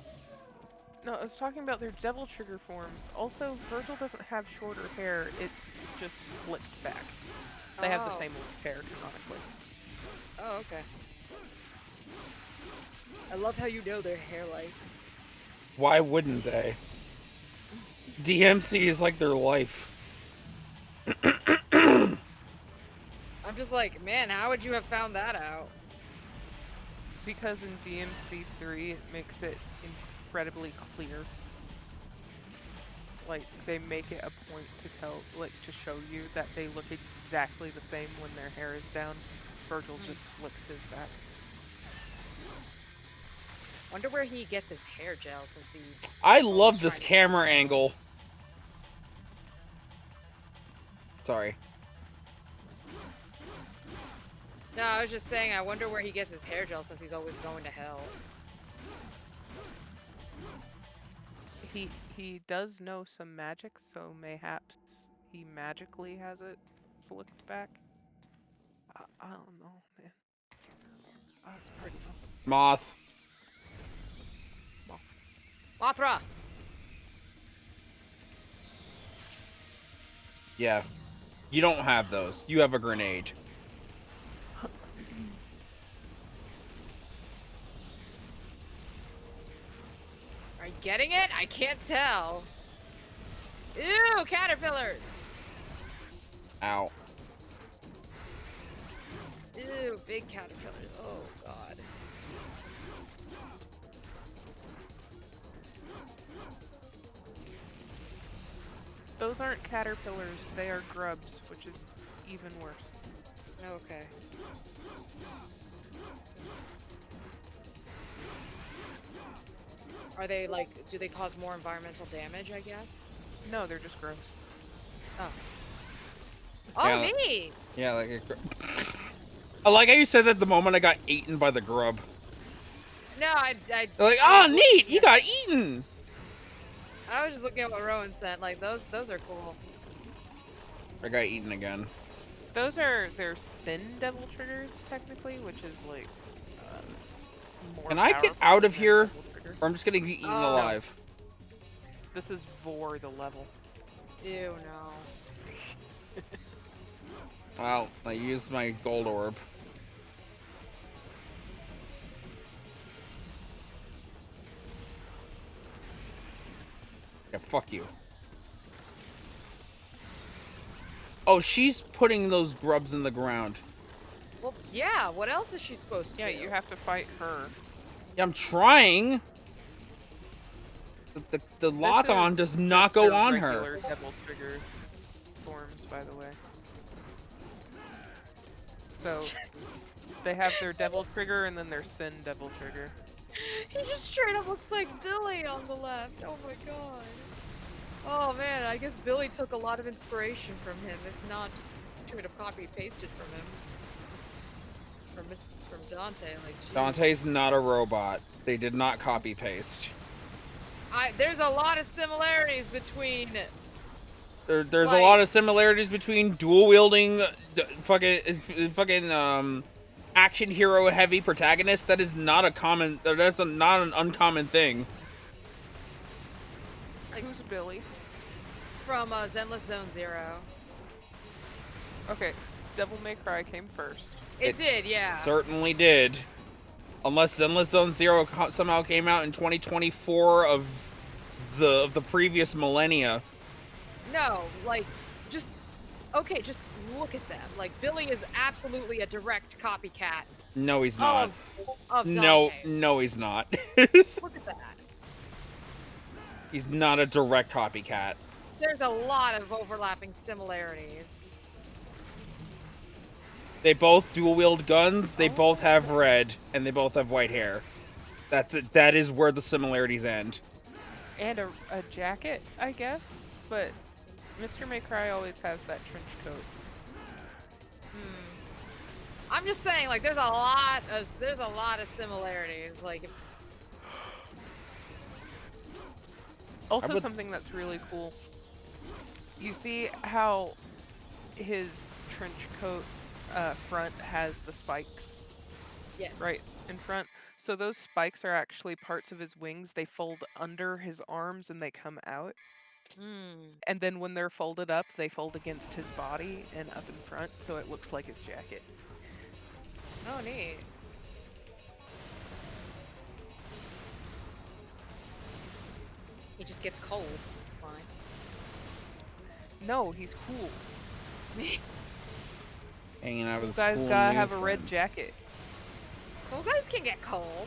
No, I was talking about their devil trigger forms. Also, Virgil doesn't have shorter hair, it's just flipped back. They have the same length hair, canonically.
Oh, okay. I love how you know their hair like.
Why wouldn't they? DMC is like their life.
I'm just like, man, how would you have found that out?
Because in DMC3, it makes it incredibly clear. Like, they make it a point to to show you that they look exactly the same when their hair is down. Virgil just slicks his back.
Wonder where he gets his hair gel since he's...
I love this camera angle. Sorry.
No, I was just saying, I wonder where he gets his hair gel since he's always going to hell.
He does know some magic, so mayhaps he magically has it slicked back. I don't know, man. That's pretty fun.
Moth.
Mothra!
Yeah. You don't have those. You have a grenade.
Are you getting it? I can't tell. Ew, caterpillars!
Ow.
Ew, big caterpillars. Oh, God.
Those aren't caterpillars, they are grubs, which is even worse.
Okay. Are they like, do they cause more environmental damage, I guess?
No, they're just gross.
Oh. Oh,
Yeah,
me!
Yeah, like I like how you said that the moment I got eaten by the grub.
No, I
Like, oh, neat! You got eaten!
I was just looking at what Rowan sent. Like, those are cool.
I got eaten again.
Those are their sin devil triggers, technically, which is like more
Can I get
powerful
out of
than
here?
devil trigger.
Or I'm just gonna be eaten
Oh.
alive.
This is Vor the level.
Ew, no.
Well, I used my gold orb. Yeah, fuck you. Oh, she's putting those grubs in the ground.
Well, yeah, what else is she supposed to
Yeah,
do?
you have to fight her.
Yeah, I'm trying. The lock on
This
does
is
not
just
go
their
on
regular
her.
Devil Trigger forms, by the way. So they have their Devil Trigger and then their Sin Devil Trigger.
He just straight up looks like Billy on the left. Oh my god. Oh man, I guess Billy took a lot of inspiration from him, if not just straight up copy pasted from him. From Dante, like geez.
Dante's not a robot. They did not copy paste.
There's a lot of similarities between
There's
like,
a lot of similarities between dual wielding fucking action hero heavy protagonist. That is not a common. That's not an uncommon thing.
Like, who's Billy?
from Zenless Zone Zero.
Okay, Devil May Cry came first.
It did, yeah.
Certainly did. Unless Zenless Zone Zero somehow came out in 2024 of the previous millennia.
No, like, just look at them. Like, Billy is absolutely a direct copycat.
No, he's not.
Of Dante.
No, he's not.
Look at that.
He's not a direct copycat.
There's a lot of overlapping similarities.
They both dual wield guns. They both have red, and they both have white hair. That's it. That is where the similarities end.
And a jacket, I guess. But Mr. May Cry always has that trench coat.
I'm just saying, like, there's a lot of similarities. Like,
Also, something that's really cool. You see how his trench coat front has the spikes?
yes.
Right in front. So those spikes are actually parts of his wings. They fold under his arms and they come out. And then when they're folded up, they fold against his body and up in front, so it looks like his jacket.
Oh, neat. He just gets cold. Fine.
No, he's cool.
Hanging out with his
You guys
cool
gotta
new
have a red
friends.
jacket.
Cool guys can get cold.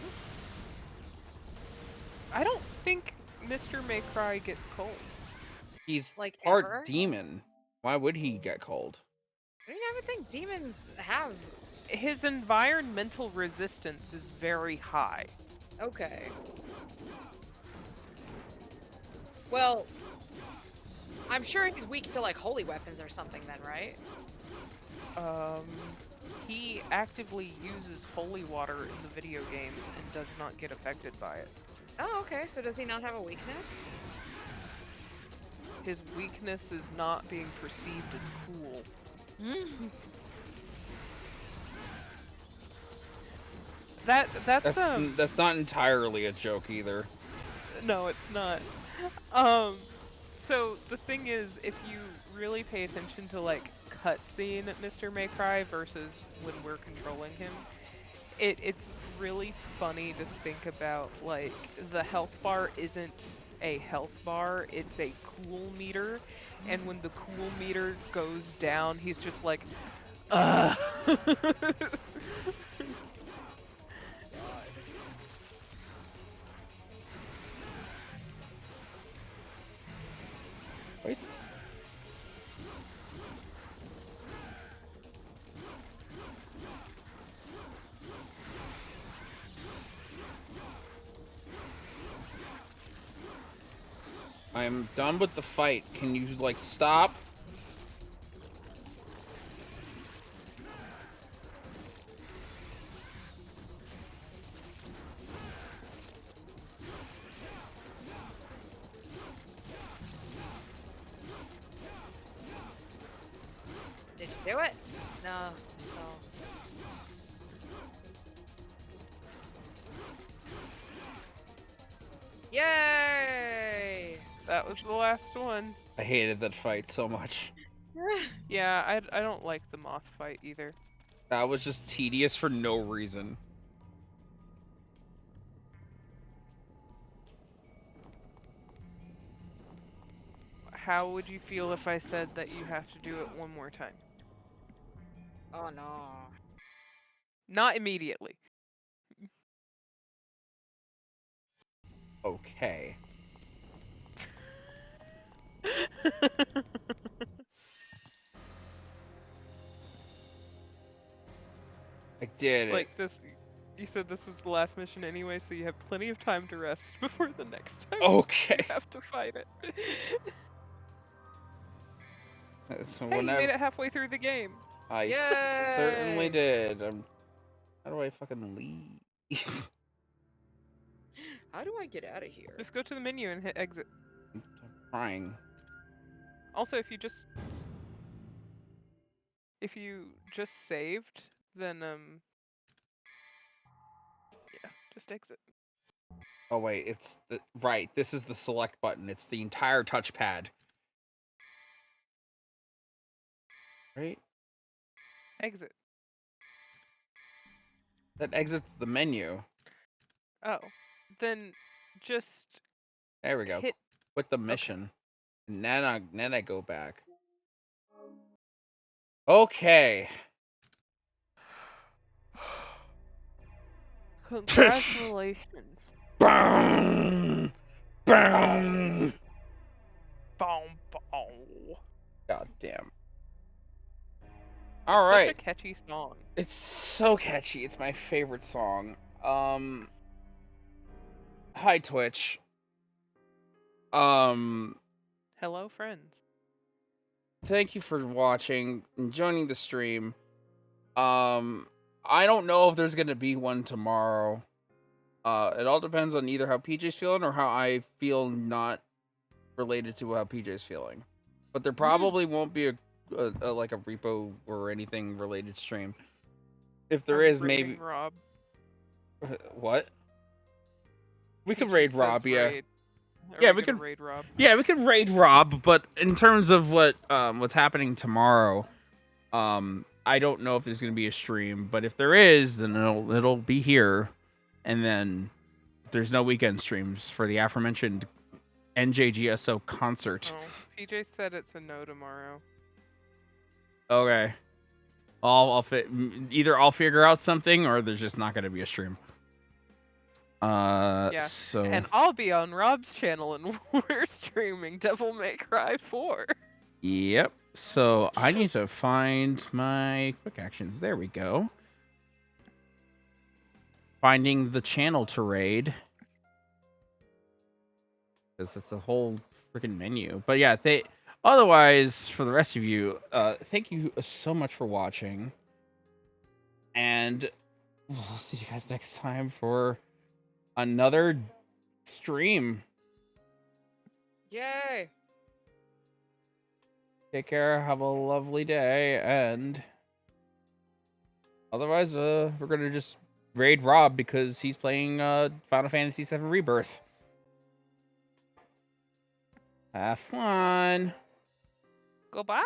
I don't think Mr. May Cry gets cold.
He's
Like,
part
ever?
demon. Why would he get cold?
I mean, I would think demons have.
His environmental resistance is very high.
Okay. Well, I'm sure he's weak to, like, holy weapons or something then, right?
He actively uses holy water in the video games and does not get affected by it.
Oh, okay. So does he not have a weakness?
His weakness is not being perceived as cool.
That's not entirely a joke either.
No, it's not. So the thing is, if you really pay attention to like cutscene Mr. May Cry versus when we're controlling him, it's really funny to think about like the health bar isn't a health bar, it's a cool meter, and when the cool meter goes down, he's just like, ugh.
Twice? I'm done with the fight. Can you, like, stop?
Did you do it? No, still. Yay!
That was the last one.
I hated that fight so much.
Yeah, I don't like the moth fight either.
That was just tedious for no reason.
How would you feel if I said that you have to do it one more time?
Oh no.
Not immediately.
Okay. I did it.
Like this, you said this was the last mission anyway, so you have plenty of time to rest before the next time
Okay.
you have to fight it.
So
Hey, you
whenever
made it halfway through the game.
I certainly did. How do I fucking leave?
How do I get out of here?
Just go to the menu and hit exit.
I'm trying.
Also, if you just saved, then yeah, just exit.
Oh wait, it's right. This is the select button. It's the entire touchpad. Right?
Exit.
That exits the menu.
Oh, then just
There we go.
hit.
Quit the mission. And then I go back. Okay.
Congratulations.
Boom! Boom!
Boom, boom.
God damn.
It's
All right.
such a catchy song.
It's so catchy. It's my favorite song. Hi Twitch.
Hello, friends.
Thank you for watching and joining the stream. I don't know if there's gonna be one tomorrow. It all depends on either how PJ's feeling or how I feel not related to how PJ's feeling. But there probably won't be a like a repo or anything related stream. If there is, maybe
Rob.
what? We could
PJ
raid
says
Rob, yeah.
raid. Are
Yeah,
we
we
gonna
could
raid Rob.
Yeah, we could raid Rob, but in terms of what's happening tomorrow, I don't know if there's gonna be a stream, but if there is, then it'll be here, and then there's no weekend streams for the aforementioned NJGSO concert.
Oh, PJ said it's a no tomorrow.
Okay, either I'll figure out something or there's just not gonna be a stream.
Yeah,
So
and I'll be on Rob's channel, and we're streaming Devil May Cry 4.
yep. So I need to find my quick actions. There we go. Finding the channel to raid. Because it's a whole freaking menu. But yeah, otherwise, for the rest of you, thank you so much for watching. And we'll see you guys next time for another stream.
Yay!
Take care, have a lovely day, and otherwise, we're gonna just raid Rob because he's playing Final Fantasy VII Rebirth. Have fun.
Goodbye.